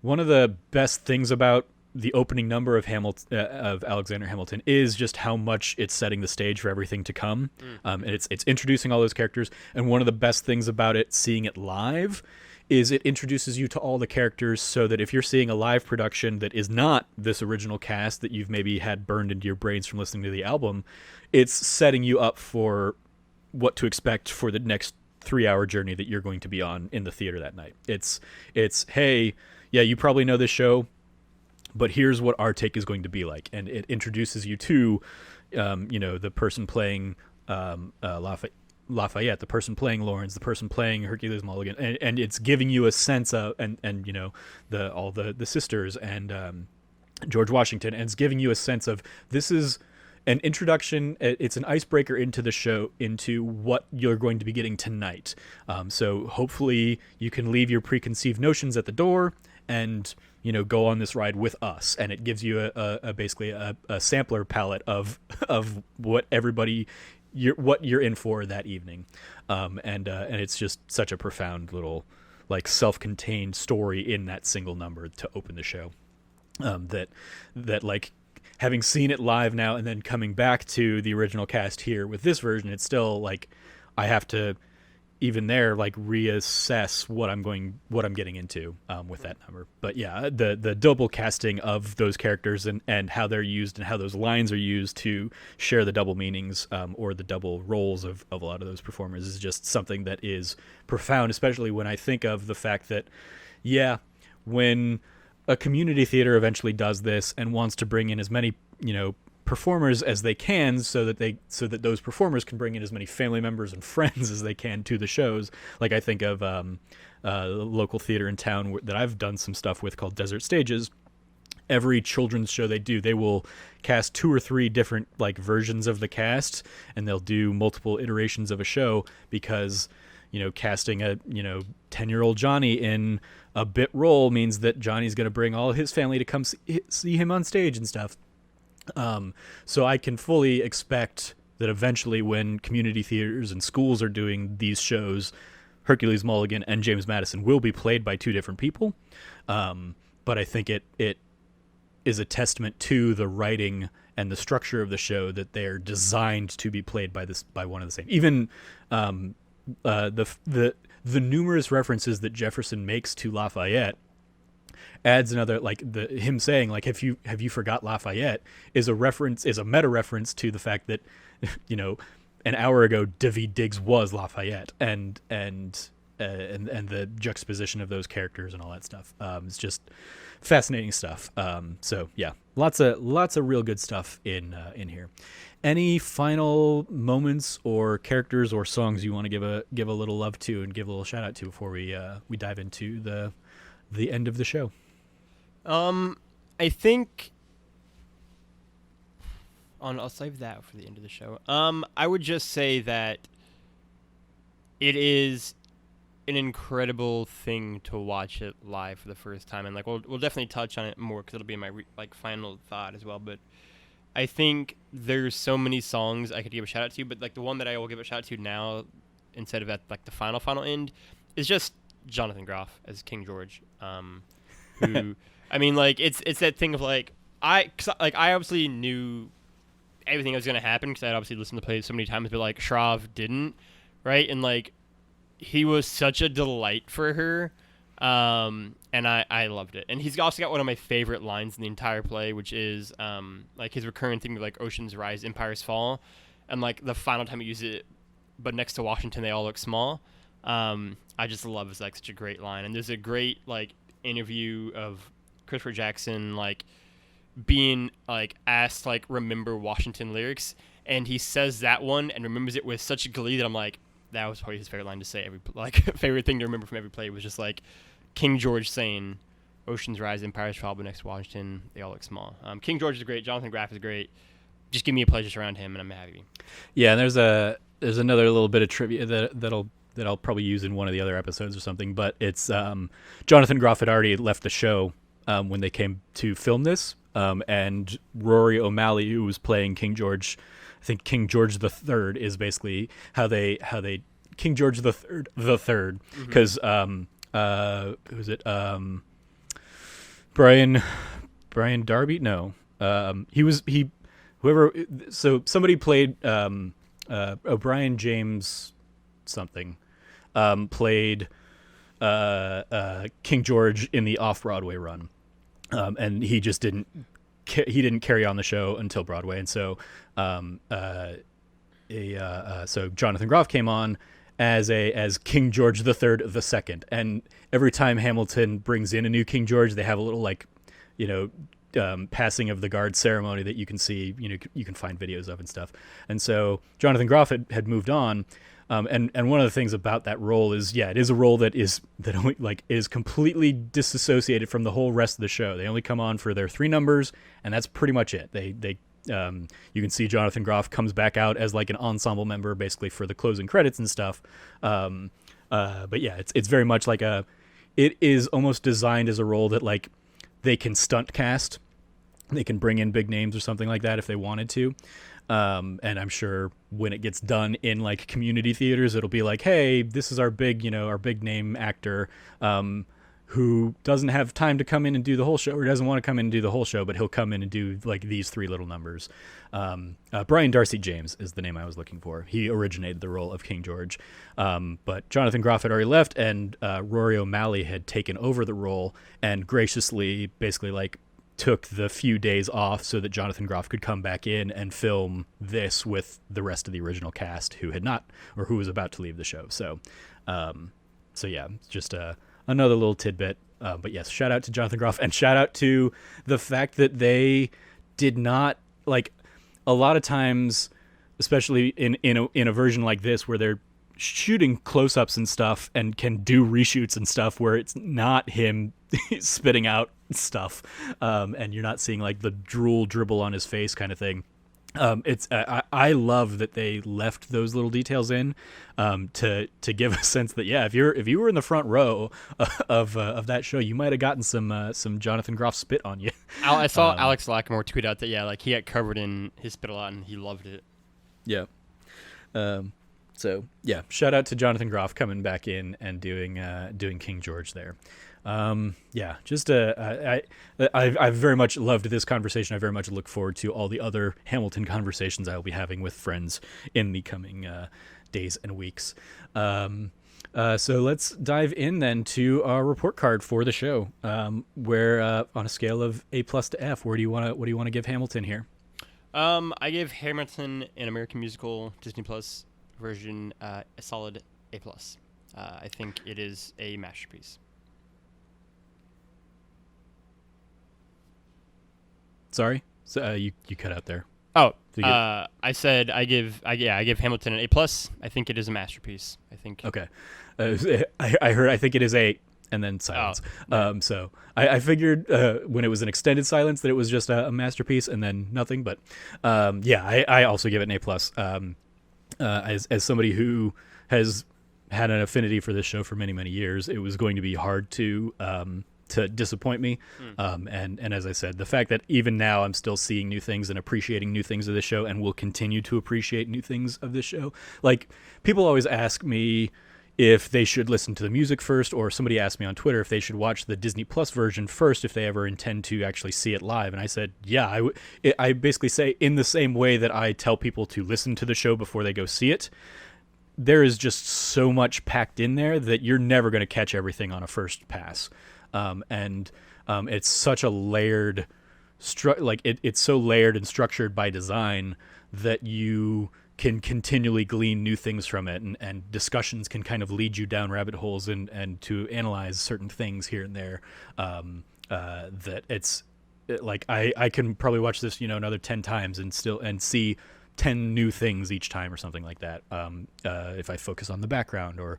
one of the best things about the opening number of Alexander Hamilton is just how much it's setting the stage for everything to come. And it's introducing all those characters. And one of the best things about it, seeing it live, is it introduces you to all the characters so that if you're seeing a live production that is not this original cast that you've maybe had burned into your brains from listening to the album, it's setting you up for what to expect for the next 3-hour journey that you're going to be on in the theater that night. It's hey, yeah, you probably know this show, but here's what our take is going to be like. And it introduces you to, the person playing Lafayette, the person playing Lawrence, the person playing Hercules Mulligan, and it's giving you a sense of, and all the sisters and George Washington, and it's giving you a sense of, this is an introduction. It's an icebreaker into the show, into what you're going to be getting tonight. So hopefully you can leave your preconceived notions at the door and go on this ride with us. And it gives you basically a sampler palette of what everybody. What you're in for that evening, and it's just such a profound little, like, self-contained story in that single number to open the show. That like, having seen it live now and then coming back to the original cast here with this version, it's still like I have to even there like reassess what I'm getting into with that number. But yeah, the double casting of those characters and how they're used and how those lines are used to share the double meanings or the double roles of a lot of those performers is just something that is profound, especially when I think of the fact that, yeah, when a community theater eventually does this and wants to bring in as many performers as they can, so that those performers can bring in as many family members and friends as they can to the shows. Like I think of a local theater in town that I've done some stuff with called Desert Stages. Every children's show they will cast 2 or 3 different like versions of the cast, and they'll do multiple iterations of a show because casting a 10-year-old Johnny in a bit role means that Johnny's going to bring all his family to come see him on stage and stuff. So I can fully expect that eventually when community theaters and schools are doing these shows, Hercules Mulligan and James Madison will be played by 2 different people. But I think it is a testament to the writing and the structure of the show that they're designed to be played by one of the same. Even the numerous references that Jefferson makes to Lafayette adds another, like him saying like, have you forgot Lafayette is a meta reference to the fact that an hour ago David Diggs was Lafayette, and the juxtaposition of those characters and all that stuff. It's just fascinating stuff. So yeah, lots of real good stuff in here. Any final moments or characters or songs you want to give a little love to and give a little shout out to before we dive into the end of the show? I think I'll save that for the end of the show. I would just say that it is an incredible thing to watch it live for the first time, and like we'll definitely touch on it more because it'll be in my final thought as well. But I think there's so many songs I could give a shout out to, but like the one that I will give a shout out to now instead of at like the final end is just Jonathan Groff as King George. Who I mean, like it's that thing of like I obviously knew everything that was gonna happen because I'd obviously listened to play so many times, but like Shrav didn't, right? And like he was such a delight for her, and I loved it. And he's also got one of my favorite lines in the entire play, which is like his recurring thing of like oceans rise, empires fall, and like the final time he uses it, but next to Washington they all look small. I just love it's like such a great line, and there's a great like interview of Christopher Jackson like being like asked like remember Washington lyrics, and he says that one and remembers it with such glee that I'm like, that was probably his favorite line to say favorite thing to remember from every play was just like King George saying oceans rise, empires fall, but next to Washington they all look small. King George is great, Jonathan Graff is great. Just give me a play just around him and I'm happy. Yeah, and there's another little bit of trivia that I'll probably use in one of the other episodes or something, but it's Jonathan Groff had already left the show when they came to film this, and Rory O'Malley, who was playing King George, I think King George the Third is basically how they King George the Third, because who's it? Brian Darby? No, so somebody played O'Brien James something. Played King George in the off-Broadway run, and he just didn't carry on the show until Broadway, and so so Jonathan Groff came on as King George the Second, and every time Hamilton brings in a new King George, they have a little like, passing of the guard ceremony that you can see, you can find videos of and stuff. And so Jonathan Groff had moved on. And one of the things about that role is, it is a role that only like is completely disassociated from the whole rest of the show. They only come on for their 3 numbers, and that's pretty much it. You can see Jonathan Groff comes back out as like an ensemble member, basically for the closing credits and stuff. But yeah, it's very much like it is almost designed as a role that like they can stunt cast, they can bring in big names or something like that if they wanted to. And I'm sure when it gets done in like community theaters, it'll be like, hey, this is our big name actor, who doesn't have time to come in and do the whole show, or doesn't want to come in and do the whole show, but he'll come in and do like these 3 little numbers. Brian Darcy James is the name I was looking for. He originated the role of King George. But Jonathan Groff had already left, and Rory O'Malley had taken over the role and graciously basically like took the few days off so that Jonathan Groff could come back in and film this with the rest of the original cast who had not, or who was about to leave the show. So yeah, just another little tidbit. But yes, shout out to Jonathan Groff, and shout out to the fact that they did not, like, a lot of times, especially in a version like this where they're shooting close-ups and stuff and can do reshoots and stuff where it's not him spitting out stuff, and you're not seeing like the drool dribble on his face kind of thing. I love that they left those little details in, to give a sense that if you were in the front row of that show, you might have gotten some Jonathan Groff spit on you. I saw Alex Lacamoire tweet out that like he got covered in his spit a lot and he loved it. Yeah. So yeah, shout out to Jonathan Groff coming back in and doing King George there. Just I very much loved this conversation. I very much look forward to all the other Hamilton conversations I will be having with friends in the coming days and weeks. So let's dive in then to our report card for the show. Where on a scale of A+ to F, what do you want to give Hamilton here? I give Hamilton, an American musical Disney Plus version, a solid A+. I think it is a masterpiece. Sorry, so you cut out there. Oh, I said I give Hamilton an A+. I think it is a masterpiece. I think. Okay, I heard. I think it is a, and then silence. Oh, so I figured when it was an extended silence that it was just a masterpiece, and then nothing. But I also give it an A+. As somebody who has had an affinity for this show for many, many years, it was going to be hard to disappoint me. And as I said, the fact that even now I'm still seeing new things and appreciating new things of this show, and will continue to appreciate new things of this show. Like, people always ask me if they should listen to the music first, or somebody asked me on Twitter if they should watch the Disney Plus version first if they ever intend to actually see it live. And I said, I basically say, in the same way that I tell people to listen to the show before they go see it, there is just so much packed in there that you're never going to catch everything on a first pass. It's such a layered, it's so layered and structured by design that you can continually glean new things from it, and discussions can kind of lead you down rabbit holes and to analyze certain things here and there. That it's like I can probably watch this another 10 times and see 10 new things each time or something like that. If I focus on the background, or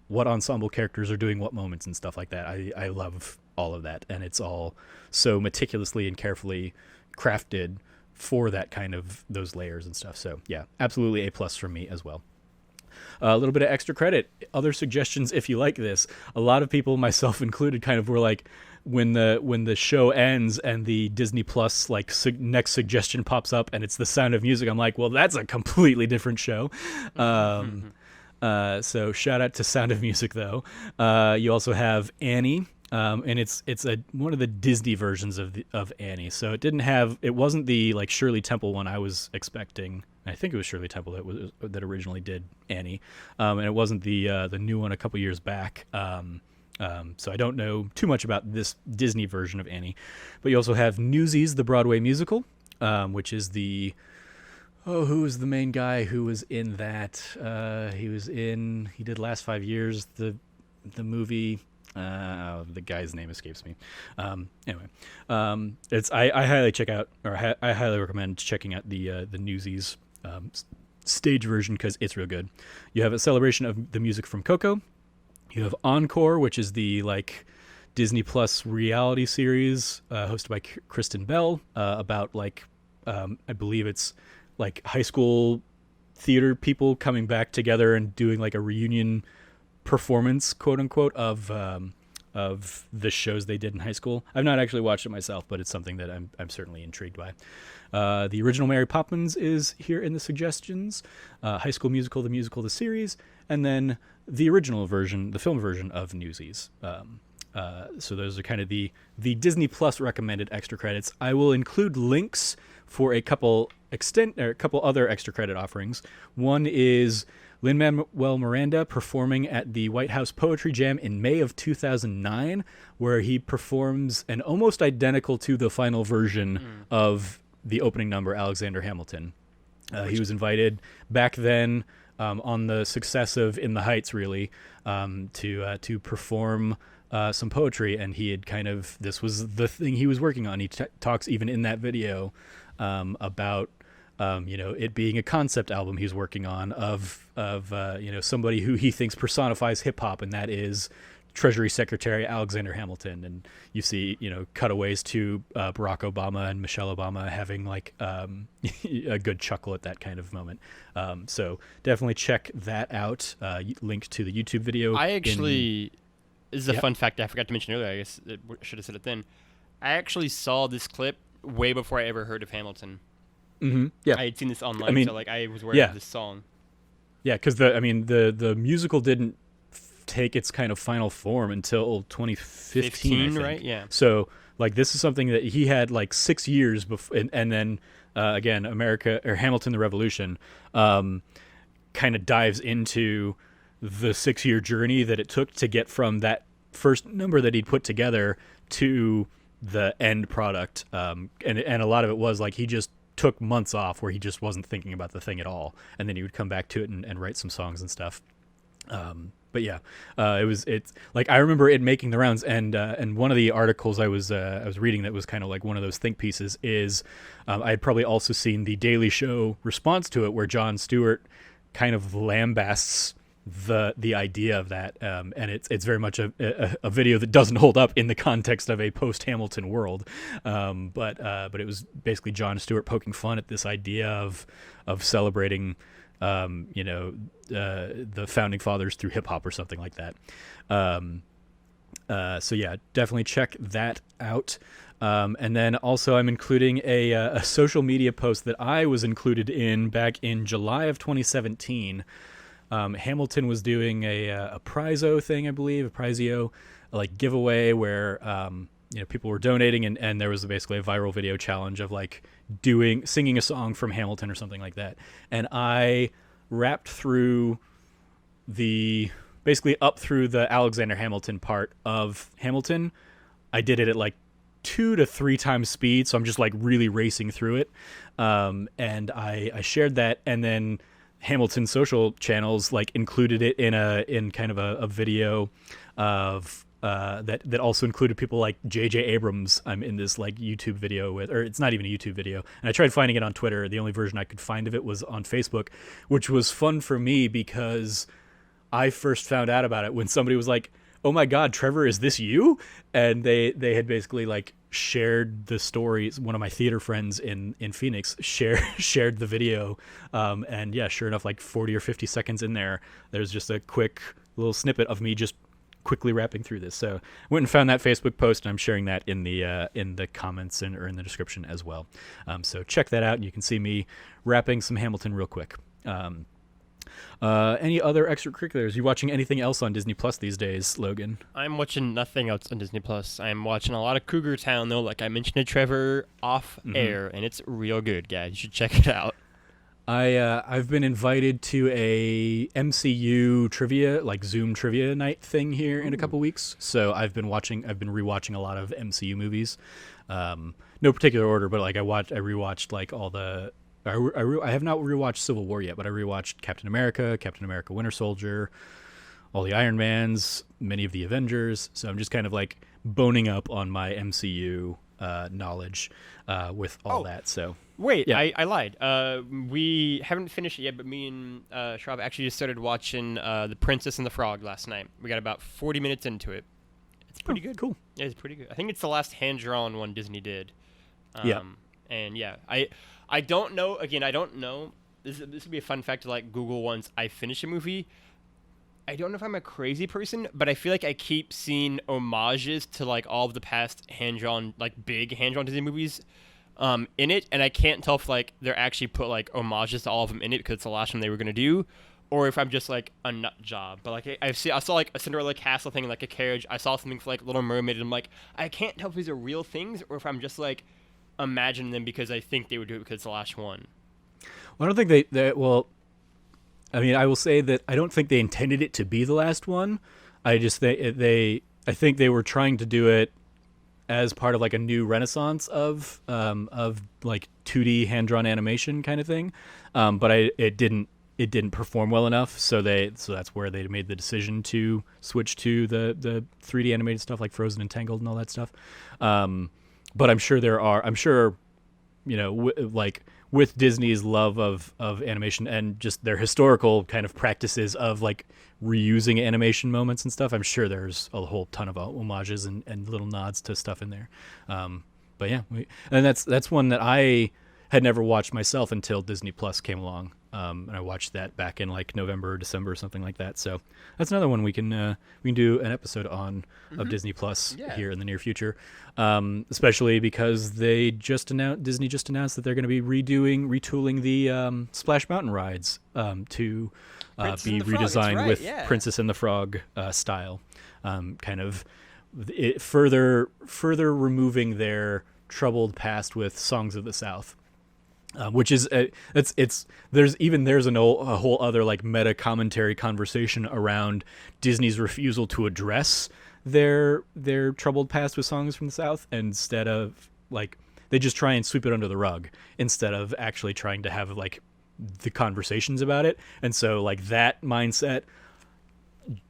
what ensemble characters are doing what moments and stuff like that. I love all of that, and it's all so meticulously and carefully crafted for that kind of those layers and stuff. So yeah, absolutely A+ from me as well. A little bit of extra credit, other suggestions if you like this. A lot of people, myself included, kind of were like, when the show ends and the Disney Plus next suggestion pops up and it's The Sound of Music, I'm like, well, that's a completely different show. So shout out to Sound of Music, though. You also have Annie, and it's one of the Disney versions of Annie. So it wasn't the like Shirley Temple one I was expecting. I think it was Shirley Temple that originally did Annie, and it wasn't the new one a couple years back. So I don't know too much about this Disney version of Annie, but you also have Newsies, the Broadway musical, which is who was the main guy who was in that? He did Last 5 Years, the movie. The guy's name escapes me. Anyway, I highly recommend checking out the Newsies stage version because it's real good. You have a celebration of the music from Coco. You have Encore, which is the like Disney Plus reality series hosted by Kristen Bell about like I believe it's like high school theater people coming back together and doing like a reunion performance, quote unquote, of the shows they did in high school. I've not actually watched it myself, but it's something that I'm certainly intrigued by. The original Mary Poppins is here in the suggestions. High School Musical, the musical, the series, and then the original version, the film version of Newsies. So those are kind of the Disney Plus recommended extra credits. I will include links for a couple other extra credit offerings. One is Lin-Manuel Miranda performing at the White House Poetry Jam in May of 2009, where he performs an almost identical to the final version of the opening number, Alexander Hamilton. He was invited back then on the success of In the Heights, really, to perform some poetry, and he had this was the thing he was working on. He talks even in that video about it being a concept album he's working on of somebody who he thinks personifies hip hop, and that is Treasury Secretary Alexander Hamilton. And you see, cutaways to Barack Obama and Michelle Obama having like a good chuckle at that kind of moment. So definitely check that out. Link to the YouTube video. This is a fun fact I forgot to mention earlier. I guess I should have said it then. I actually saw this clip way before I ever heard of Hamilton. Mm-hmm. Yeah, I had seen this online, so like I was aware of this song. Yeah, because the musical didn't take its kind of final form until 2015, I think. Right? Yeah. So like this is something that he had like 6 years before, and then again, Hamilton the Revolution kind of dives into the 6-year journey that it took to get from that first number that he'd put together to the end product. And a lot of it was like he just took months off where he just wasn't thinking about the thing at all, and then he would come back to it and write some songs and stuff. But yeah, it's like I remember it making the rounds, and one of the articles I was reading that was kind of like one of those think pieces is I had probably also seen the Daily Show response to it, where Jon Stewart kind of lambasts the idea of that, and it's very much a video that doesn't hold up in the context of a post-Hamilton world, but it was basically Jon Stewart poking fun at this idea of celebrating the founding fathers through hip hop or something like that. So yeah, definitely check that out. And then also I'm including a social media post that I was included in back in July of 2017. Hamilton was doing a Prizo thing, I believe, a Prizio like giveaway where people were donating, and there was basically a viral video challenge of like singing a song from Hamilton or something like that. And I rapped through basically up through the Alexander Hamilton part of Hamilton. I did it at like 2 to 3 times speed, so I'm just like really racing through it. And I shared that, and then Hamilton social channels like included it in kind of a video of that also included people like J.J. Abrams. I'm in this like YouTube video with, or it's not even a YouTube video. And I tried finding it on Twitter. The only version I could find of it was on Facebook, which was fun for me because I first found out about it when somebody was like, "Oh my God, Trevor, is this you?" And they had basically like shared the stories. One of my theater friends in Phoenix shared the video, and yeah, sure enough, like 40 or 50 seconds in there's just a quick little snippet of me just quickly rapping through this. So I went and found that Facebook post, and I'm sharing that in the comments or in the description as well. So check that out, and you can see me rapping some Hamilton real quick. Any other extracurriculars? You watching anything else on Disney Plus these days, Logan? I'm watching nothing else on Disney Plus. I'm watching a lot of Cougar Town though, like I mentioned to Trevor off air, and it's real good, guys. You should check it out. I've been invited to a MCU trivia, like Zoom trivia night thing here in a couple weeks. So I've been rewatching a lot of MCU movies. No particular order, but like I rewatched like all the. I have not rewatched Civil War yet, but I rewatched Captain America, Winter Soldier, all the Iron Mans, many of the Avengers. So I'm just kind of like boning up on my MCU knowledge with all that. So wait, yeah. I lied. We haven't finished it yet, but me and Schraub actually just started watching The Princess and the Frog last night. We got about 40 minutes into it. It's pretty good. Cool. Yeah, it's pretty good. I think it's the last hand-drawn one Disney did. Yeah. And yeah, I don't know. Again, I don't know. This would be a fun fact to like Google once I finish a movie. I don't know if I'm a crazy person, but I feel like I keep seeing homages to like all of the past hand-drawn, like big hand-drawn Disney movies in it, and I can't tell if like they're actually put like homages to all of them in it because it's the last one they were gonna do, or if I'm just like a nut job. But like I saw like a Cinderella castle thing in like a carriage. I saw something for like Little Mermaid, and I'm like, I can't tell if these are real things or if I'm just like imagining them because I think they would do it because it's the last one. Well, I don't think they well. I mean, I will say that I don't think they intended it to be the last one. I think they were trying to do it as part of like a new renaissance of like 2D hand-drawn animation kind of thing. But it didn't perform well enough, so that's where they made the decision to switch to the 3D animated stuff like Frozen and Tangled and all that stuff. But I'm sure you know, like with Disney's love of animation and just their historical kind of practices of like reusing animation moments and stuff, I'm sure there's a whole ton of homages and little nods to stuff in there. But yeah, and that's one that I had never watched myself until Disney Plus came along. And I watched that back in like November or December or something like that. So that's another one we can do an episode on of Disney Plus here in the near future. Especially because Disney just announced that they're going to be retooling the Splash Mountain rides to be redesigned with Princess and the Frog style. Kind of further removing their troubled past with Songs of the South. Which is there's a whole other like meta commentary conversation around Disney's refusal to address their troubled past with Songs from the South, instead of like they just try and sweep it under the rug instead of actually trying to have like the conversations about it. And so like that mindset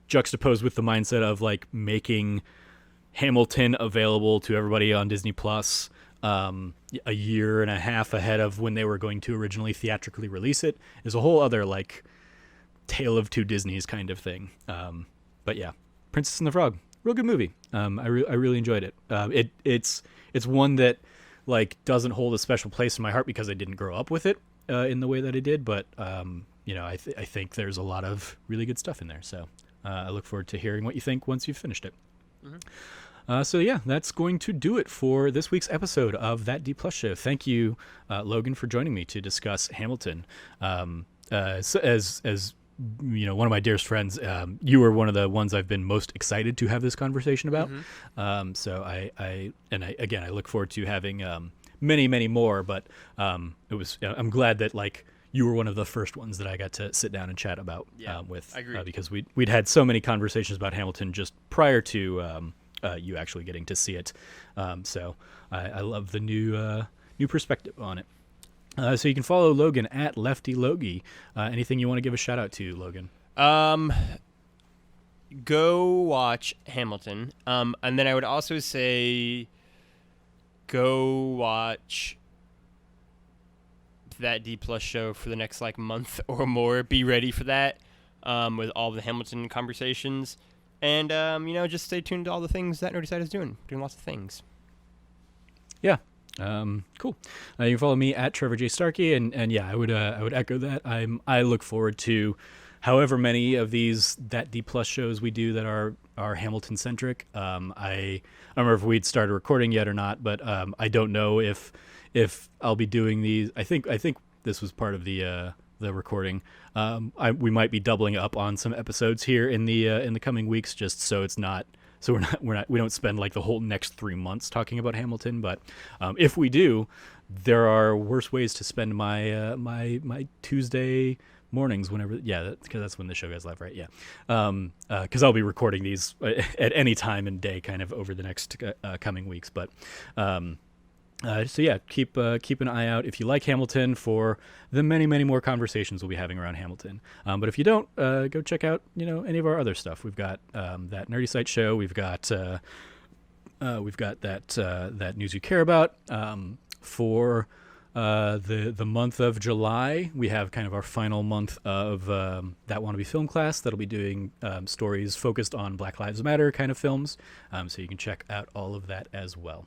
juxtaposed with the mindset of like making Hamilton available to everybody on Disney Plus a year and a half ahead of when they were going to originally theatrically release it is a whole other like tale of two Disneys kind of thing. But yeah, Princess and the Frog, real good movie. I really enjoyed it. It's one that like doesn't hold a special place in my heart because I didn't grow up with it in the way that I did. But you know, I think there's a lot of really good stuff in there. So I look forward to hearing what you think once you've finished it. Mm-hmm. So yeah, that's going to do it for this week's episode of That D Plus Show. Thank you, Logan, for joining me to discuss Hamilton. So as you know, one of my dearest friends, you were one of the ones I've been most excited to have this conversation about. Mm-hmm. So I look forward to having many more. But I'm glad that like you were one of the first ones that I got to sit down and chat about with, because we'd had so many conversations about Hamilton just prior to. You actually getting to see it. So I love the new perspective on it. So you can follow Logan at Lefty Logie. Anything you want to give a shout out to, Logan? Go watch Hamilton. And then I would also say go watch That D Plus Show for the next like month or more. Be ready for that with all the Hamilton conversations. And, you know, just stay tuned to all the things that Nerdy Side is doing lots of things. Yeah. Cool. You can follow me at Trevor J. Starkey. And yeah, I would echo that. I look forward to however many of these That D Plus shows we do that are Hamilton centric. I don't remember if we'd started recording yet or not, but I don't know if I'll be doing these. I think this was part of the the recording. We might be doubling up on some episodes here in the coming weeks, just so it's not. So we don't spend like the whole next 3 months talking about Hamilton. But if we do, there are worse ways to spend my Tuesday mornings whenever. Yeah, because that's when the show goes live, right? Yeah. Because I'll be recording these at any time and day, kind of over the next coming weeks. But so yeah, keep an eye out if you like Hamilton for the many more conversations we'll be having around Hamilton. But if you don't, go check out any of our other stuff. We've got that Nerdy Site show. We've got that News You Care About. For the month of July, we have kind of our final month of That Wannabe Film Class that'll be doing stories focused on Black Lives Matter kind of films. So you can check out all of that as well.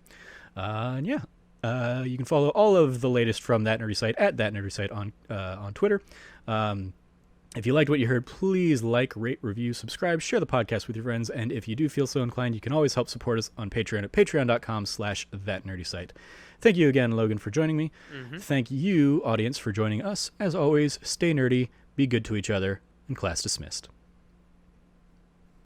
And yeah. You can follow all of the latest from That Nerdy Site at That Nerdy Site on Twitter. If you liked what you heard, please like, rate, review, subscribe, share the podcast with your friends, and if you do feel so inclined, you can always help support us on Patreon at patreon.com/thatnerdysite. Thank you again, Logan, for joining me. Mm-hmm. Thank you, audience, for joining us. As always, stay nerdy, be good to each other, and class dismissed.